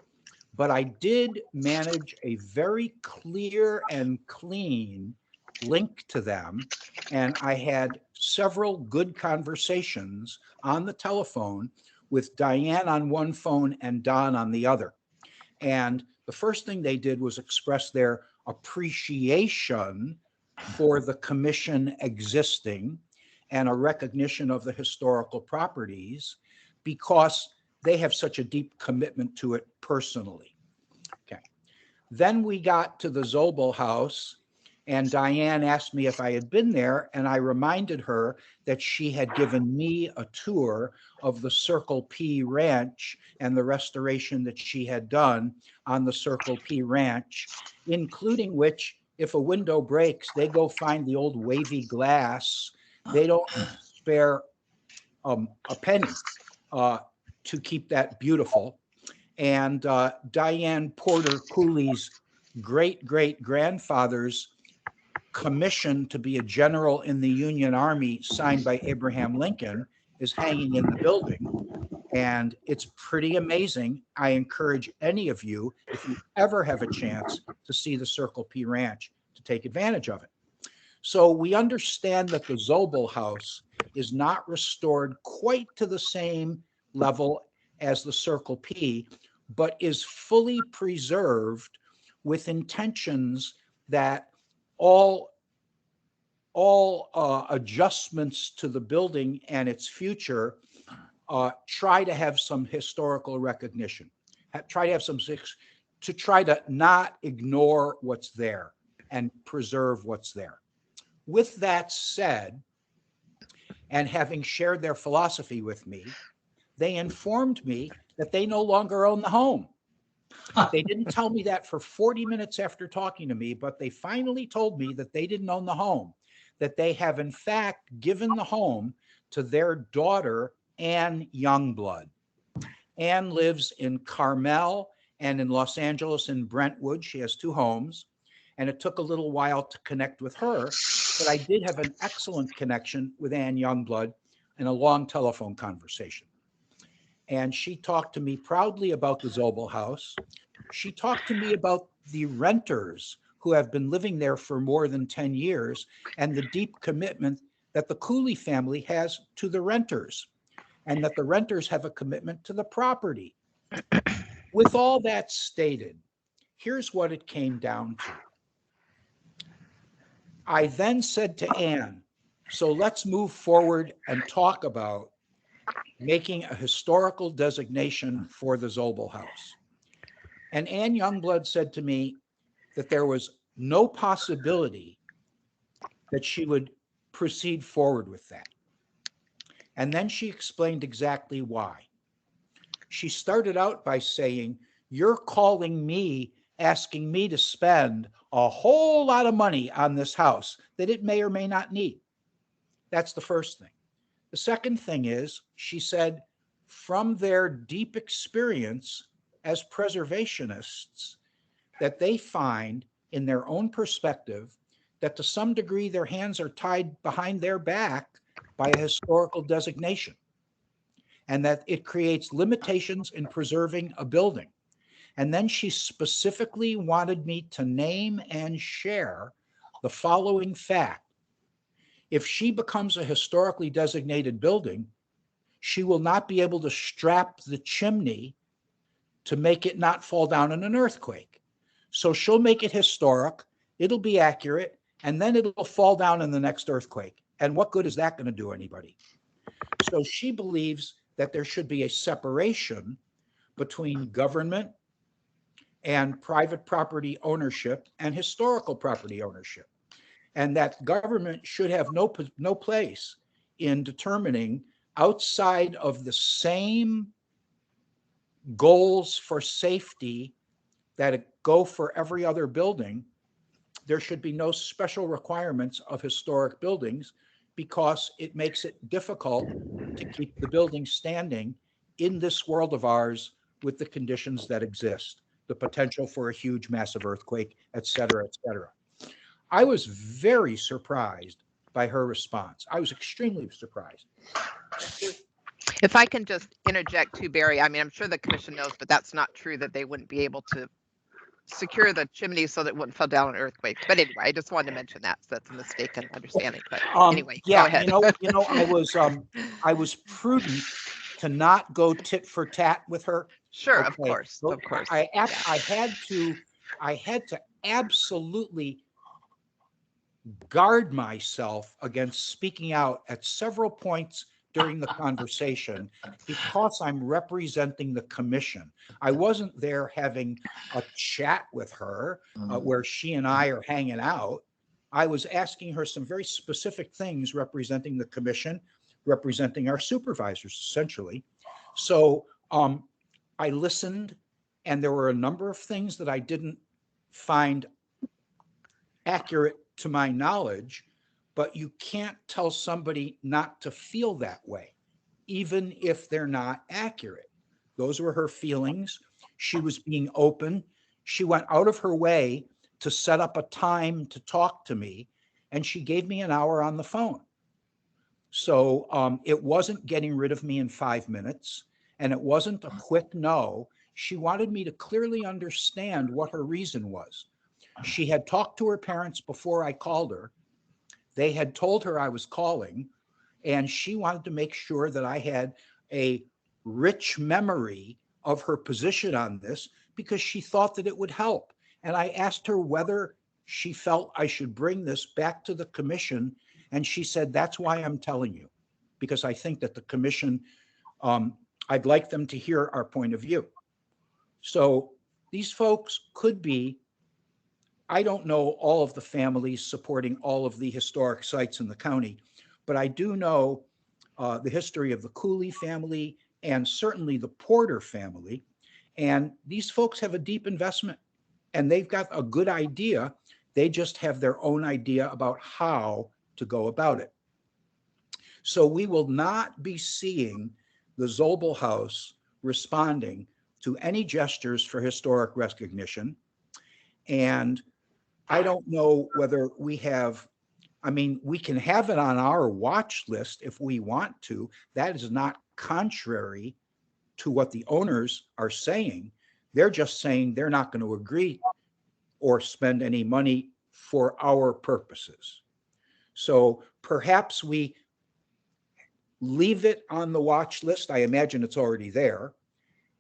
But I did manage a very clear and clean link to them. And I had several good conversations on the telephone with Diane on one phone and Don on the other. And the first thing they did was express their appreciation for the commission existing and a recognition of the historical properties because they have such a deep commitment to it personally. Okay. Then we got to the Zobel house, and Diane asked me if I had been there, and I reminded her that she had given me a tour of the Circle P Ranch and the restoration that she had done on the Circle P Ranch, including which, if a window breaks, they go find the old wavy glass. They don't spare a penny to keep that beautiful. And Diane Porter Cooley's great-great-grandfather's commission to be a general in the Union Army, signed by Abraham Lincoln, is hanging in the building. And it's pretty amazing. I encourage any of you, if you ever have a chance to see the Circle P Ranch, to take advantage of it. So we understand that the Zobel house is not restored quite to the same level as the Circle P, but is fully preserved with intentions that all adjustments to the building and its future try to have some historical recognition, try to not ignore what's there and preserve what's there. With that said, and having shared their philosophy with me, they informed me that they no longer own the home. They didn't tell me that for 40 minutes after talking to me, but they finally told me that they didn't own the home, that they have in fact given the home to their daughter, Anne Youngblood. Anne lives in Carmel and in Los Angeles in Brentwood. She has two homes, and it took a little while to connect with her, but I did have an excellent connection with Anne Youngblood in a long telephone conversation. And she talked to me proudly about the Zobel house. She talked to me about the renters who have been living there for more than 10 years and the deep commitment that the Cooley family has to the renters, and that the renters have a commitment to the property. With all that stated, here's what it came down to. I then said to Anne, so let's move forward and talk about making a historical designation for the Zobel house. And Anne Youngblood said to me that there was no possibility that she would proceed forward with that. And then she explained exactly why. She started out by saying, you're calling me, asking me to spend a whole lot of money on this house that it may or may not need. That's the first thing. The second thing is, she said, from their deep experience as preservationists, that they find in their own perspective that to some degree their hands are tied behind their back by a historical designation, and that it creates limitations in preserving a building. And then she specifically wanted me to name and share the following fact. If she becomes a historically designated building, she will not be able to strap the chimney to make it not fall down in an earthquake. So she'll make it historic, it'll be accurate, and then it'll fall down in the next earthquake. And what good is that going to do anybody? So she believes that there should be a separation between government and private property ownership and historical property ownership, and that government should have no place in determining, outside of the same goals for safety that go for every other building, there should be no special requirements of historic buildings, because it makes it difficult to keep the building standing in this world of ours with the conditions that exist, the potential for a huge massive earthquake, et cetera, et cetera. I was very surprised by her response. I was extremely surprised. If I can just interject too, Barry, I mean, I'm sure the commission knows, but that's not true that they wouldn't be able to secure the chimney so that it wouldn't fall down in an earthquake. But anyway, I just wanted to mention that. So that's a mistaken understanding. But anyway, yeah, go ahead. I was prudent to not go tit for tat with her. Sure, of Okay. course, So of course. I had to absolutely guard myself against speaking out at several points during the conversation because I'm representing the commission. I wasn't there having a chat with her where she and I are hanging out. I was asking her some very specific things representing the commission, representing our supervisors, essentially. So I listened, and there were a number of things that I didn't find accurate to my knowledge, but you can't tell somebody not to feel that way, even if they're not accurate. Those were her feelings. She was being open. She went out of her way to set up a time to talk to me, and she gave me an hour on the phone. So it wasn't getting rid of me in 5 minutes, and it wasn't a quick no. She wanted me to clearly understand what her reason was. She had talked to her parents before I called her. They had told her I was calling, and she wanted to make sure that I had a rich memory of her position on this because she thought that it would help. And I asked her whether she felt I should bring this back to the commission, and she said, that's why I'm telling you, because I think that the commission, I'd like them to hear our point of view. So these folks could be, I don't know all of the families supporting all of the historic sites in the county, but I do know the history of the Cooley family and certainly the Porter family. And these folks have a deep investment and they've got a good idea. They just have their own idea about how to go about it. So we will not be seeing the Zobel House responding to any gestures for historic recognition. And I don't know whether we have, I mean, we can have it on our watch list if we want to. That is not contrary to what the owners are saying. They're just saying they're not going to agree or spend any money for our purposes. So perhaps we leave it on the watch list. I imagine it's already there,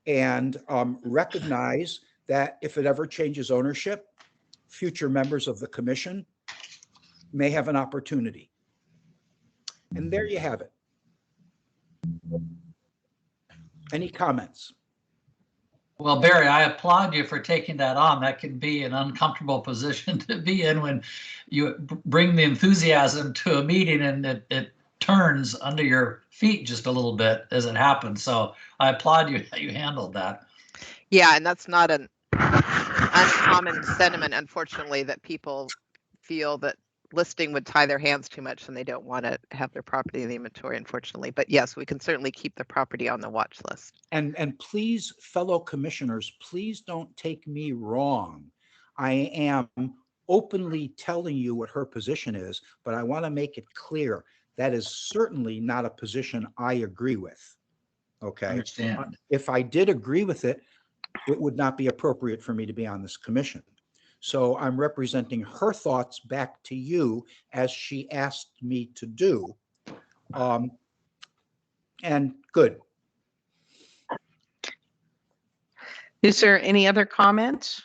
and recognize that if it ever changes ownership, future members of the commission may have an opportunity. And there you have it. Any comments? Well, Barry, I applaud you for taking that on. That can be an uncomfortable position to be in when you bring the enthusiasm to a meeting and it turns under your feet just a little bit as it happens. So I applaud you that you handled that. Yeah, and that's not an uncommon sentiment, unfortunately, that people feel that listing would tie their hands too much and they don't want to have their property in the inventory, unfortunately. But yes, we can certainly keep the property on the watch list. And please, fellow commissioners, please don't take me wrong. I am openly telling you what her position is, but I want to make it clear that is certainly not a position I agree with. Okay. Understand. If I did agree with it, it would not be appropriate for me to be on this commission. So I'm representing her thoughts back to you as she asked me to do. And good. Is there any other comments?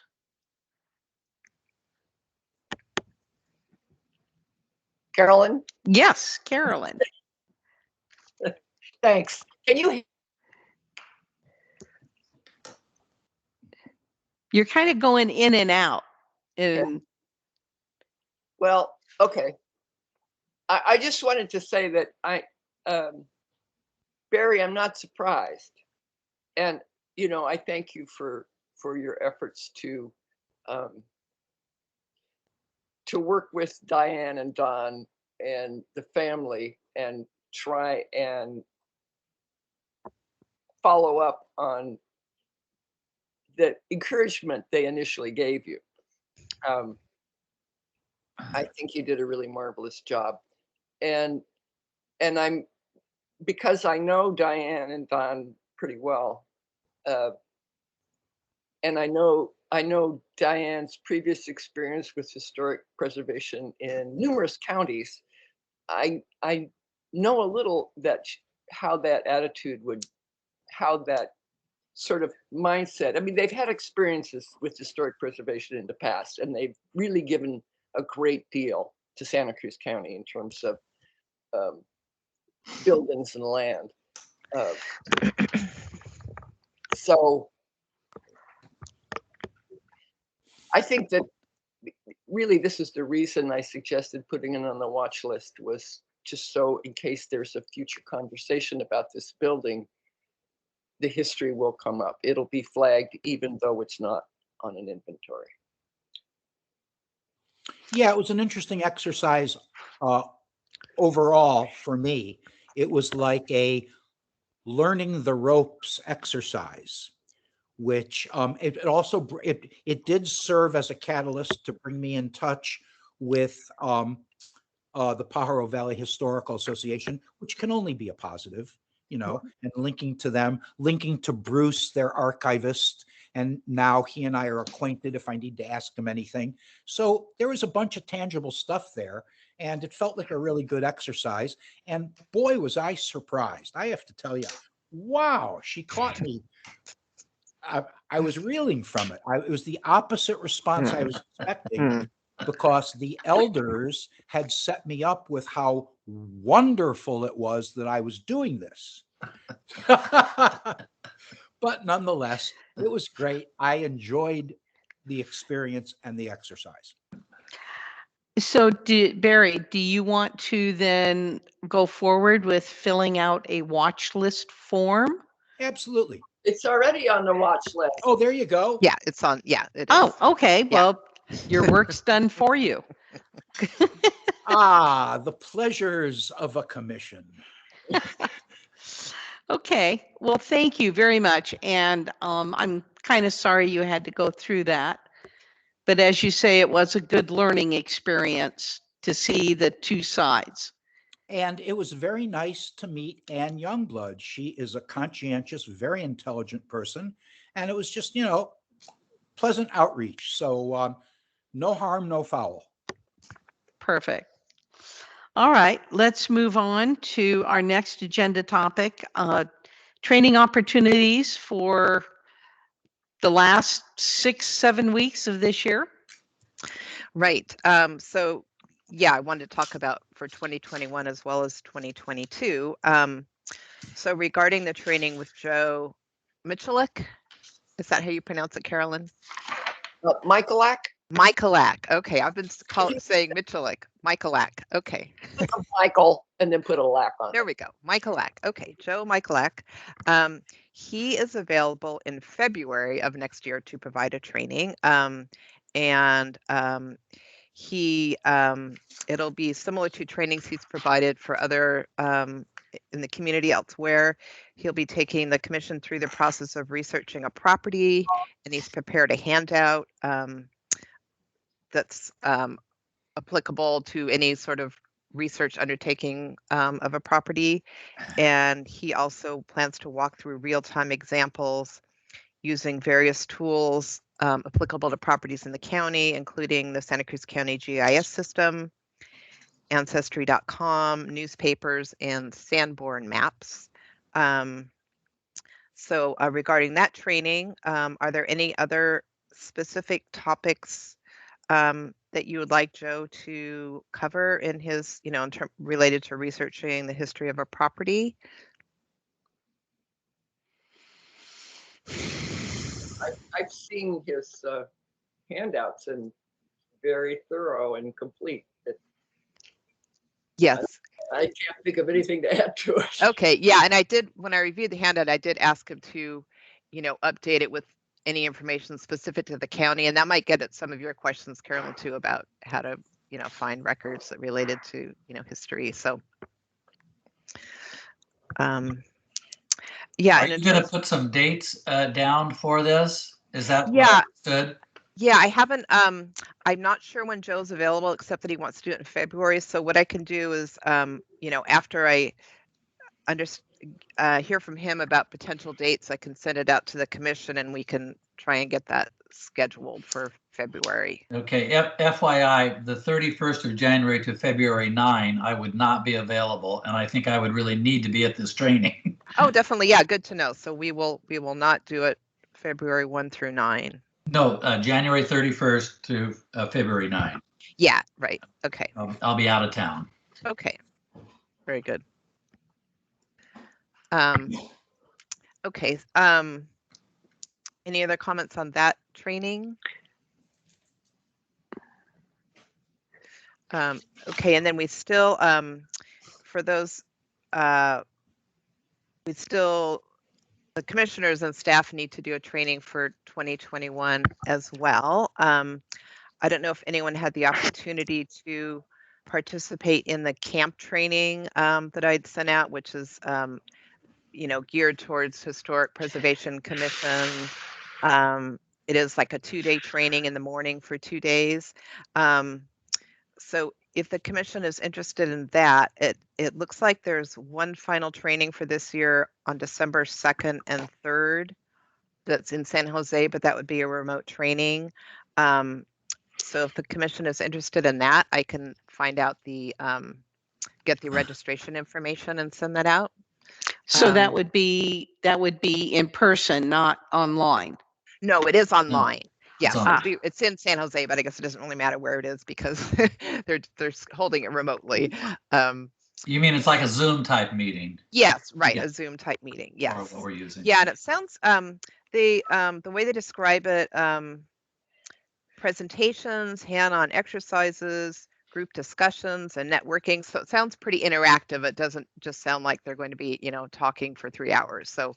Carolyn, Yes, Carolyn. thanks. Can you? You're kind of going in and out. And Well, okay. I just wanted to say that Barry, I'm not surprised. And, you know, I thank you for your efforts to work with Diane and Don and the family and try and follow up on the encouragement they initially gave you. I think you did a really marvelous job. And I'm, because I know Diane and Don pretty well, and I know Diane's previous experience with historic preservation in numerous counties. I know a little that how that attitude would, how that sort of mindset. I mean, they've had experiences with historic preservation in the past, and they've really given a great deal to Santa Cruz County in terms of buildings and land. So I think that really this is the reason I suggested putting it on the watch list, was just so in case there's a future conversation about this building, the history will come up. It'll be flagged even though it's not on an inventory. Yeah, it was an interesting exercise overall for me. It was like a learning the ropes exercise, which it also it did serve as a catalyst to bring me in touch with the Pajaro Valley Historical Association, which can only be a positive, you know, and linking to them, linking to Bruce, their archivist. And now he and I are acquainted if I need to ask him anything. So there was a bunch of tangible stuff there, and it felt like a really good exercise. And boy, was I surprised. I have to tell you, wow, she caught me. I was reeling from it. It was the opposite response I was expecting, because the elders had set me up with how wonderful it was that I was doing this. But nonetheless, it was great. I enjoyed the experience and the exercise. So Barry, do you want to then go forward with filling out a watch list form? Absolutely. It's already on the watch list. Oh, there you go. Yeah, it's on. Yeah, it is. Oh, okay. Yeah. Well, your work's done for you. Ah, the pleasures of a commission. Okay. Well, thank you very much. And I'm kind of sorry you had to go through that. But as you say, it was a good learning experience to see the two sides. And it was very nice to meet Ann Youngblood. She is a conscientious, very intelligent person. And it was just, you know, pleasant outreach. So no harm, no foul. Perfect. All right, let's move on to our next agenda topic, training opportunities for the last 6-7 weeks of this year. Right. So yeah, I wanted to talk about for 2021 as well as 2022. So regarding the training with Joe Michalak, is that how you pronounce it, Carolyn? Michalak? Michalak. Okay, I've been saying Michalak. Michalak. Okay. Michael, and then put a lack on it. There we go. Michalak. Okay, Joe Michalak. He is available in February of next year to provide a training. It'll be similar to trainings he's provided for other in the community elsewhere. He'll be taking the commission through the process of researching a property, and he's prepared a handout that's applicable to any sort of research undertaking of a property. And he also plans to walk through real-time examples using various tools applicable to properties in the county, including the Santa Cruz County GIS system, Ancestry.com, newspapers, and Sanborn maps. So regarding that training, are there any other specific topics that you would like Joe to cover in his, related to researching the history of a property? I've seen his handouts, and very thorough and complete. Yes. I can't think of anything to add to it. Okay. Yeah. And I did, when I reviewed the handout, I did ask him to, update it with any information specific to the county. And that might get at some of your questions, Carolyn, too, about how to, find records that related to, history. So, yeah. Are you going to put some dates down for this? Is that what Yeah. I understood? Yeah, I haven't, I'm not sure when Joe's available, except that he wants to do it in February. So what I can do is, after I hear from him about potential dates, I can send it out to the commission and we can try and get that scheduled for February. Okay, FYI, the 31st of January to February 9, I would not be available, and I think I would really need to be at this training. Oh, definitely. Yeah, good to know. So we will not do it February 1 through 9. No, January 31st to February 9. Yeah, right. Okay. I'll be out of town. Okay. Very good. Okay. Any other comments on that training? Okay, and then we still, for those, the commissioners and staff need to do a training for 2021 as well. I don't know if anyone had the opportunity to participate in the camp training that I'd sent out, which is, geared towards Historic Preservation Commission. It is like a 2-day training in the morning for 2 days. So if the commission is interested in that, it looks like there's one final training for this year on December 2nd and 3rd. That's in San Jose, but that would be a remote training. So if the commission is interested in that, I can find out get the registration information and send that out. So that would be in person, not online. No, it is online. Yes, It's it's in San Jose, but I guess it doesn't really matter where it is because they're holding it remotely. You mean it's like a Zoom type meeting? Yes, right, Yeah. a Zoom type meeting. Or Yes. what we're using. Yeah, and it sounds the way they describe it, presentations, hand-on exercises, group discussions, and networking. So it sounds pretty interactive. It doesn't just sound like they're going to be, talking for 3 hours. So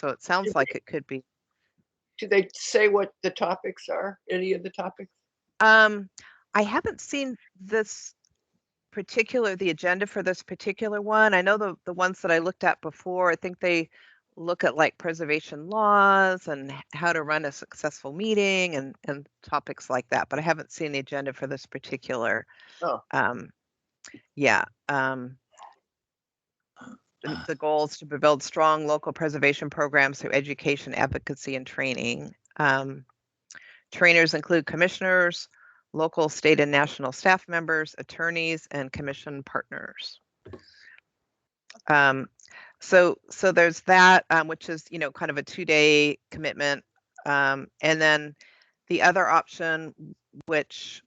it sounds like it could be. Do they say what the topics are? Any of the topics? I haven't seen the agenda for this particular one. I know the ones that I looked at before, I think they look at like preservation laws and how to run a successful meeting and topics like that, but I haven't seen the agenda for this particular. Oh. Yeah. The goal is to build strong local preservation programs through education, advocacy, and training. Trainers include commissioners, local, state, and national staff members, attorneys, and commission partners. So there's that, which is, kind of a 2-day commitment. And then the other option, which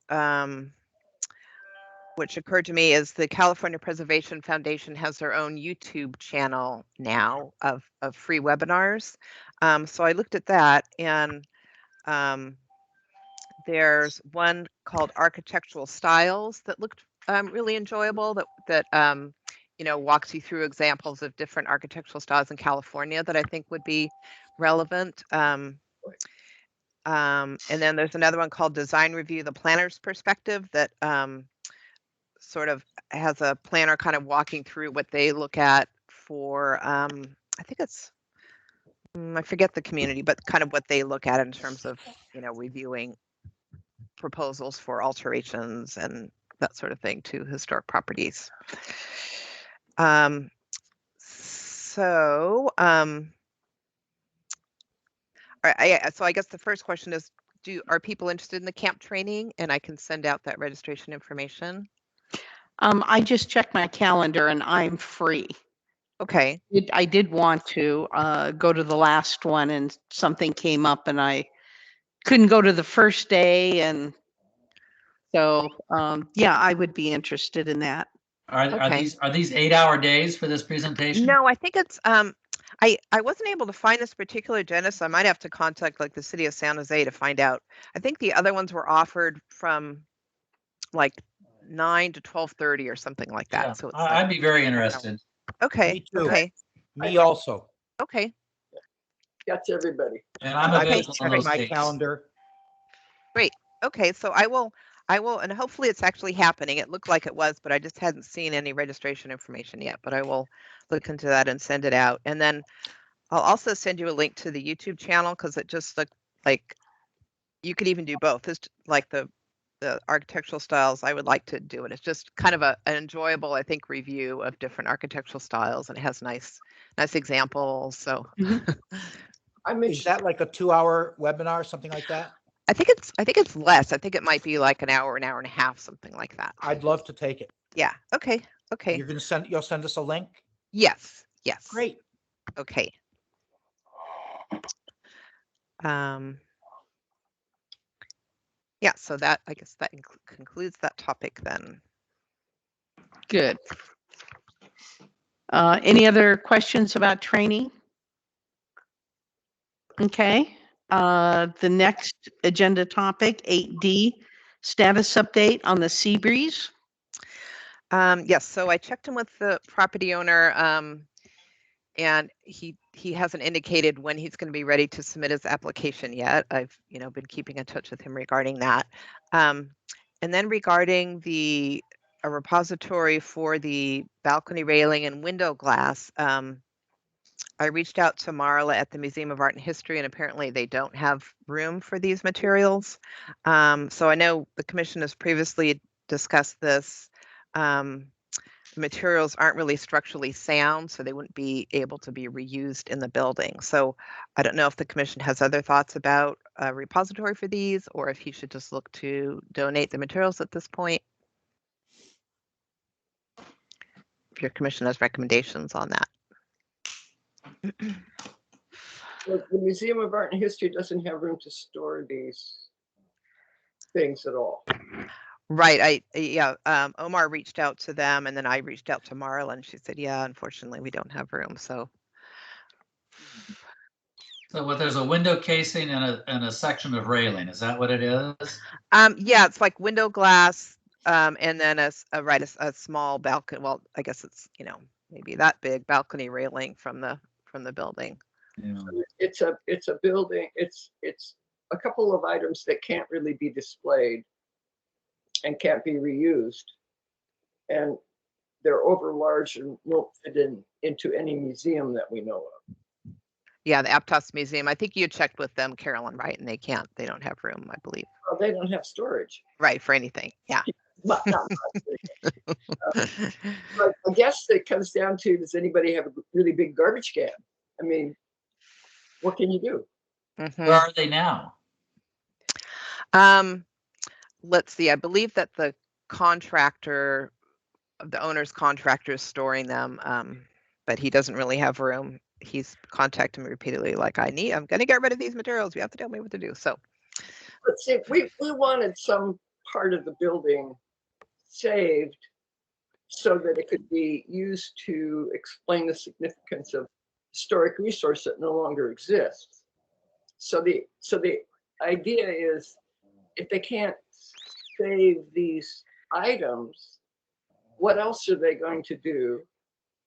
occurred to me, is the California Preservation Foundation has their own YouTube channel now of free webinars. So I looked at that, and there's one called Architectural Styles that looked really enjoyable, that walks you through examples of different architectural styles in California that I think would be relevant. And then there's another one called Design Review, the Planner's Perspective, that sort of has a planner kind of walking through what they look at for, I think it's, I forget the community, but kind of what they look at in terms of, reviewing proposals for alterations and that sort of thing to historic properties. So I guess the first question is, are people interested in the camp training? And I can send out that registration information. I just checked my calendar and I'm free. Okay. I did want to go to the last one and something came up and I couldn't go to the first day. And so, yeah, I would be interested in that. Are these 8-hour days for this presentation? No, I think it's, I wasn't able to find this particular agenda, so I might have to contact like the city of San Jose to find out. I think the other ones were offered from like 9 to 12:30 or something like that. Yeah, so it's I'd be very interested. Okay. Me too. Okay. Me also. Okay. That's everybody. And I'm I've been available on checking those my dates. calendar. Okay. So I will, and hopefully it's actually happening. It looked like it was, but I just hadn't seen any registration information yet, but I will look into that and send it out. And then I'll also send you a link to the YouTube channel because it just looked like, you could even do both. It's like the architectural styles. I would like to do it. It's just kind of an enjoyable, I think, review of different architectural styles, and it has nice examples. So I'm Is that like a 2-hour webinar, something like that? I think it's less. I think it might be like an hour and a half, something like that. I'd love to take it. Yeah. Okay. You'll send us a link? Yes. Great. Okay. Yeah, so that, I guess that concludes that topic then. Good. Any other questions about training? Okay. The next agenda topic, 8D, status update on the Seabreeze. Yes, so I checked in with the property owner, and he hasn't indicated when he's going to be ready to submit his application yet. I've been keeping in touch with him regarding that. And then regarding a repository for the balcony railing and window glass, I reached out to Marla at the Museum of Art and History, and apparently they don't have room for these materials. So I know the commission has previously discussed this. Materials aren't really structurally sound, so they wouldn't be able to be reused in the building. So I don't know if the commission has other thoughts about a repository for these, or if he should just look to donate the materials at this point. If your commission has recommendations on that. The Museum of Art and History doesn't have room to store these things at all. Right. Omar reached out to them, and then I reached out to Marla, and she said, yeah, unfortunately, we don't have room. So there's a window casing and a section of railing. Is that what it is? yeah, it's like window glass, and then a small balcony. Well, I guess it's maybe that big balcony railing from the building. Yeah. It's a building. It's a couple of items that can't really be displayed and can't be reused, and they're over large and won't fit into any museum that we know of. Yeah, the Aptos Museum. I think you checked with them, Carolyn, right? And they don't have room, I believe. Well, they don't have storage. Right, for anything. Yeah. Not much. But I guess it comes down to, does anybody have a really big garbage can? I mean, what can you do? Where are they now? Let's see. I believe that the owner's contractor is storing them, but he doesn't really have room. He's contacted me repeatedly, like, I'm going to get rid of these materials. You have to tell me what to do. So, let's see, we wanted some part of the building saved so that it could be used to explain the significance of historic resource that no longer exists. So the idea is, if they can't save these items, what else are they going to do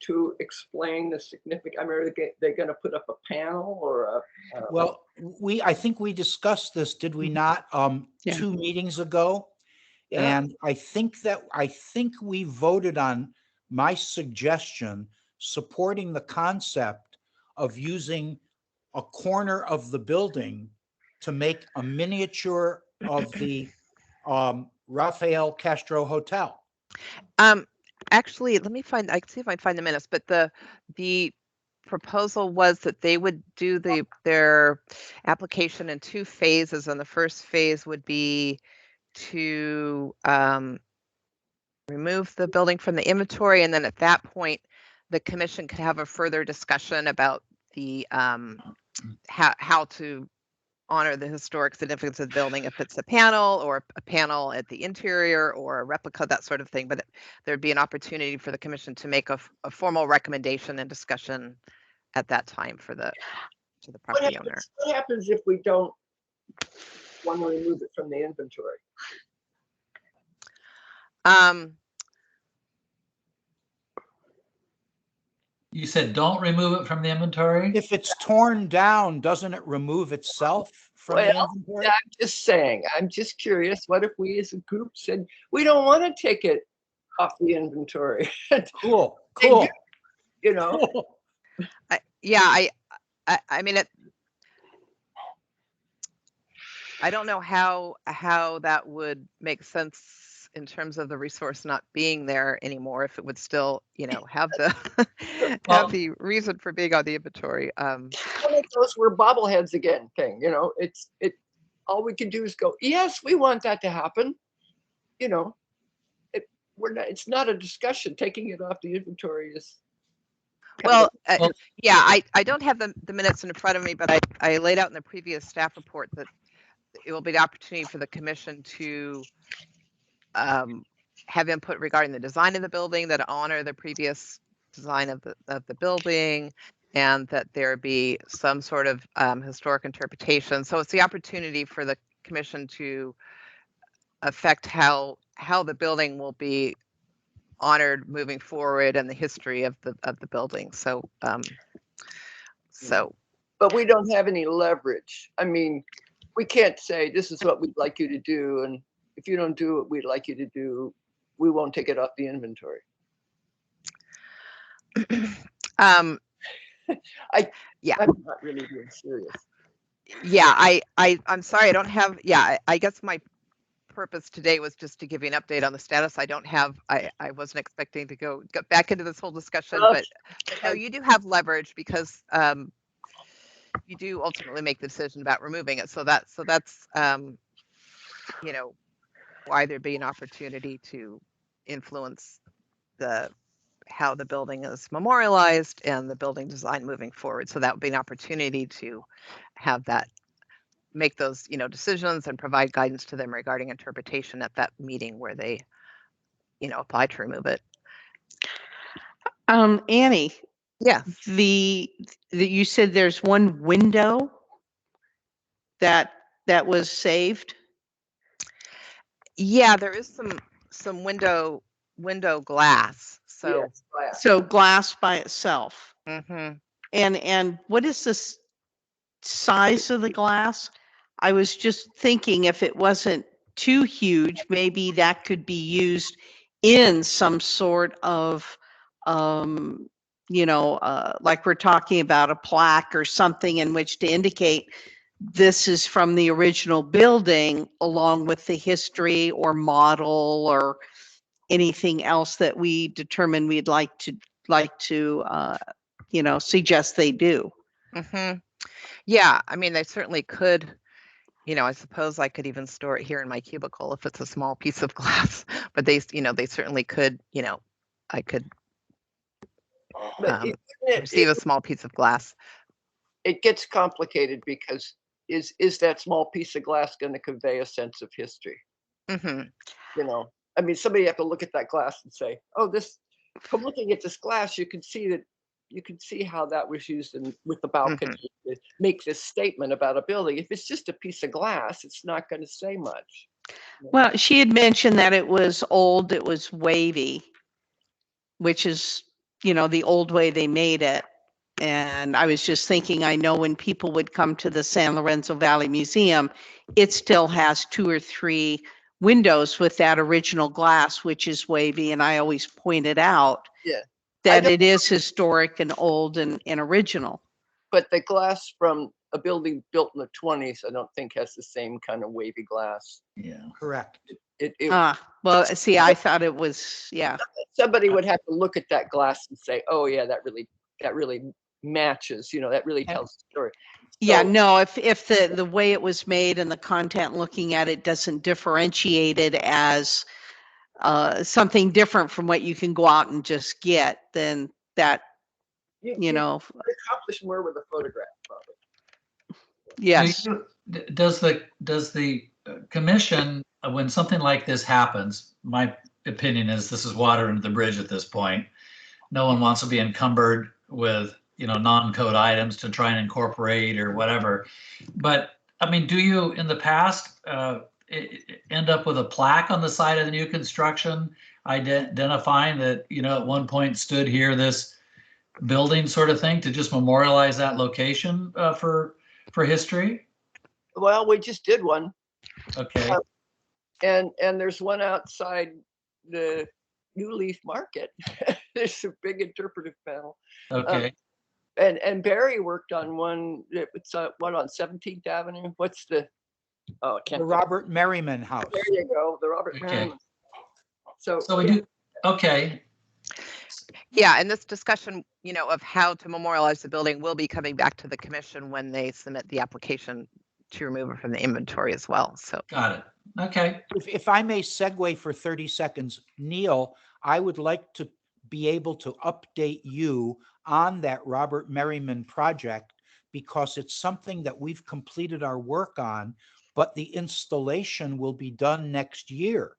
to explain the significance? I mean, are they going to put up a panel or a? Well, I think we discussed this, did we not? Yeah. 2 meetings ago. Yeah. And I think we voted on my suggestion supporting the concept of using a corner of the building to make a miniature of the Rafael Castro Hotel. actually, I can see if I can find the minutes, but the proposal was that they would do their application in 2 phases, and the first phase would be to remove the building from the inventory, and then at that point, the commission could have a further discussion about the how to honor the historic significance of the building, if it's a panel or a panel at the interior or a replica, that sort of thing. But there'd be an opportunity for the commission to make a formal recommendation and discussion at that time to the property owner. What happens if we don't want to remove it from the inventory? You said don't remove it from the inventory? If it's torn down, doesn't it remove itself from the Well, inventory? I'm just saying, I'm just curious, what if we as a group said, we don't want to take it off the inventory? Cool. You know? I mean, I don't know how that would make sense in terms of the resource not being there anymore, if it would still, have the Well- have the reason for being on the inventory. One of those we're bobbleheads again thing, all we can do is go, yes, we want that to happen. It's not a discussion. Taking it off the inventory is. Well, Well- yeah, I don't have the minutes in front of me, but I laid out in the previous staff report that it will be the opportunity for the commission to have input regarding the design of the building, that honor the previous design of the building, and that there be some sort of historic interpretation. So it's the opportunity for the commission to affect how the building will be honored moving forward and the history of the building. So But we don't have any leverage. I mean, we can't say this is what we'd like you to do, and if you don't do what we'd like you to do, we won't take it off the inventory. Yeah. I'm not really being serious. Yeah, I'm sorry, I don't have, I guess my purpose today was just to give you an update on the status. I don't have, I wasn't expecting to go back into this whole discussion, but no, you do have leverage because you do ultimately make the decision about removing it. So that's why there'd be an opportunity to influence how the building is memorialized and the building design moving forward. So that would be an opportunity to have that, make those, decisions and provide guidance to them regarding interpretation at that meeting where they, apply to remove it. Annie, Yeah. you said there's one window that was saved. Yeah, there is some window glass. So Yes, glass. So glass by itself. mhm. And what is the size of the glass? I was just thinking if it wasn't too huge, maybe that could be used in some sort of, like we're talking about a plaque or something in which to indicate this is from the original building, along with the history or model or anything else that we determine we'd like to suggest they do. Mhm. Yeah, I mean, they certainly could, I suppose I could even store it here in my cubicle if it's a small piece of glass, but they certainly could, I could But receive a small piece of glass. it gets complicated because is that small piece of glass going to convey a sense of history? Mhm. I mean, somebody have to look at that glass and say, oh, from looking at this glass, you can see how that was used with the balcony to make this statement about a building. If it's just a piece of glass, it's not going to say much. Well, she had mentioned that it was old, it was wavy, which is, the old way they made it. And I was just thinking, I know when people would come to the San Lorenzo Valley Museum, it still has 2 or 3 windows with that original glass, which is wavy. And I always pointed out that it is historic and old and original. But the glass from a building built in the 20s, I don't think has the same kind of wavy glass. Yeah. Correct. Well, see, I thought it was, Somebody would have to look at that glass and say, oh yeah, that really matches, that really tells the story. Yeah, no, if the way it was made and the content looking at it doesn't differentiate it as something different from what you can go out and just get, then that, you accomplish more with a photograph, probably. Yes. Does the commission, when something like this happens, my opinion is this is water under the bridge at this point. No one wants to be encumbered with, non-code items to try and incorporate or whatever. But I mean, do you in the past end up with a plaque on the side of the new construction identifying that, at one point stood here this building sort of thing to just memorialize that location for history? Well, we just did one. Okay. And there's one outside the New Leaf Market. There's a big interpretive panel. Okay. And Barry worked on one. It's one on 17th Avenue. What's the? Oh, I The can't. Robert Merriman House. There you go, the Robert Okay. Merriman. So, So we do, okay, Yeah, and this discussion, of how to memorialize the building will be coming back to the commission when they submit the application to remove it from the inventory as well. So, got it. Okay, If I may segue for 30 seconds, Neil, I would like to be able to update you on that Robert Merriman project because it's something that we've completed our work on, but the installation will be done next year.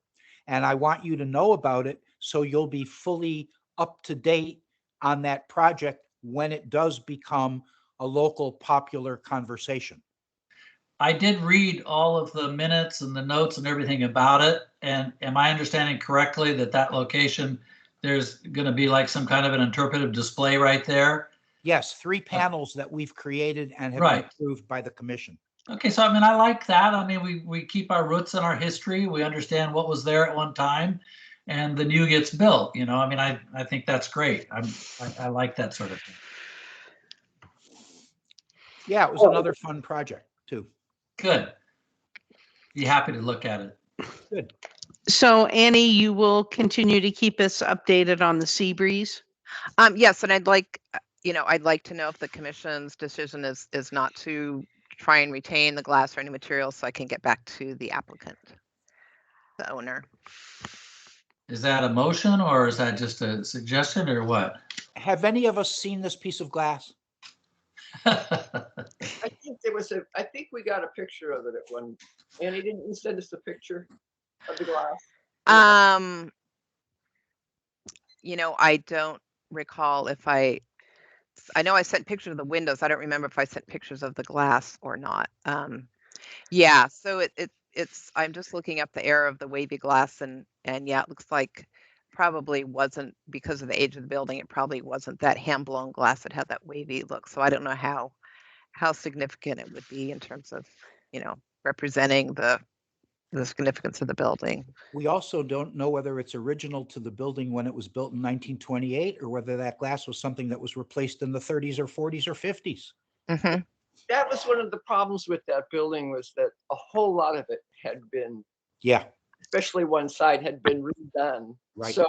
And I want you to know about it so you'll be fully up to date on that project when it does become a local popular conversation. I did read all of the minutes and the notes and everything about it. And am I understanding correctly that that location, there's going to be like some kind of an interpretive display right there? Yes, 3 panels that we've created and have been Right. approved by the commission. Okay, so I mean, I like that. I mean, we keep our roots and our history. We understand what was there at one time and the new gets built, I mean, I think that's great. I like that sort of thing. Yeah, it was another fun project too. Good. Be happy to look at it. Good. So Annie, you will continue to keep us updated on the Seabreeze? yes, and I'd like to know if the commission's decision is not to try and retain the glass or any materials so I can get back to the applicant, the owner. Is that a motion or is that just a suggestion or what? Have any of us seen this piece of glass? I think we got a picture of it at one. Annie, didn't you send us a picture of the glass? I don't recall if I know I sent pictures of the windows. I don't remember if I sent pictures of the glass or not. Yeah, so it's I'm just looking up the era of the wavy glass and yeah, it looks like probably wasn't, because of the age of the building, it probably wasn't that hand blown glass that had that wavy look. So I don't know how significant it would be in terms of, representing the significance of the building. We also don't know whether it's original to the building when it was built in 1928 or whether that glass was something that was replaced in the 30s or 40s or 50s. Mm-hmm. That was one of the problems with that building, was that a whole lot of it had been, Yeah, especially one side, had been redone. Right. So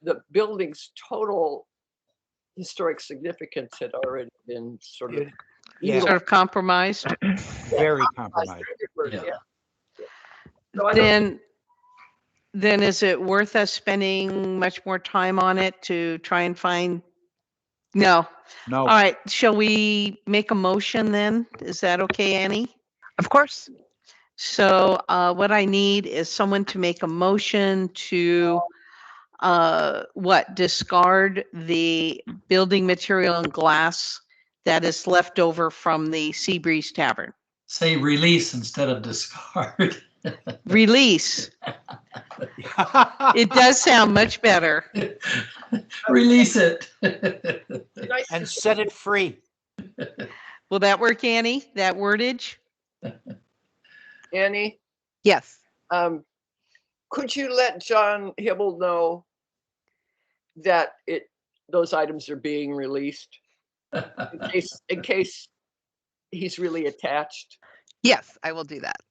the building's total historic significance had already been sort of Yeah. Sort of compromised? very compromised. Yeah. So I don't- Then is it worth us spending much more time on it to try and find? No. No, All right, shall we make a motion then? Is that okay, Annie? Of course. So what I need is someone to make a motion to discard the building material and glass that is left over from the Seabreeze Tavern. Say release instead of discard. Release. It does sound much better. Release it. nice and to- set it free. Will that work, Annie? That wordage? Annie, Yes. could you let John Hibble know that those items are being released in case he's really attached? Yes, I will do that.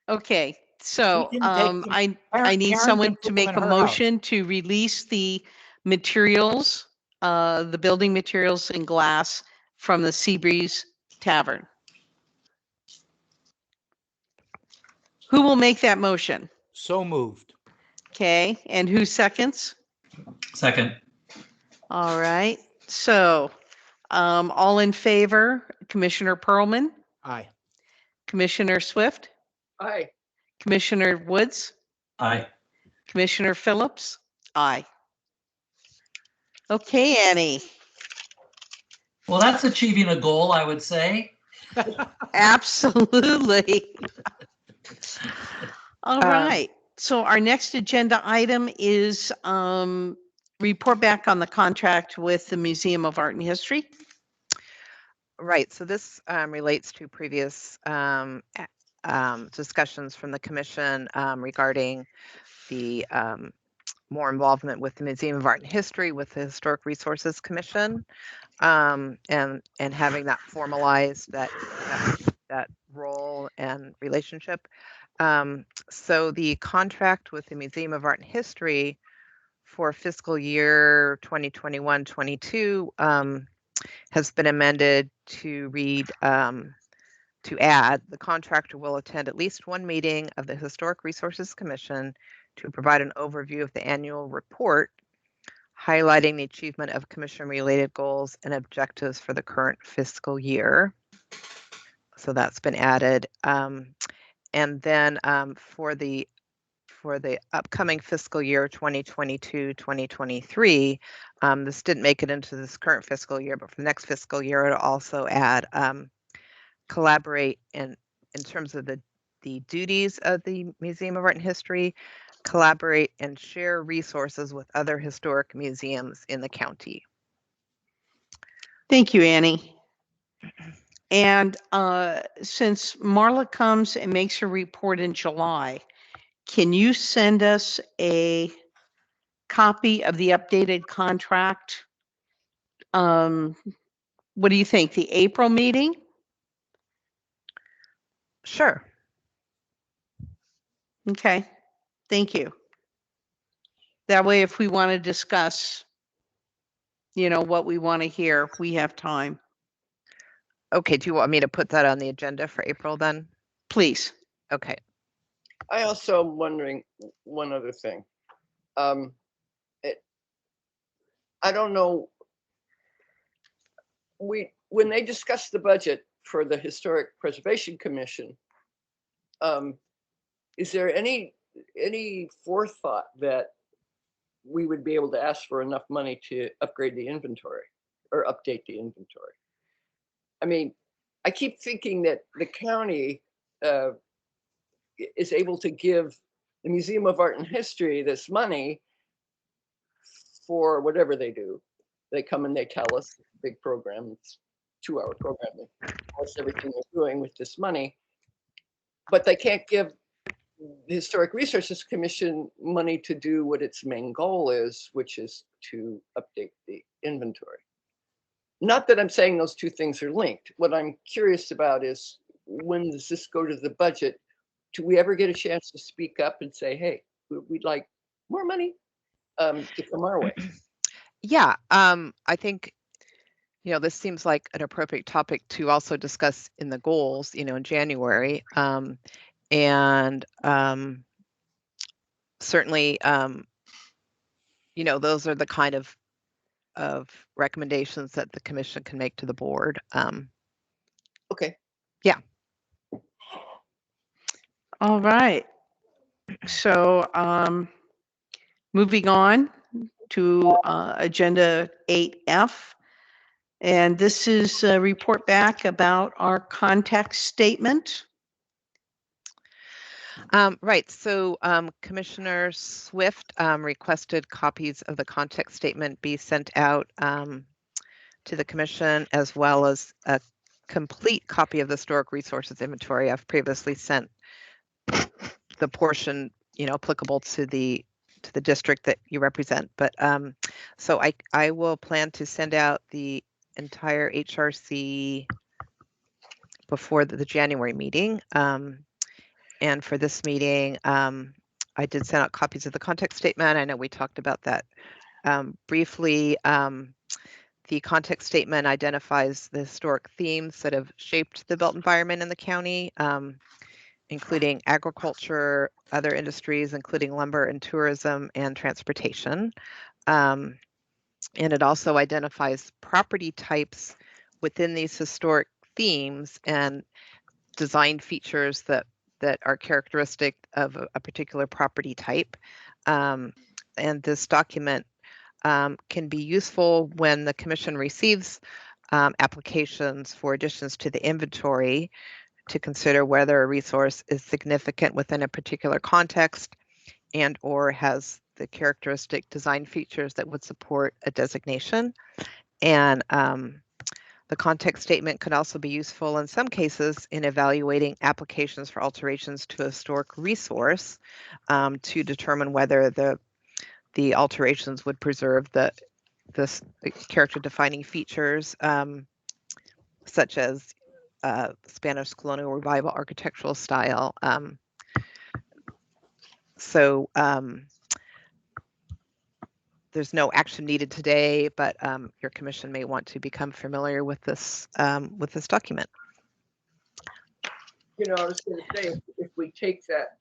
Okay, so We didn't take them. I need Karen someone can to put them make in a her house. motion to release the materials, the building materials and glass from the Seabreeze Tavern. Who will make that motion? So moved. Okay, and who seconds? Second. All right, so all in favor, Commissioner Pearlman, Aye. Commissioner Swift, Aye. Commissioner Woods, Aye. Commissioner Phillips? Aye. Okay, Annie. Well, that's achieving a goal, I would say. Absolutely. All Um, right. So our next agenda item is report back on the contract with the Museum of Art and History. Right. So this relates to previous discussions from the commission regarding the more involvement with the Museum of Art and History, with the Historic Resources Commission, and having that formalized that that role and relationship. So the contract with the Museum of Art and History for fiscal year 2021-22 has been amended to read, to add, the contractor will attend at least one meeting of the Historic Resources Commission to provide an overview of the annual report, highlighting the achievement of commission-related goals and objectives for the current fiscal year. So that's been added. And then for the upcoming fiscal year 2022-2023, this didn't make it into this current fiscal year, but for the next fiscal year, it'll also add collaborate in terms of the duties of the Museum of Art and History, collaborate and share resources with other historic museums in the county. Thank you, Annie. And since Marla comes and makes her report in July, can you send us a copy of the updated contract? What do you think? The April meeting? Sure. Okay, thank you. That way, if we want to discuss, what we want to hear, we have time. Okay, do you want me to put that on the agenda for April then? Please. Okay. I also am wondering one other thing. I don't know. When they discussed the budget for the Historic Preservation Commission, is there any forethought that we would be able to ask for enough money to upgrade the inventory or update the inventory? I mean, I keep thinking that the county is able to give the Museum of Art and History this money for whatever they do. They come and they tell us, big program, it's a 2-hour program, they tell us everything they're doing with this money, but they can't give the Historic Resources Commission money to do what its main goal is, which is to update the inventory. Not that I'm saying those two things are linked. What I'm curious about is, when does this go to the budget? Do we ever get a chance to speak up and say, hey, we'd like more money to come our way? Yeah, I think, this seems like an appropriate topic to also discuss in the goals, in January. And certainly, those are the kind of recommendations that the commission can make to the board. Okay. Yeah. All right. So moving on to agenda 8F. And this is a report back about our context statement. Right. So Commissioner Swift requested copies of the context statement be sent out to the commission, as well as a complete copy of the historic resources inventory. I've previously sent the portion, applicable to the district that you represent. But so I will plan to send out the entire HRC before the January meeting. And for this meeting, I did send out copies of the context statement. I know we talked about that briefly. The context statement identifies the historic themes that have shaped the built environment in the county, including agriculture, other industries, including lumber and tourism and transportation. And it also identifies property types within these historic themes and design features that are characteristic of a particular property type. And this document can be useful when the commission receives applications for additions to the inventory to consider whether a resource is significant within a particular context and or has the characteristic design features that would support a designation. And the context statement could also be useful in some cases in evaluating applications for alterations to a historic resource to determine whether the alterations would preserve the character defining features, such as Spanish colonial revival architectural style. So there's no action needed today, but your commission may want to become familiar with this document. You know, I was going to say, if we take that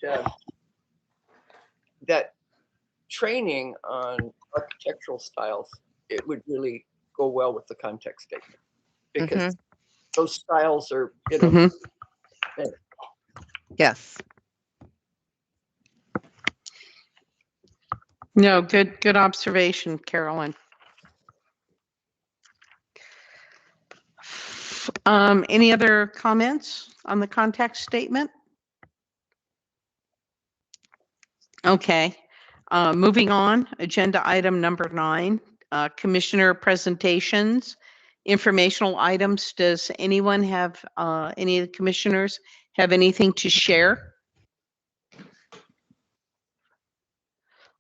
that training on architectural styles, it would really go well with the context statement, because those styles are, you know. Yes. No, good observation, Carolyn. Any other comments on the context statement? Okay, moving on, agenda item number 9, commissioner presentations, informational items. Does anyone have, any of the commissioners have anything to share?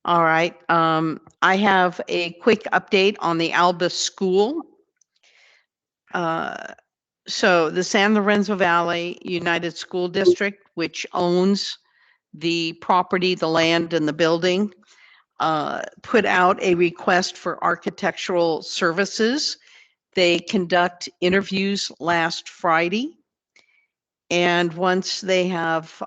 All right, I have a quick update on the Alba School. So the San Lorenzo Valley United School District, which owns the property, the land, and the building, put out a request for architectural services. They conduct interviews last Friday. And once they have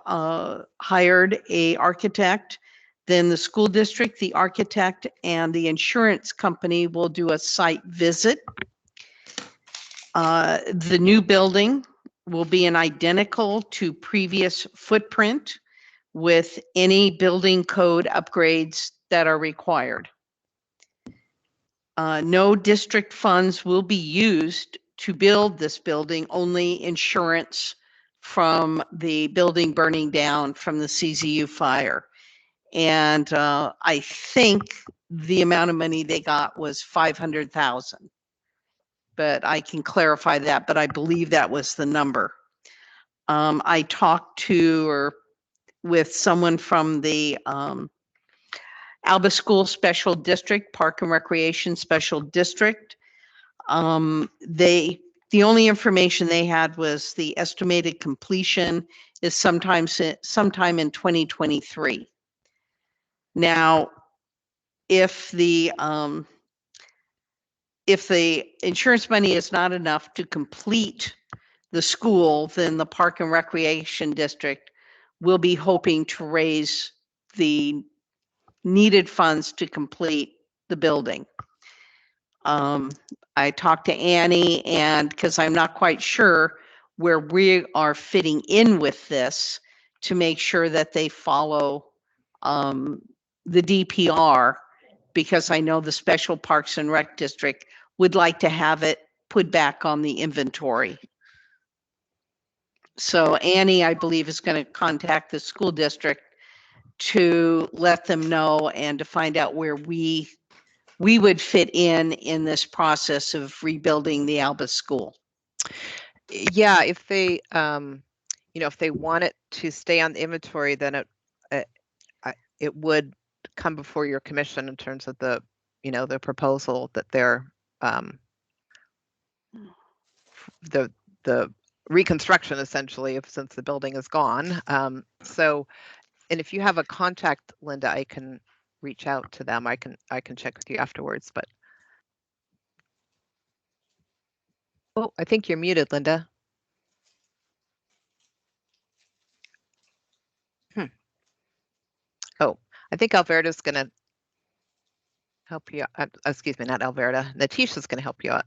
hired an architect, then the school district, the architect, and the insurance company will do a site visit. The new building will be an identical to previous footprint with any building code upgrades that are required. No district funds will be used to build this building, only insurance from the building burning down from the CZU fire. And I think the amount of money they got was $500,000. But I can clarify that, but I believe that was the number. I talked with someone from the Alba School Special District, Park and Recreation Special District. The only information they had was the estimated completion is sometime in 2023. Now, if the insurance money is not enough to complete the school, then the Park and Recreation District will be hoping to raise the needed funds to complete the building. I talked to Annie, and because I'm not quite sure where we are fitting in with this, to make sure that they follow the DPR, because I know the Special Parks and Rec District would like to have it put back on the inventory. So Annie, I believe, is going to contact the school district to let them know and to find out where we would fit in this process of rebuilding the Alba School. Yeah, if they, if they want it to stay on the inventory, then it would come before your commission in terms of the, the proposal that they're, the reconstruction essentially, since the building is gone. So, and if you have a contact, Linda, I can reach out to them. I can check with you afterwards, but. Oh, I think you're muted, Linda. Oh, I think Alberta's going to help you out. Excuse me, not Alberta. Natisha's going to help you out.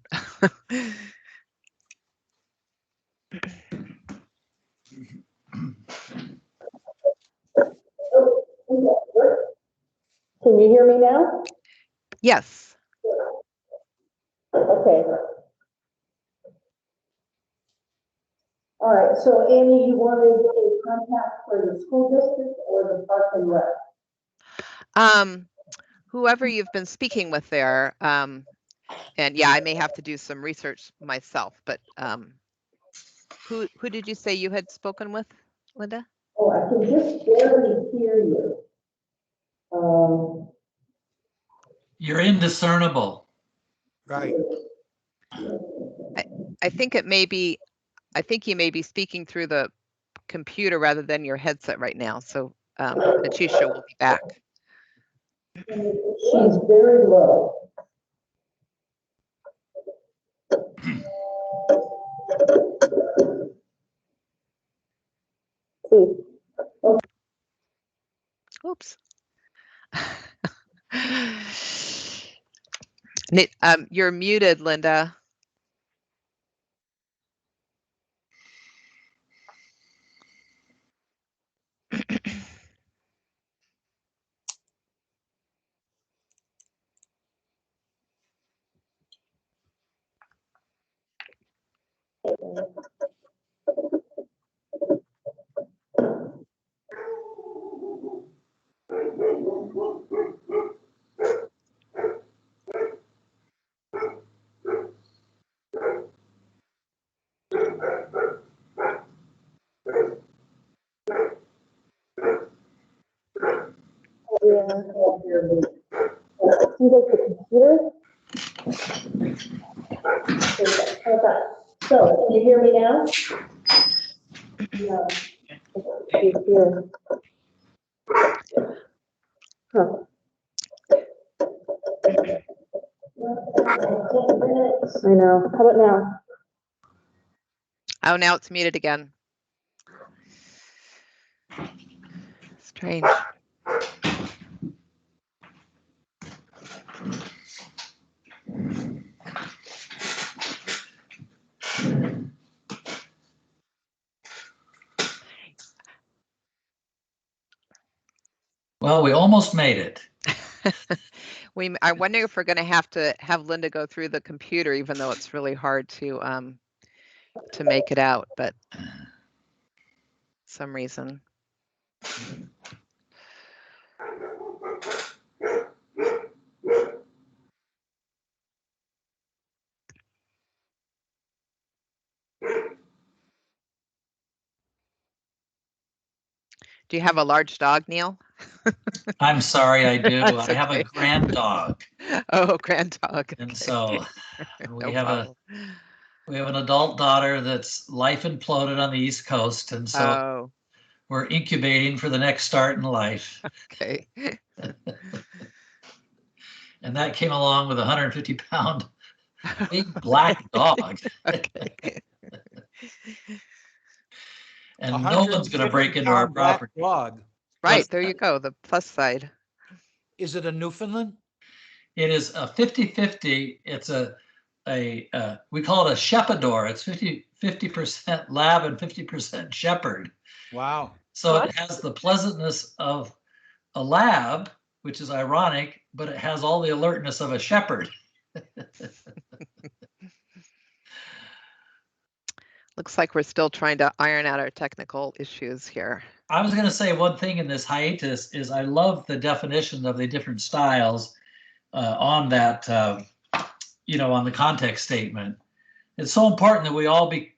Can you hear me now? Yes. Okay. All right, so Annie, you wanted a contact for the school district or the Park and Rec? Whoever you've been speaking with there, and yeah, I may have to do some research myself, but who did you say you had spoken with, Linda? Oh, I can just barely hear you. You're indiscernible. Right. I think it may be, I think you may be speaking through the computer rather than your headset right now. So Atisha will be back. She's very low. Oops. You're muted, Linda. You go to the computer. Okay. So, can you hear me now? No. Okay, here. Huh. I know. How about now? Oh, now it's muted again. Strange. Well, we almost made it. I wonder if we're going to have Linda go through the computer, even though it's really hard to make it out, but some reason. Do you have a large dog, Neil? I'm sorry, I do. That's I have a okay. grand dog. Oh, grand dog. And Okay. so we No have problem. we have an adult daughter that's life imploded on the East Coast. And so Oh, we're incubating for the next start in life. okay. And that came along with a 150-pound big black dog. Okay. And no one's going to break into our 150-pound black property. dog. Right, there you go, the plus side. Is it a Newfoundland? It is a 50-50. It's we call it a Shepherdor. It's 50% lab and 50% shepherd. Wow. So it has the pleasantness of a lab, which is ironic, but it has all the alertness of a shepherd. Looks like we're still trying to iron out our technical issues here. I was going to say one thing in this hiatus is I love the definition of the different styles on that, on the context statement. It's so important that we all be,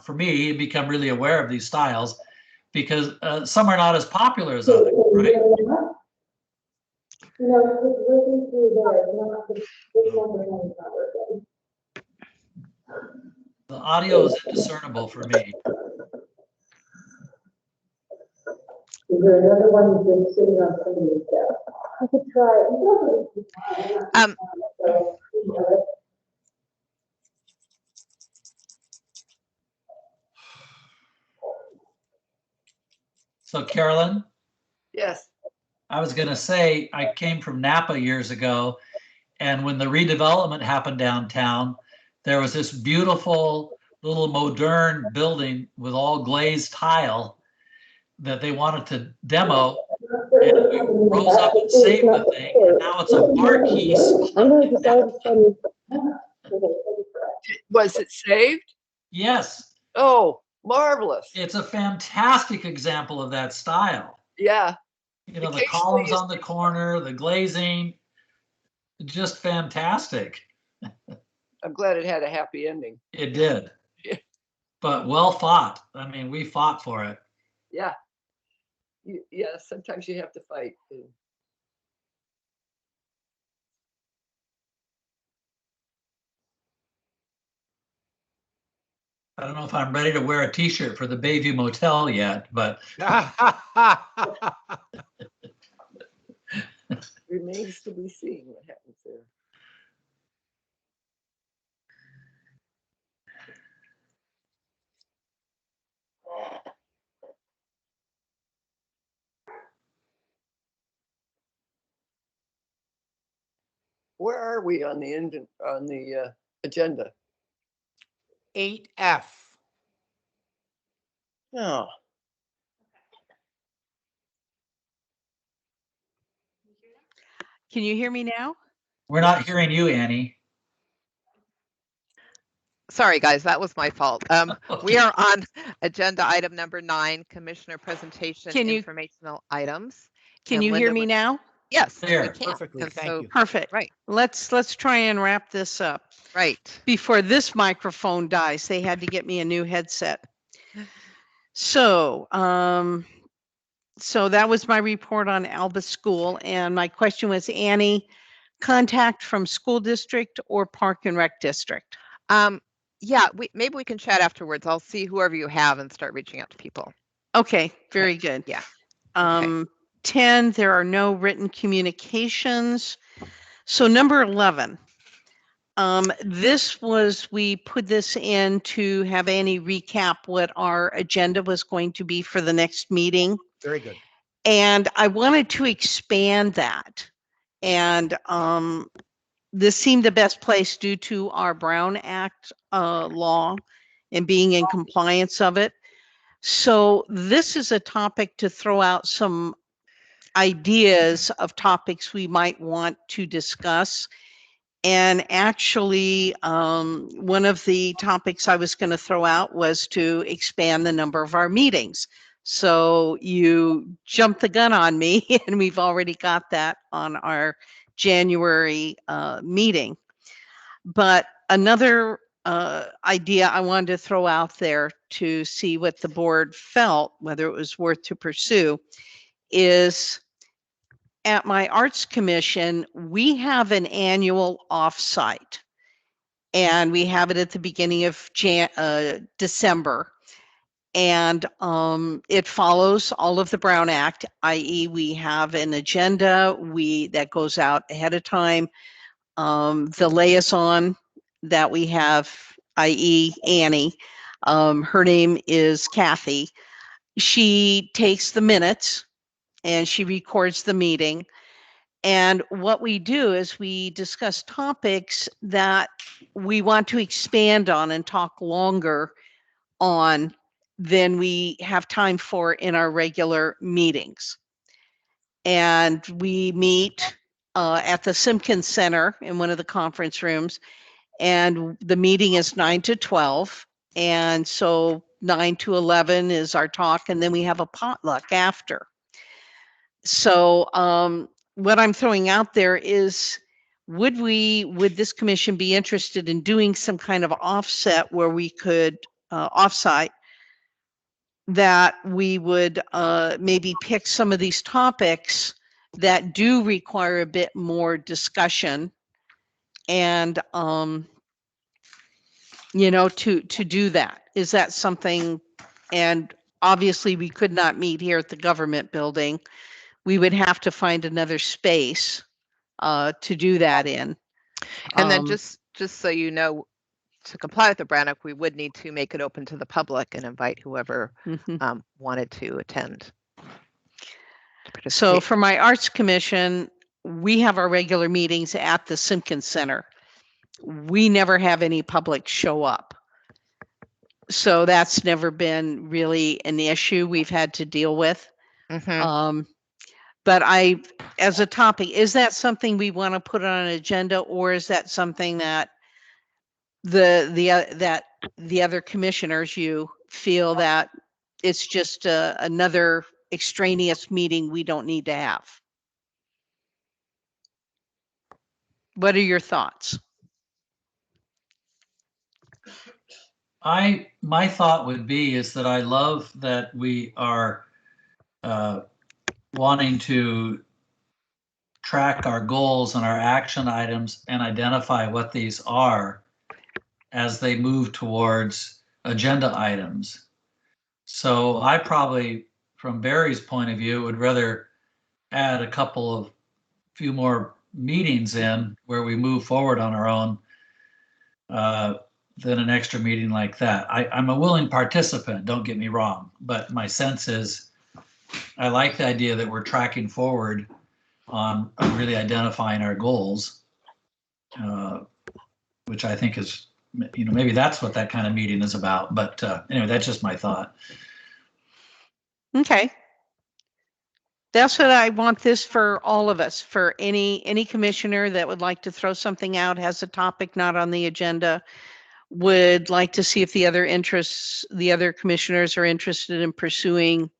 for me, become really aware of these styles because some are not as popular as others, right? Listen through there, not this number is not working. The audio is indiscernible for me. Is there another one you've been sitting on somebody's desk? I could try. So Carolyn, Yes. I was going to say I came from Napa years ago, and when the redevelopment happened downtown, there was this beautiful little modern building with all glazed tile that they wanted to demo. And we rose up and saved the thing, and now it's a marquee spot. Was it saved? Yes, Oh, marvelous. it's a fantastic example of that style. Yeah. The Occasionally columns you on the corner, the glazing, just fantastic. I'm glad it had a happy ending. It did. Yeah. But well fought. I mean, we fought for it. Yeah. Yeah, sometimes you have to fight. I don't know if I'm ready to wear a t-shirt for the Bayview Motel yet, but Remains to be seen what happens there. Where are we on the agenda? 8F. Oh, Can you hear me now? we're not hearing you, Annie. Sorry, guys, that was my fault. We Okay. are on agenda item number 9, commissioner presentation Can you- informational items. Can And you hear Linda me would- now? Yes, we There. can. Perfectly, And thank so- you. Perfect. Right, Let's try and wrap this up right. before this microphone dies. They had to get me a new headset. So, so that was my report on Alba School, and my question was, Annie, contact from school district or park and rec district? Yeah, maybe we can chat afterwards. I'll see whoever you have and start reaching out to people. Okay, very good. Yeah. Okay. 10, there are no written communications. So number 11, we put this in to have Annie recap what our agenda was going to be for the next meeting. Very good. And I wanted to expand that. And this seemed the best place due to our Brown Act law and being in compliance of it. So this is a topic to throw out some ideas of topics we might want to discuss. And actually, one of the topics I was going to throw out was to expand the number of our meetings. So you jumped the gun on me, and we've already got that on our January meeting. But another idea I wanted to throw out there to see what the board felt, whether it was worth to pursue, is at my arts commission, we have an annual offsite, and we have it at the beginning of December. And it follows all of the Brown Act, i.e. we have an agenda that goes out ahead of time. The liaison that we have, i.e. Annie, her name is Kathy. She takes the minutes and she records the meeting. And what we do is we discuss topics that we want to expand on and talk longer on than we have time for in our regular meetings. And we meet at the Simpkins Center in one of the conference rooms, and the meeting is 9 to 12. And so 9 to 11 is our talk, and then we have a potluck after. So what I'm throwing out there is, would this commission be interested in doing some kind of offset where we could offsite that we would maybe pick some of these topics that do require a bit more discussion, and to do that? Is that something? And obviously we could not meet here at the government building. We would have to find another space to do that in. And then just so you know, to comply with the Brown Act, we would need to make it open to the public and invite whoever wanted to attend. So for my arts commission, we have our regular meetings at the Simpkins Center. We never have any public show up. So that's never been really an issue we've had to deal with. But as a topic, is that something we want to put on an agenda, or is that something that the other commissioners, you feel that it's just another extraneous meeting we don't need to have? What are your thoughts? My thought would be is that I love that we are wanting to track our goals and our action items and identify what these are as they move towards agenda items. So I probably, from Barry's point of view, would rather add a few more meetings in where we move forward on our own than an extra meeting like that. I'm a willing participant, don't get me wrong, but my sense is I like the idea that we're tracking forward on really identifying our goals, which I think is, maybe that's what that kind of meeting is about. But anyway, that's just my thought. Okay. That's what I want this for all of us, for any commissioner that would like to throw something out, has a topic not on the agenda, would like to see if the other commissioners are interested in pursuing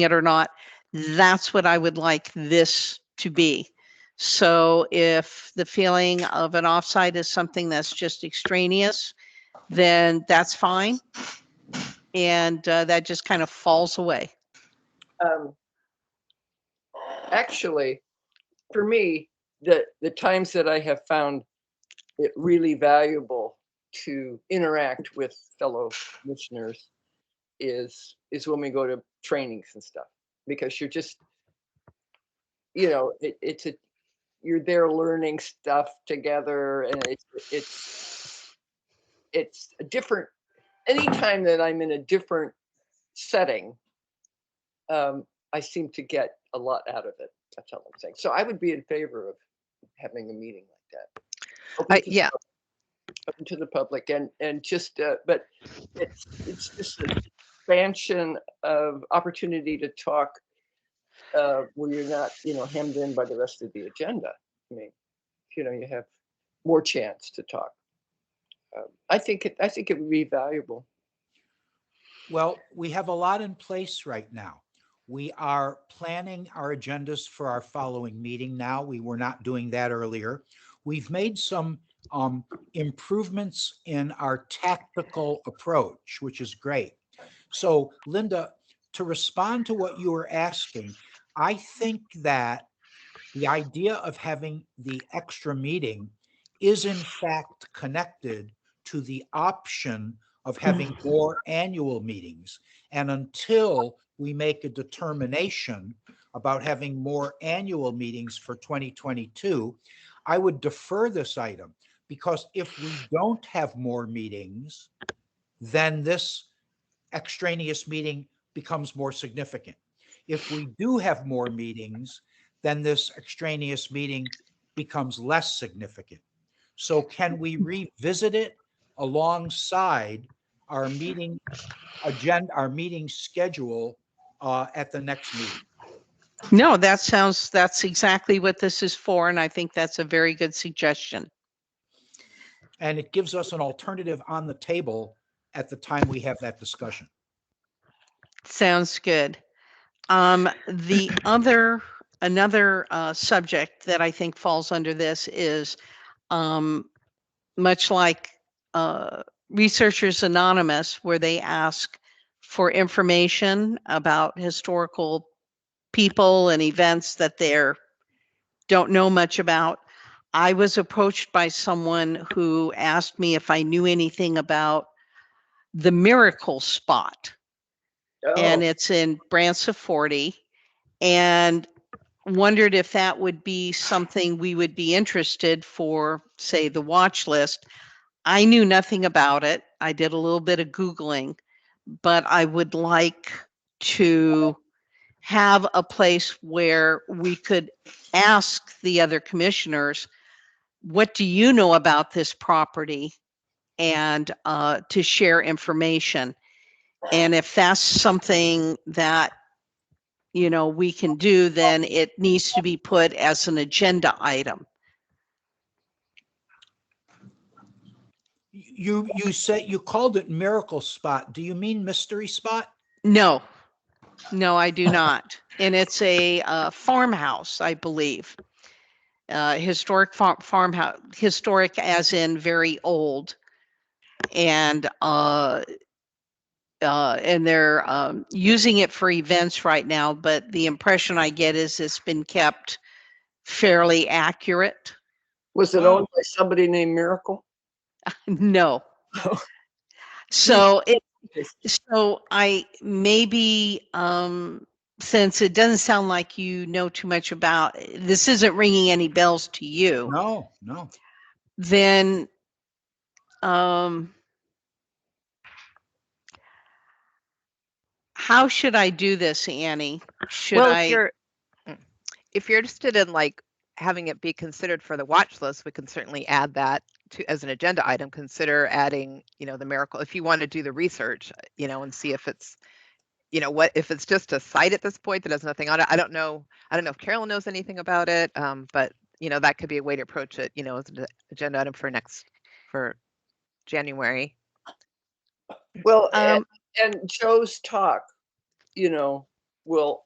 it or not. That's what I would like this to be. So if the feeling of an offsite is something that's just extraneous, then that's fine. And that just kind of falls away. Actually, for me, the times that I have found it really valuable to interact with fellow commissioners is when we go to trainings and stuff, because you're just, you're there learning stuff together, and it's a different, anytime that I'm in a different setting, I seem to get a lot out of it. That's all I'm saying. So I would be in favor of having a meeting like that. Yeah. Open to the public, and just, but it's just an expansion of opportunity to talk where you're not, hemmed in by the rest of the agenda. I mean, you have more chance to talk. I think it would be valuable. Well, we have a lot in place right now. We are planning our agendas for our following meeting now. We were not doing that earlier. We've made some improvements in our tactical approach, which is great. So, Linda, to respond to what you were asking, I think that the idea of having the extra meeting is in fact connected to the option of having more annual meetings. And until we make a determination about having more annual meetings for 2022, I would defer this item, because if we don't have more meetings, then this extraneous meeting becomes more significant. If we do have more meetings, then this extraneous meeting becomes less significant. So can we revisit it alongside our meeting agenda, our meeting schedule at the next meeting? No, that's exactly what this is for. And I think that's a very good suggestion. And it gives us an alternative on the table at the time we have that discussion. Sounds good. Another subject that I think falls under this is much like Researchers Anonymous, where they ask for information about historical people and events that they don't know much about. I was approached by someone who asked me if I knew anything about the Miracle Spot, and it's in Branciforte, and wondered if that would be something we would be interested for, say, the watch list. I knew nothing about it. I did a little bit of Googling, but I would like to have a place where we could ask the other commissioners, what do you know about this property? And to share information. And if that's something that we can do, then it needs to be put as an agenda item. You said you called it Miracle Spot. Do you mean Mystery Spot? No, I do not. And it's a farmhouse, I believe. Historic farmhouse, historic as in very old. And they're using it for events right now, but the impression I get is it's been kept fairly accurate. Was it owned by somebody named Miracle? No. So I maybe, since it doesn't sound like you know too much about, this isn't ringing any bells to you, No, no. then, how should I do this, Annie? Should Well, I? if you're interested in like having it be considered for the watch list, we can certainly add that to as an agenda item. Consider adding, the miracle if you want to do the research, and see if it's, what if it's just a site at this point that has nothing on it. I don't know if Carolyn knows anything about it, but that could be a way to approach it, as an agenda item for January. Well, and Joe's talk, will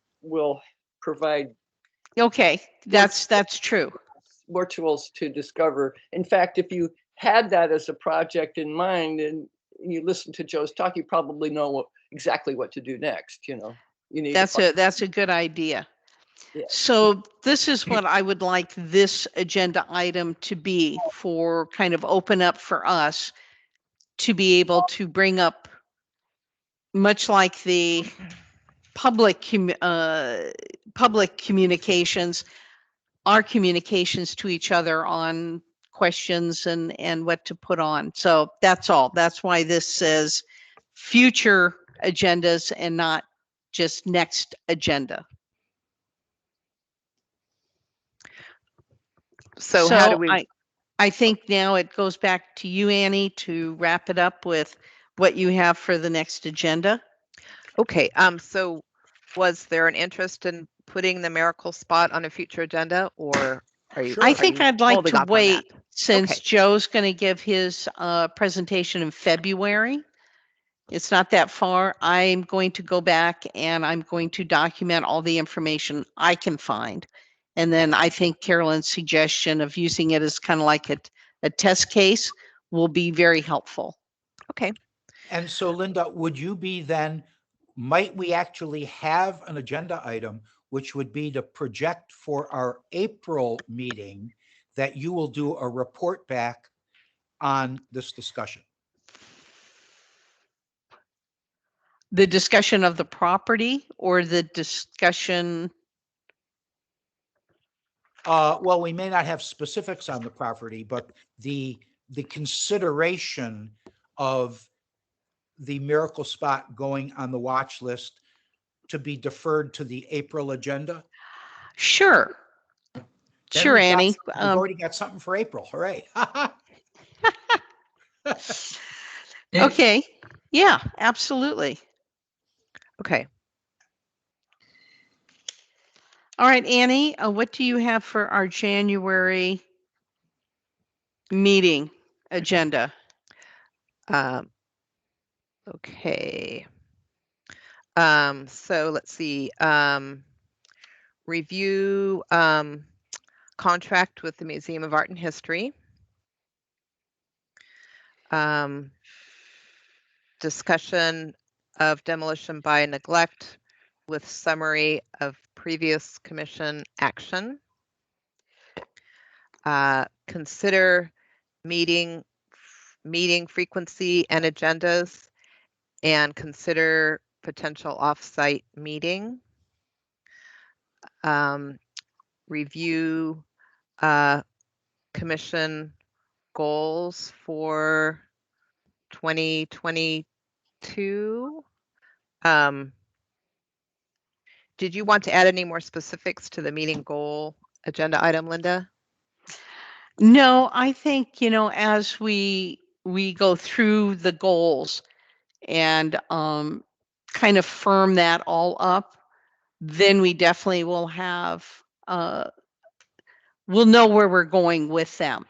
provide Okay, that's true. more tools to discover. In fact, if you had that as a project in mind and you listen to Joe's talk, you probably know exactly what to do next. You need That's a good idea. Yeah. So this is what I would like this agenda item to be, for kind of open up for us to be able to bring up, much like the public communications, our communications to each other on questions and what to put on. So that's all. That's why this says future agendas and not just next agenda. So how do we? I think now it goes back to you, Annie, to wrap it up with what you have for the next agenda. Okay. So was there an interest in putting the miracle spot on a future agenda, or are you? Sure. I think I'd like holding to off on wait, that? since Okay. Joe's going to give his presentation in February. It's not that far. I'm going to go back and I'm going to document all the information I can find. And then I think Carolyn's suggestion of using it as kind of like a test case will be very helpful. Okay. And so, Linda, would you be then, might we actually have an agenda item, which would be to project for our April meeting, that you will do a report back on this discussion? The discussion of the property or the discussion? Well, we may not have specifics on the property, but the consideration of the miracle spot going on the watch list to be deferred to the April agenda. Sure. Then Sure, Annie. we've already got something for April. Hooray. Okay. Yeah, absolutely. Okay. All right, Annie, what do you have for our January meeting agenda? Okay. So let's see. Review contract with the Museum of Art and History. Discussion of demolition by neglect with summary of previous commission action. Consider meeting frequency and agendas, and consider potential off-site meeting. Review commission goals for 2022. Did you want to add any more specifics to the meeting goal agenda item, Linda? No, I think, as we go through the goals and kind of firm that all up, then we definitely will have, we'll know where we're going with them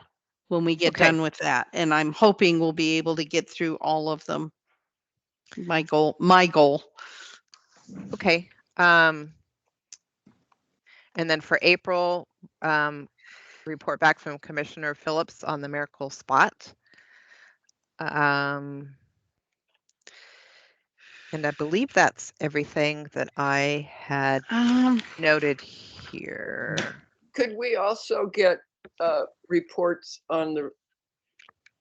when we get done with that. And I'm hoping we'll be able to get through all of them. My goal. Okay. And then for April, report back from Commissioner Phillips on the miracle spot. And I believe that's everything that I had noted here. Could we also get reports on the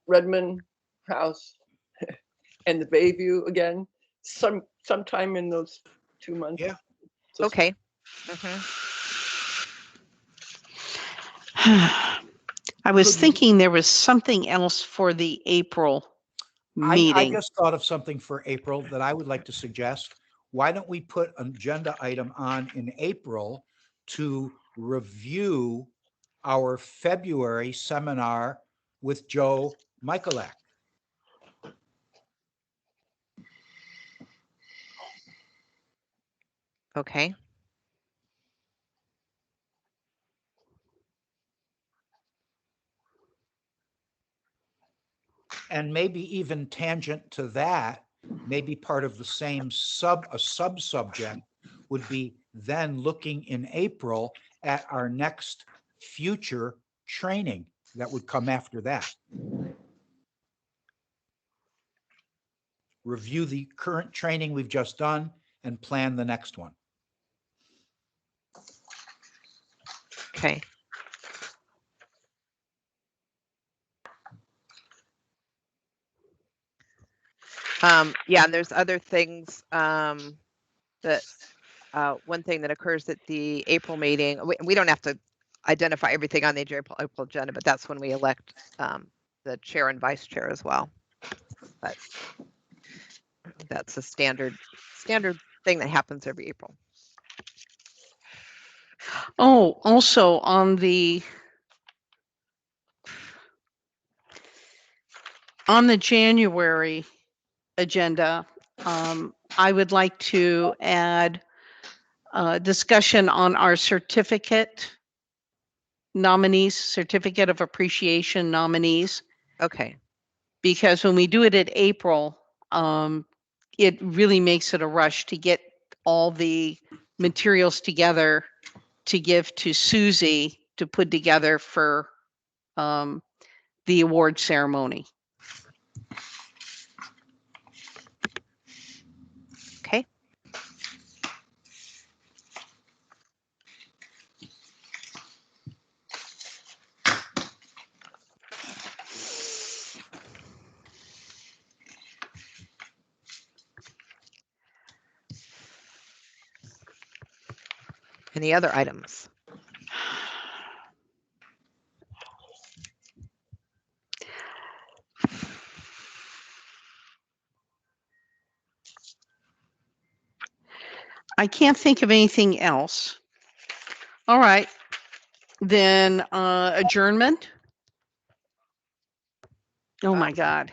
Redmond house? and the Bayview again, sometime in those 2 months. Yeah. Just- Okay. Mhm. I was Could we- thinking there was something else for the April I meeting. just thought of something for April that I would like to suggest. Why don't we put an agenda item on in April to review our February seminar with Joe Michalak? Okay. And maybe even tangent to that, maybe part of the same sub-subject would be then looking in April at our next future training that would come after that. Review the current training we've just done and plan the next one. Okay. Yeah, and there's other things that one thing that occurs at the April meeting. We don't have to identify everything on the April agenda, but that's when we elect the chair and vice chair as well. But that's a standard thing that happens every April. Oh, also on the January agenda, I would like to add discussion on our certificate of appreciation nominees, Okay. because when we do it at April, it really makes it a rush to get all the materials together to give to Susie to put together for the award ceremony. Okay. Any other items? I can't think of anything else. All right, then adjournment. Oh my God.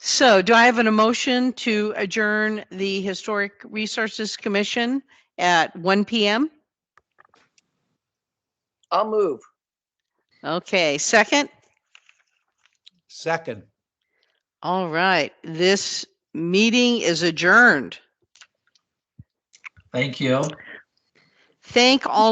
So do I have an emotion to adjourn the Historic Resources Commission at 1 p.m.? I'll move. Okay, second? Second. All right, this meeting is adjourned. Thank you. Thank all